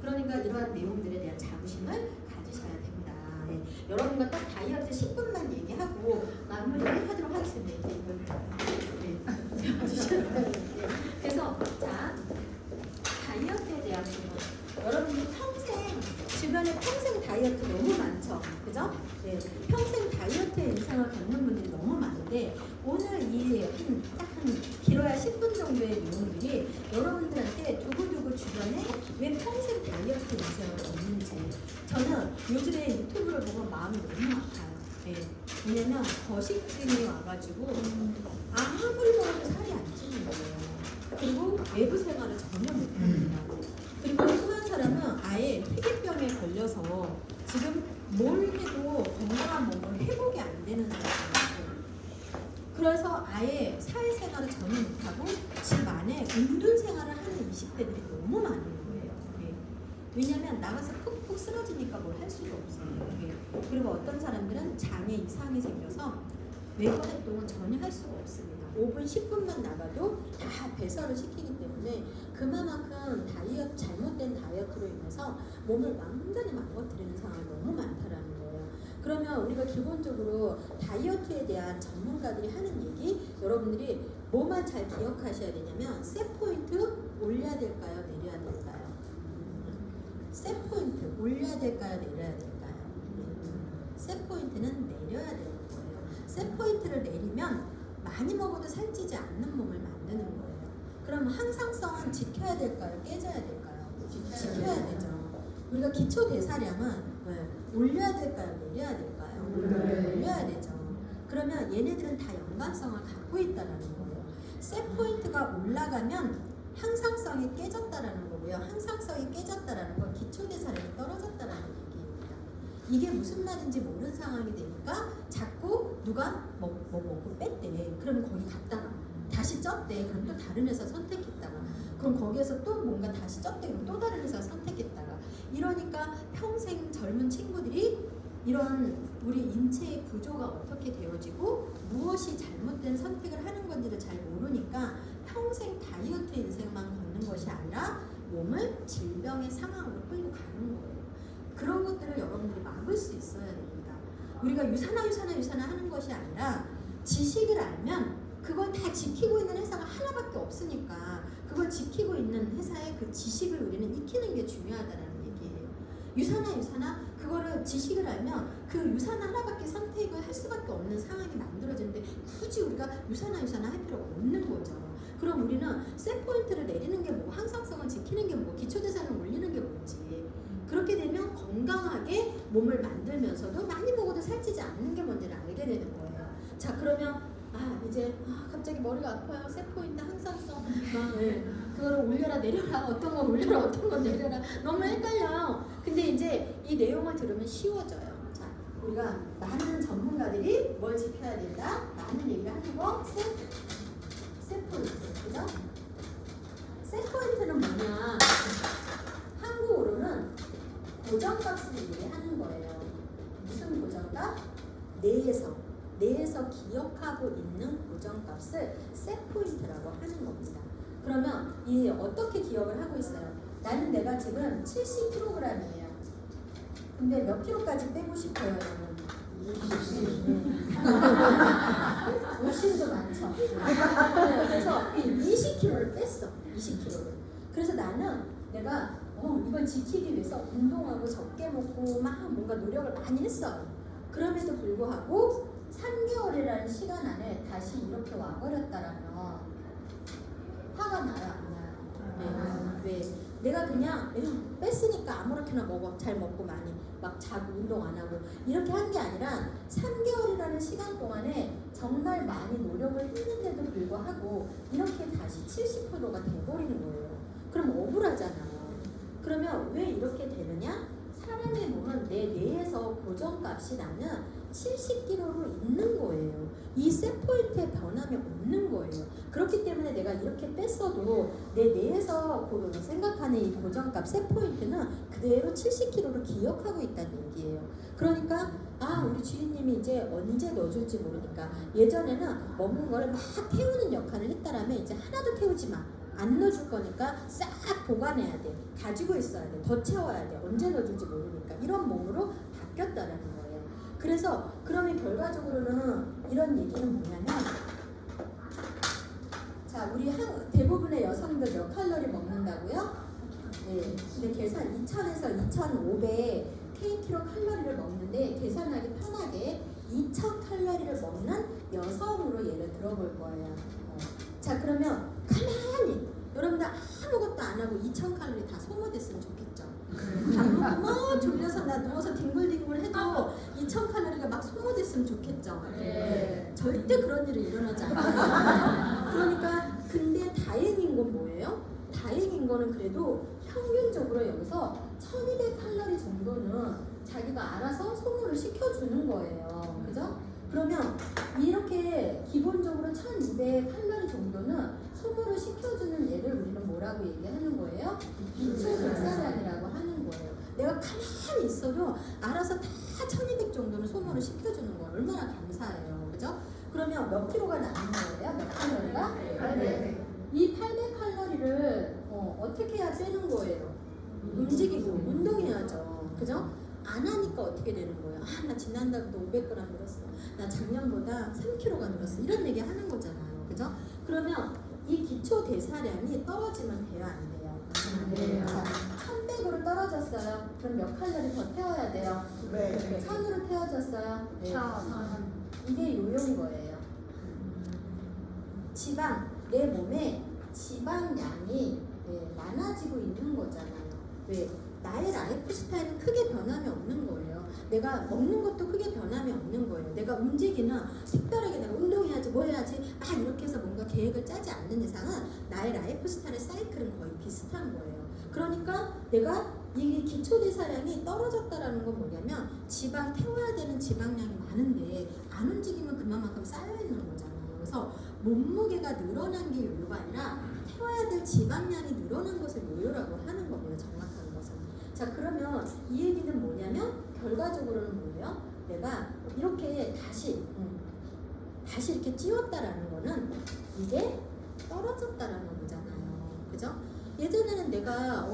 Speaker 1: 그러니까 이러한 내용들에 대한 자부심을 가지셔야 됩니다. 네. 여러분과 딱 다이어트 10분만 얘기하고 마무리하도록 하겠습니다. 그래서 자 다이어트에 대한 부분 여러분들 주변에 평생 다이어트 너무 많죠, 그죠? 네, 평생 다이어트 인생을 겪는 분들이 너무 많은데 오늘 한 길어야 10분 정도의 내용들이 여러분들한테 두고두고 주변에 왜 평생 다이어트 인생을 겪는지 저는 요즘에 유튜브를 보고 마음이 너무 아파요. 네, 왜냐면 거식증이 와가지고 아무리 먹어도 살이 안 찌는 거예요. 그리고 외부 생활을 전혀 못합니다. 그리고 또 한 사람은 아예 폐기병에 걸려서 지금 뭘 해도 건강한 몸을 회복이 안 되는 사람이에요. 그래서 아예 사회생활을 전혀 못하고 집 안에 운동 생활을 하는 20대들이 너무 많은 거예요. 네. 왜냐면 나가서 푹푹 쓰러지니까 뭘 할 수가 없어요. 네. 그리고 어떤 사람들은 장에 이상이 생겨서 외부 활동을 전혀 할 수가 없습니다. 5분, 10분만 나가도 다 배설을 시키기 때문에 때문에 그만큼 잘못된 다이어트로 인해서 몸을 완전히 망가뜨리는 상황이 너무 많다라는 거예요. 그러면 우리가 기본적으로 다이어트에 대한 전문가들이 하는 얘기, 여러분들이 뭐만 잘 기억하셔야 되냐면 셋 포인트 올려야 될까요? 내려야 될까요? 셋 포인트 올려야 될까요? 내려야 될까요? 셋 포인트는 내려야 되는 거예요. 셋 포인트를 내리면 많이 먹어도 살찌지 않는 몸을 만드는 거예요. 그럼 항상성은 지켜야 될까요? 깨져야 될까요? 지켜야 되죠. 우리가 기초 대사량은 올려야 될까요? 내려야 될까요? 올려야 되죠. 그러면 얘네들은 다 연관성을 갖고 있다라는 거예요. 셋 포인트가 올라가면 항상성이 깨졌다라는 거고요. 항상성이 깨졌다라는 건 기초 대사량이 떨어졌다라는 얘기입니다. 이게 무슨 말인지 모르는 상황이 되니까 자꾸 누가 먹고 뺐대. 그러면 거기 갔다가 다시 쪘대. 그럼 또 다른 회사 선택했다가 그럼 거기에서 또 뭔가 다시 쪘대. 그럼 또 다른 회사 선택했다가 이러니까 평생 젊은 친구들이 이런 우리 인체의 구조가 어떻게 되어지고 무엇이 잘못된 선택을 하는 건지를 잘 모르니까 평생 다이어트 인생만 걷는 것이 아니라 몸을 질병의 상황으로 끌고 가는 거예요. 그런 것들을 여러분들이 막을 수 있어야 됩니다. 우리가 유산화 하는 것이 아니라 지식을 알면 그걸 다 지키고 있는 회사가 하나밖에 없으니까 그걸 지키고 있는 회사의 그 지식을 우리는 익히는 게 중요하다는 얘기예요. 유산화 그거를 지식을 알면 그 유산화 하나밖에 선택을 할 수밖에 없는 상황이 만들어지는데 굳이 우리가 유산화 할 필요가 없는 거죠. 그럼 우리는 셋 포인트를 내리는 게 뭐고 항상성을 지키는 게 뭐고 기초대사를 올리는 게 뭔지 그렇게 되면 건강하게 몸을 만들면서도 많이 먹어도 살찌지 않는 게 뭔지를 알게 되는 거예요. 자 그러면 이제 갑자기 머리가 아파요. 셋 포인트 항상성 그거를 올려라 내려라 어떤 건 올려라 어떤 건 내려라 너무 헷갈려요. 근데 이제 이 내용을 들으면 쉬워져요. 자 우리가 많은 전문가들이 뭘 지켜야 된다 많은 얘기를 하는 거 셋 포인트 그죠? 셋 포인트는 뭐냐 한국어로는 고정값을 얘기하는 거예요. 무슨 고정값? 뇌에서 기억하고 있는 고정값을 셋 포인트라고 하는 겁니다. 그러면 이 어떻게 기억을 하고 있어요? 나는 내가 지금 70kg이에요. 근데 몇 킬로까지 빼고 싶어요? 저는 50도 많죠. 그래서 20kg를 뺐어. 20kg를. 그래서 나는 내가 이걸 지키기 위해서 운동하고 적게 먹고 막 뭔가 노력을 많이 했어요. 그럼에도 불구하고 3개월이라는 시간 안에 다시 이렇게 와버렸다라면 화가 나요? 안 나요? 왜? 내가 그냥 뺐으니까 아무렇게나 먹어. 잘 먹고 많이 막 자고 운동 안 하고 이렇게 한 게 아니라 3개월이라는 시간 동안에 정말 많이 노력을 했는데도 불구하고 이렇게 다시 70%가 돼버리는 거예요. 그럼 억울하잖아요. 그러면 왜 이렇게 되느냐? 사람의 몸은 내 뇌에서 고정값이 나는 70kg로 있는 거예요. 이 셋포인트의 변함이 없는 거예요. 그렇기 때문에 내가 이렇게 뺐어도 내 뇌에서 생각하는 이 고정값 셋포인트는 그대로 70kg로 기억하고 있다는 얘기예요. 그러니까 우리 주인님이 이제 언제 넣어줄지 모르니까 예전에는 먹는 거를 막 태우는 역할을 했다라면 이제 하나도 태우지 마. 안 넣어줄 거니까 싹 보관해야 돼. 가지고 있어야 돼. 더 채워야 돼. 언제 넣어줄지 모르니까. 이런 몸으로 바뀌었다라는 거예요. 그래서 그러면 결과적으로는 이런 얘기는 뭐냐면 자 우리 대부분의 여성들 몇 칼로리 먹는다고요? 네. 근데 계산 2000에서 2500 kcal 먹는데 계산하기 편하게 2000칼로리를 먹는 여성으로 예를 들어볼 거예요. 자 그러면 가만히 여러분들 아무것도 안 하고 2000칼로리 다 소모됐으면 좋겠죠. 밥 먹고 졸려서 나 누워서 뒹굴뒹굴 해도 2000칼로리가 막 소모됐으면 좋겠죠.
Speaker 2: 네.
Speaker 1: 절대 그런 일이 일어나지 않아요. 그러니까 근데 다행인 건 뭐예요? 다행인 거는 그래도 평균적으로 여기서 1200칼로리 정도는 자기가 알아서 소모를 시켜주는 거예요. 그죠? 그러면 이렇게 기본적으로 1200칼로리 정도는 소모를 시켜주는 얘를 우리는 뭐라고 얘기하는 거예요? 기초백사량이라고 하는 거예요. 내가 가만히 있어도 알아서 다 1200 정도는 소모를 시켜주는 거예요. 얼마나 감사해요. 그죠? 그러면 몇 킬로가 남는 거예요? 몇 칼로리가? 네. 이 800칼로리를 어떻게 해야 빼는 거예요? 움직이고 운동해야죠. 그죠? 안 하니까 어떻게 되는 거예요? 아, 나 지난달부터 500g 늘었어. 나 작년보다 3kg가 늘었어. 이런 얘기 하는 거잖아요. 그죠? 그러면 이 기초 대사량이 떨어지면 돼요, 안 돼요?
Speaker 2: 네.
Speaker 1: 자, 1100으로 떨어졌어요. 그럼 몇 칼로리 더 태워야 돼요?
Speaker 2: 네.
Speaker 1: 1000으로 태워졌어요. 네. 이게 요요인 거예요. 지방, 내 몸에 지방량이 많아지고 있는 거잖아요. 왜? 나의 라이프 스타일은 크게 변함이 없는 거예요. 내가 먹는 것도 크게 변함이 없는 거예요. 내가 움직이는 특별하게 내가 운동해야지 뭐 해야지 막 이렇게 해서 뭔가 계획을 짜지 않는 이상은 나의 라이프 스타일의 사이클은 거의 비슷한 거예요. 그러니까 내가 이 기초대사량이 떨어졌다라는 건 뭐냐면 지방 태워야 되는 지방량이 많은데 안 움직이면 그만큼 쌓여있는 거잖아요. 그래서 몸무게가 늘어난 게 요요가 아니라 태워야 될 지방량이 늘어난 것을 요요라고 하는 거예요. 정확한 것은. 자, 그러면 이 얘기는 뭐냐면 결과적으로는 뭐예요? 내가 이렇게 다시 이렇게 찌웠다라는 거는 이게 떨어졌다라는 거잖아요. 그죠? 예전에는 내가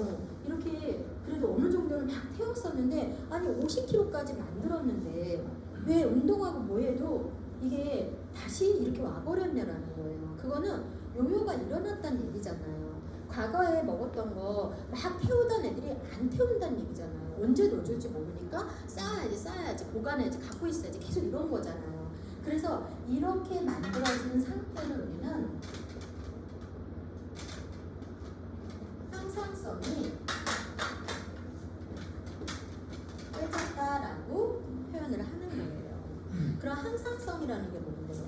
Speaker 1: 이렇게 그래도 어느 정도는 막 태웠었는데 아니 50kg까지 만들었는데 왜 운동하고 뭐 해도 이게 다시 이렇게 와버렸냐라는 거예요. 그거는 요요가 일어났다는 얘기잖아요. 과거에 먹었던 거 막 태우던 애들이 안 태운다는 얘기잖아요. 언제 넣어줄지 모르니까 쌓아야지 보관해야지 갖고 있어야지 계속 이런 거잖아요. 그래서 이렇게 만들어진 상태를 우리는 항상성이 깨졌다라고 표현을 하는 거예요. 그럼 항상성이라는 게 뭔데요?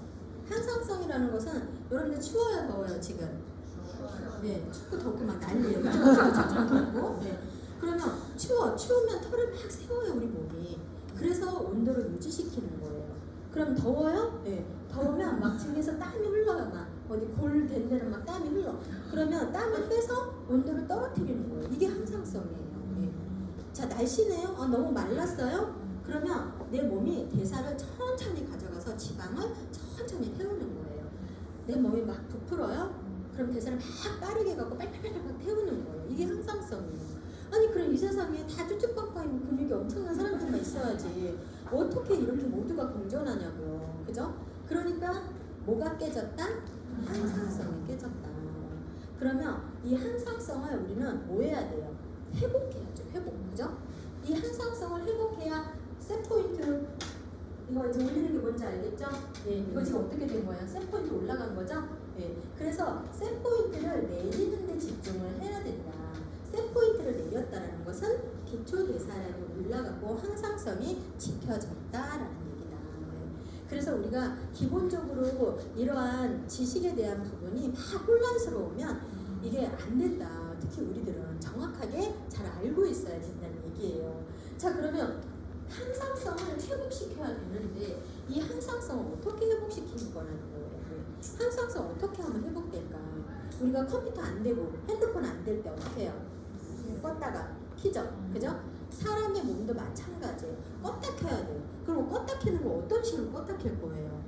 Speaker 1: 항상성이라는 것은 여러분들 추워요 더워요 지금? 네, 춥고 덥고 막 난리예요. 좀 덥고. 네. 그러면 추우면 털을 막 세워요 우리 몸이. 그래서 온도를 유지시키는 거예요. 그럼 더워요? 네. 더우면 막 등에서 땀이 흘러요. 막 어디 골 된 데는 막 땀이 흘러. 그러면 땀을 빼서 온도를 떨어뜨리는 거예요. 이게 항상성이에요. 네. 자, 날씨네요. 너무 말랐어요? 그러면 내 몸이 대사를 천천히 가져가서 지방을 천천히 태우는 거예요. 내 몸이 막 부풀어요? 그럼 대사를 막 빠르게 가고 빨빨빨빨 태우는 거예요. 이게 항상성이에요. 아니 그럼 이 세상에 다 쭈쭈빡빡 있고 근육이 엄청난 사람들만 있어야지 어떻게 이렇게 모두가 공존하냐고요. 그죠? 그러니까 뭐가 깨졌다? 항상성이 깨졌다. 그러면 이 항상성을 우리는 뭐 해야 돼요? 회복해야죠. 회복. 그죠? 이 항상성을 회복해야 셋포인트 이거 이제 올리는 게 뭔지 알겠죠? 예, 이거 지금 어떻게 된 거예요? 셋포인트 올라간 거죠? 예, 그래서 셋포인트를 내리는 데 집중을 해야 된다. 셋포인트를 내렸다는 것은 기초대사량이 올라가고 항상성이 지켜졌다라는 얘기다. 예. 그래서 우리가 기본적으로 이러한 지식에 대한 부분이 막 혼란스러우면 이게 안 된다. 특히 우리들은 정확하게 잘 알고 있어야 된다는 얘기예요. 자, 그러면 항상성을 회복시켜야 되는데 이 항상성을 어떻게 회복시키는 거라는 거예요. 항상성 어떻게 하면 회복될까? 우리가 컴퓨터 안 되고 핸드폰 안 될 때 어떻게 해요? 껐다가 키죠? 그죠? 사람의 몸도 마찬가지예요. 껐다 켜야 돼요. 그럼 껐다 켜는 거 어떤 식으로 껐다 켤 거예요?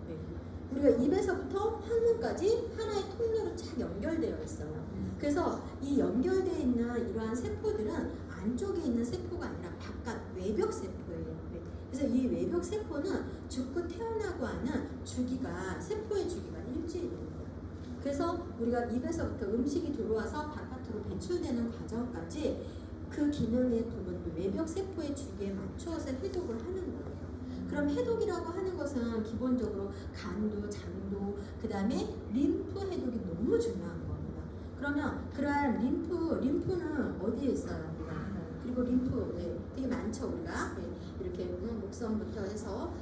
Speaker 1: 우리가 입에서부터 항문까지 하나의 통로로 쫙 연결되어 있어요. 그래서 이 연결되어 있는 이러한 세포들은 안쪽에 있는 세포가 아니라 바깥 외벽 세포예요. 그래서 이 외벽 세포는 죽고 태어나고 하는 주기가 세포의 주기가 일주일입니다. 그래서 우리가 입에서부터 음식이 들어와서 바깥으로 배출되는 과정까지 그 기능의 부분도 외벽 세포의 주기에 맞추어서 해독을 하는 거예요. 그럼 해독이라고 하는 것은 기본적으로 간도, 장도, 그 다음에 림프 해독이 너무 중요한 겁니다. 그러면 그러한 림프는 어디에 있어요? 그리고 림프 되게 많죠 우리가 이렇게 목선부터 해서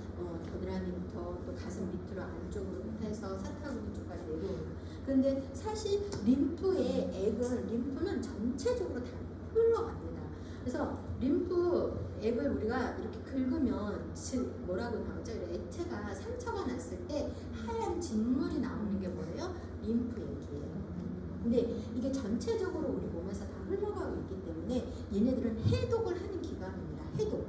Speaker 1: 겨드랑이부터 또 가슴 밑으로 안쪽으로부터 해서 사타구니 쪽까지 내려오는. 그런데 사실 림프는 전체적으로 다 흘러갑니다. 그래서 림프액을 우리가 이렇게 긁으면 뭐라고 나오죠? 액체가 상처가 났을 때 하얀 진물이 나오는 게 뭐예요? 림프액이에요. 근데 이게 전체적으로 우리 몸에서 다 흘러가고 있기 때문에 얘네들은 해독을 하는 기관입니다. 해독.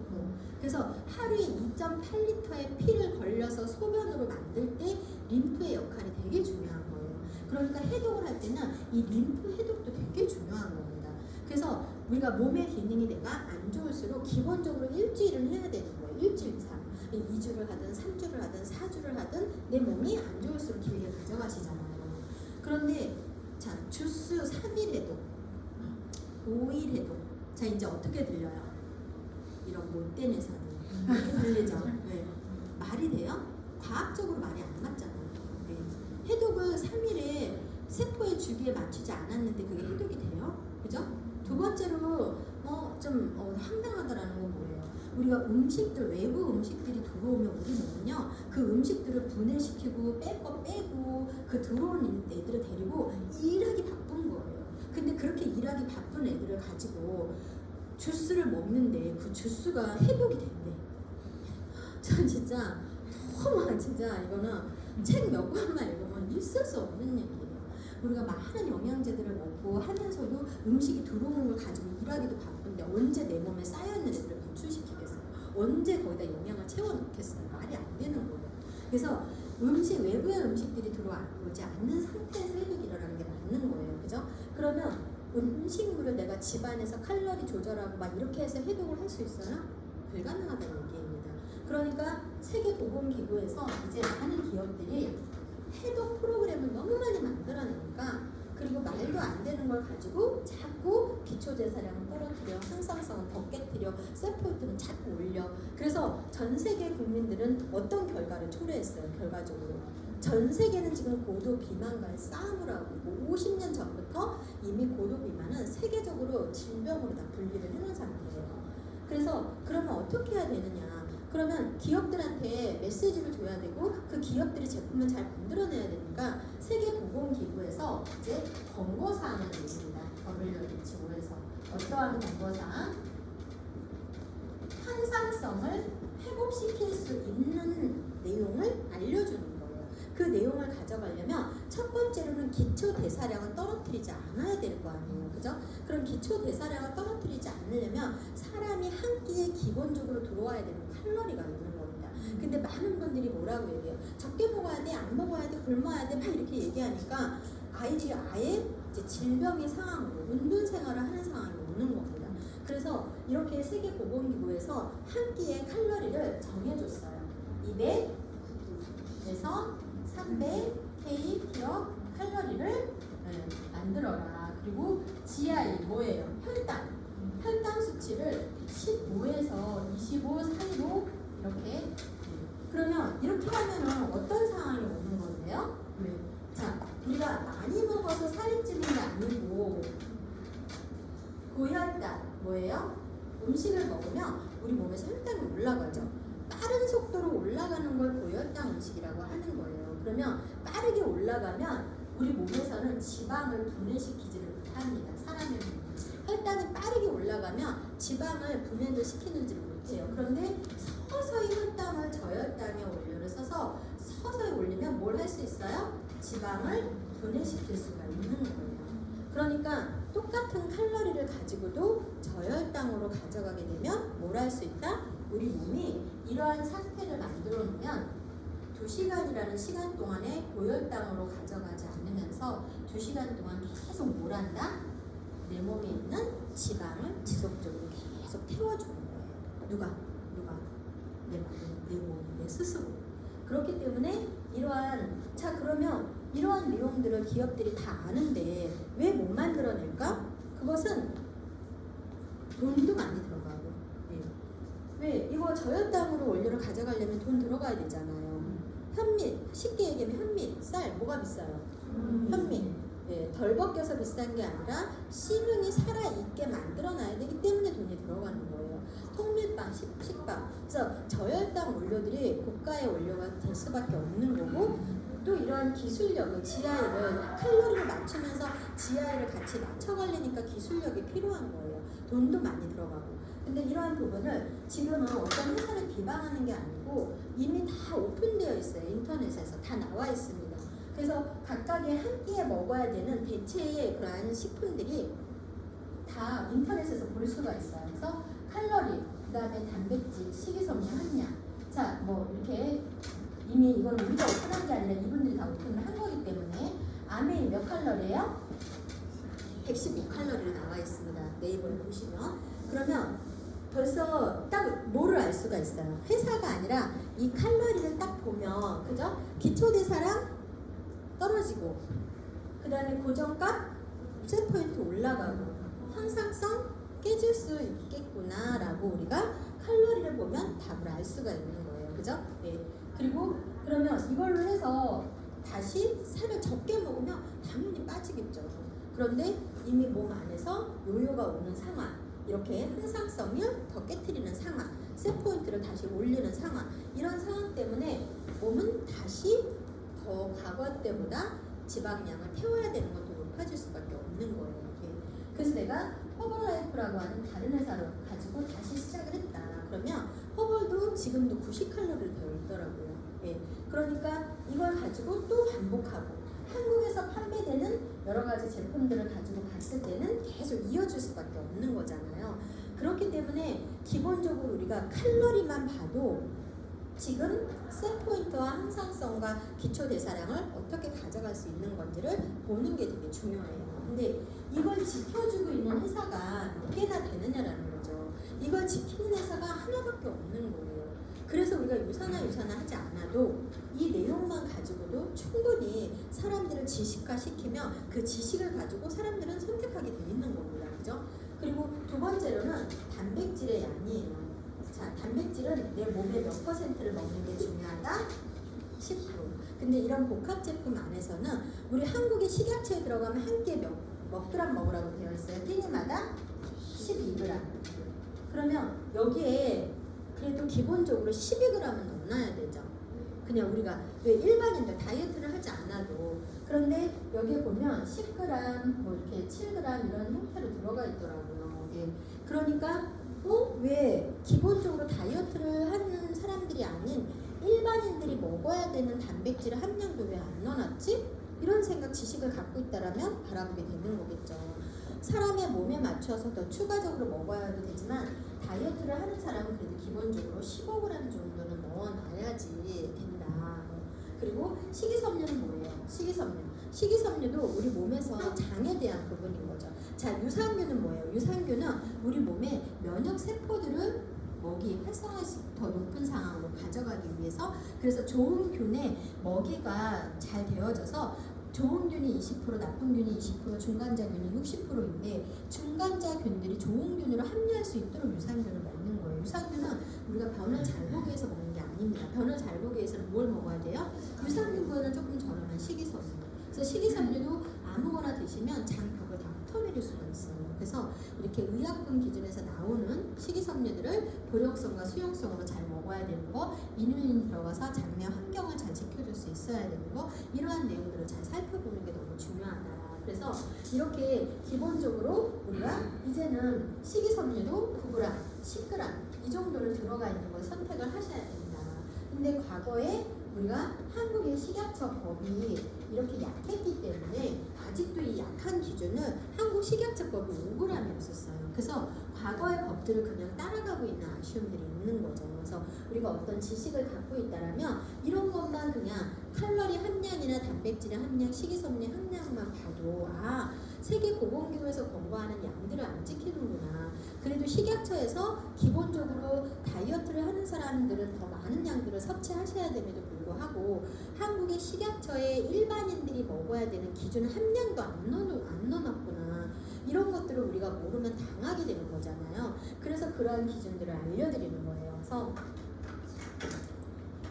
Speaker 1: 그래서 하루에 2.8리터의 피를 걸려서 소변으로 만들 때 림프의 역할이 되게 중요한 거예요. 그러니까 해독을 할 때는 이 림프 해독도 되게 중요한 겁니다. 그래서 우리가 몸의 기능이 내가 안 좋을수록 기본적으로 일주일은 해야 되는 거예요. 일주일 이상. 2주를 하든 3주를 하든 4주를 하든 내 몸이 안 좋을수록 기회를 가져가시잖아요. 그런데 자, 주스 3일 해독, 5일 해독. 자, 이제 어떻게 들려요? 이런 못된 회사들 이렇게 들리죠? 네. 말이 돼요? 과학적으로 말이 안 맞잖아요. 네. 해독을 3일에 세포의 주기에 맞추지 않았는데 그게 해독이 돼요? 그죠? 두 번째로 좀 황당하다라는 건 뭐예요? 우리가 음식들, 외부 음식들이 들어오면 우리 몸은요 그 음식들을 분해시키고 뺄 거 빼고 그 들어온 애들을 데리고 일하기 바쁜 거예요. 근데 그렇게 일하기 바쁜 애들을 가지고 주스를 먹는데 그 주스가 해독이 된대. 전 진짜 너무 진짜 이거는 책 몇 권만 읽으면 있을 수 없는 얘기예요. 우리가 많은 영양제들을 먹고 하면서도 음식이 들어오는 걸 가지고 일하기도 바쁜데 언제 내 몸에 쌓여있는 애들을 배출시키겠어요? 언제 거기다 영양을 채워넣겠어요? 말이 안 되는 거예요. 그래서 외부의 음식들이 들어오지 않는 상태에서 해독이 일어나는 게 맞는 거예요. 그죠? 그러면 음식물을 내가 집안에서 칼로리 조절하고 막 이렇게 해서 해독을 할 수 있어요? 불가능하다는 얘기입니다. 그러니까 세계보건기구에서 이제 많은 기업들이 해독 프로그램을 너무 많이 만들어내니까 그리고 말도 안 되는 걸 가지고 자꾸 기초대사량을 떨어뜨려, 항상성을 더 깨뜨려, 셀프홀트는 자꾸 올려. 그래서 전 세계 국민들은 어떤 결과를 초래했어요? 결과적으로 전 세계는 지금 고도 비만과의 싸움을 하고 있고 50년 전부터 이미 고도 비만은 세계적으로 질병으로 다 분리를 해놓은 상태예요. 그래서 그러면 어떻게 해야 되느냐? 그러면 기업들한테 메시지를 줘야 되고 그 기업들이 제품을 잘 만들어내야 되니까 세계보건기구에서 이제 권고사항을 내립니다. WHO에서 어떠한 권고사항? 항상성을 회복시킬 수 있는 내용을 알려주는 거예요. 그 내용을 가져가려면 첫 번째로는 기초 대사량을 떨어뜨리지 않아야 될 거 아니에요. 그죠? 그럼 기초 대사량을 떨어뜨리지 않으려면 사람이 한 끼에 기본적으로 들어와야 되는 칼로리가 있는 겁니다. 근데 많은 분들이 뭐라고 얘기해요? 적게 먹어야 돼, 안 먹어야 돼, 굶어야 돼, 막 이렇게 얘기하니까 아이들이 아예 이제 질병의 상황으로 운동 생활을 하는 상황이 오는 겁니다. 그래서 이렇게 세계보건기구에서 한 끼의 칼로리를 정해줬어요. 200에서 300 kcal 칼로리를 만들어라. 그리고 GI 뭐예요? 혈당 수치를 15에서 25 사이로 이렇게. 그러면 이렇게 하면은 어떤 상황이 오는 건데요? 자, 우리가 많이 먹어서 살이 찌는 게 아니고 고혈당 뭐예요? 음식을 먹으면 우리 몸에서 혈당이 올라가죠. 빠른 속도로 올라가는 걸 고혈당 음식이라고 하는 거예요. 그러면 빠르게 올라가면 우리 몸에서는 지방을 분해시키지를 못합니다. 사람의 혈당이 빠르게 올라가면 지방을 분해를 시키는지 못해요. 그런데 서서히 혈당을 저혈당의 원료를 써서 서서히 올리면 뭘 할 수 있어요? 지방을 분해시킬 수가 있는 거예요. 그러니까 똑같은 칼로리를 가지고도 저혈당으로 가져가게 되면 뭘 할 수 있다? 우리 몸이 이러한 상태를 만들어 놓으면 2시간이라는 시간 동안에 고혈당으로 가져가지 않으면서 2시간 동안 계속 뭘 한다? 내 몸에 있는 지방을 지속적으로 계속 태워주는 거예요. 누가? 내 몸, 내 스스로. 그렇기 때문에 그러면 이러한 내용들을 기업들이 다 아는데 왜 못 만들어낼까? 그것은 돈도 많이 들어가고. 왜? 이거 저혈당으로 원료를 가져가려면 돈 들어가야 되잖아요. 현미, 쉽게 얘기하면 현미, 쌀, 뭐가 비싸요? 현미. 덜 벗겨서 비싼 게 아니라 씨눈이 살아있게 만들어놔야 되기 때문에 돈이 들어가는 거예요. 통밀빵, 식빵. 그래서 저혈당 원료들이 고가의 원료가 될 수밖에 없는 거고, 또 이러한 기술력을 GI를 칼로리를 맞추면서 GI를 같이 맞춰가려니까 기술력이 필요한 거예요. 돈도 많이 들어가고. 근데 이러한 부분을 지금은 어떤 회사를 비방하는 게 아니고 이미 다 오픈되어 있어요. 인터넷에서 다 나와 있습니다. 그래서 각각의 한 끼에 먹어야 되는 대체의 그러한 식품들이 다 인터넷에서 볼 수가 있어요. 그래서 칼로리, 그 다음에 단백질, 식이섬유 함량. 자, 이렇게 이미 이건 우리가 오픈한 게 아니라 이분들이 다 오픈을 한 거기 때문에 아메인 몇 칼로리예요? 115칼로리로 나와 있습니다. 네이버에 보시면. 그러면 벌써 딱 뭐를 알 수가 있어요. 회사가 아니라 이 칼로리를 딱 보면, 그죠? 기초대사량 떨어지고, 그 다음에 고정값 셋포인트 올라가고, 향상성 깨질 수 있겠구나라고 우리가 칼로리를 보면 답을 알 수가 있는 거예요. 그죠? 네. 그리고 그러면 이걸로 해서 다시 살을 적게 먹으면 당연히 빠지겠죠. 그런데 이미 몸 안에서 요요가 오는 상황, 이렇게 항상성을 더 깨트리는 상황, 셋포인트를 다시 올리는 상황, 이런 상황 때문에 몸은 다시 더 과거 때보다 지방량을 태워야 되는 것도 높아질 수밖에 없는 거예요. 이렇게. 그래서 내가 허벌라이프라고 하는 다른 회사를 가지고 다시 시작을 했다. 그러면 허벌도 지금도 90칼로리를 되어 있더라고요. 예. 그러니까 이걸 가지고 또 반복하고, 한국에서 판매되는 여러 가지 제품들을 가지고 갔을 때는 계속 이어질 수밖에 없는 거잖아요. 그렇기 때문에 기본적으로 우리가 칼로리만 봐도 지금 셋포인트와 항상성과 기초대사량을 어떻게 가져갈 수 있는 건지를 보는 게 되게 중요해요. 근데 이걸 지켜주고 있는 회사가 몇 개나 되느냐라는 거죠. 이걸 지키는 회사가 하나밖에 없는 거예요. 그래서 우리가 유산화 하지 않아도 이 내용만 가지고도 충분히 사람들을 지식화시키면 그 지식을 가지고 사람들은 선택하게 돼 있는 겁니다. 그죠? 그리고 두 번째로는 단백질의 양이에요. 자, 단백질은 내 몸의 몇 퍼센트를 먹는 게 중요하다? 10%. 근데 이런 복합 제품 안에서는 우리 한국의 식약처에 들어가면 한 끼에 몇 그램 먹으라고 되어 있어요? 끼니마다 12g. 그러면 여기에 그래도 기본적으로 12g은 넣어놔야 되죠. 그냥 우리가 왜 일반인들 다이어트를 하지 않아도, 그런데 여기에 보면 10g, 뭐 이렇게 7g 이런 형태로 들어가 있더라고요. 예. 그러니까 왜 기본적으로 다이어트를 하는 사람들이 아닌 일반인들이 먹어야 되는 단백질 함량도 왜 안 넣어놨지? 이런 생각, 지식을 갖고 있다라면 바라보게 되는 거겠죠. 사람의 몸에 맞춰서 더 추가적으로 먹어야도 되지만 다이어트를 하는 사람은 그래도 기본적으로 15g 정도는 넣어놔야지 된다. 그리고 식이섬유는 뭐예요? 식이섬유도 우리 몸에서 장에 대한 부분인 거죠. 자, 유산균은 뭐예요? 유산균은 우리 몸의 면역 세포들을 먹이 활성화 더 높은 상황으로 가져가기 위해서, 그래서 좋은 균의 먹이가 잘 되어져서 좋은 균이 20%, 나쁜 균이 20%, 중간자균이 60%인데 중간자균들이 좋은 균으로 합류할 수 있도록 유산균을 먹는 거예요. 유산균은 우리가 변을 잘 보기 위해서 먹는 게 아닙니다. 변을 잘 보기 위해서는 뭘 먹어야 돼요? 유산균보다는 조금 저렴한 식이섬유. 그래서 식이섬유도 아무거나 드시면 장벽을 다 흩어내릴 수가 있어요. 그래서 이렇게 의약품 기준에서 나오는 식이섬유들을 도력성과 수용성으로 잘 먹어야 되는 거, 이뉼린이 들어가서 장내 환경을 잘 지켜줄 수 있어야 되는 거, 이러한 내용들을 잘 살펴보는 게 너무 중요하다. 그래서 이렇게 기본적으로 우리가 이제는 식이섬유도 9g, 10g 이 정도를 들어가 있는 걸 선택을 하셔야 됩니다. 근데 과거에 우리가 한국의 식약처 법이 이렇게 약했기 때문에 아직도 이 약한 기준은 한국 식약처법이 5g이었었어요. 그래서 과거의 법들을 그냥 따라가고 있는 아쉬움들이 있는 거죠. 그래서 우리가 어떤 지식을 갖고 있다라면 이런 것만 그냥 칼로리 함량이나 단백질의 함량, 식이섬유 함량만 봐도 세계보건기구에서 권고하는 양들을 안 지키는구나. 그래도 식약처에서 기본적으로 다이어트를 하는 사람들은 더 많은 양들을 섭취하셔야 됨에도 불구하고 한국의 식약처에 일반인들이 먹어야 되는 기준 함량도 안 넣어놨구나. 이런 것들을 우리가 모르면 당하게 되는 거잖아요. 그래서 그러한 기준들을 알려드리는 거예요. 그래서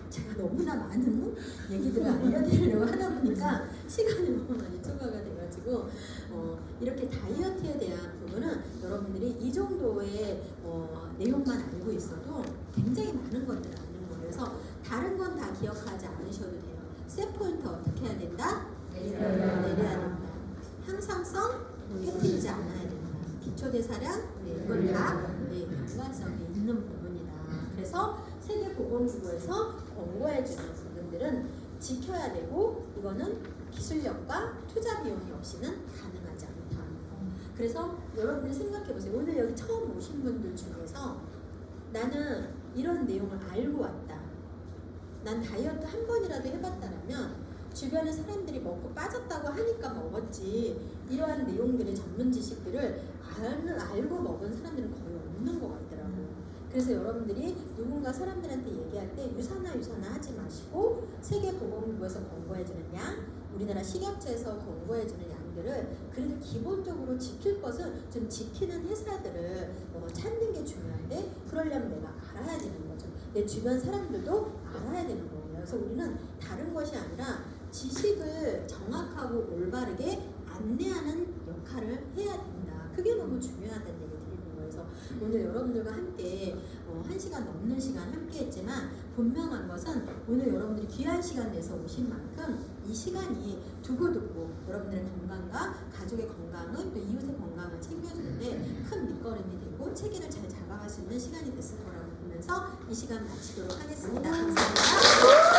Speaker 1: 제가 너무나 많은 얘기들을 알려드리려고 하다 보니까 시간이 너무 많이 초과가 돼가지고 이렇게 다이어트에 대한 부분은 여러분들이 이 정도의 내용만 알고 있어도 굉장히 많은 것들을 아는 거예요. 그래서 다른 건 다 기억하지 않으셔도 돼요. 셋포인트 어떻게 해야 된다? 내려야 된다. 항상성 깨트리지 않아야 된다. 기초대사량 이건 다 연관성이 있는 부분이다. 그래서 세계보건기구에서 권고해주는 부분들은 지켜야 되고, 이거는 기술력과 투자 비용이 없이는 가능하지 않다. 그래서 여러분들이 생각해보세요. 오늘 여기 처음 오신 분들 중에서 나는 이런 내용을 알고 왔다, 난 다이어트 한 번이라도 해봤다라면 주변에 사람들이 먹고 빠졌다고 하니까 먹었지 이러한 내용들의 전문 지식들을 알고 먹은 사람들은 거의 없는 것 같더라고요. 그래서 여러분들이 누군가 사람들한테 얘기할 때 유산화 하지 마시고 세계보건기구에서 권고해주는 양, 우리나라 식약처에서 권고해주는 양들을 그래도 기본적으로 지킬 것은 좀 지키는 회사들을 찾는 게 중요한데 그러려면 내가 알아야 되는 거죠. 내 주변 사람들도 알아야 되는 거예요. 그래서 우리는 다른 것이 아니라 지식을 정확하고 올바르게 안내하는 역할을 해야 된다. 그게 너무 중요하다는 얘기 드리는 거예요. 그래서 오늘 여러분들과 함께 1시간 넘는 시간 함께 했지만 분명한 것은 오늘 여러분들이 귀한 시간 내서 오신 만큼 이 시간이 두고두고 여러분들의 건강과 가족의 건강을 또 이웃의 건강을 챙겨주는데 큰 밑거름이 되고 체계를 잘 잡아갈 수 있는 시간이 됐을 거라고 보면서 이 시간 마치도록 하겠습니다. 감사합니다.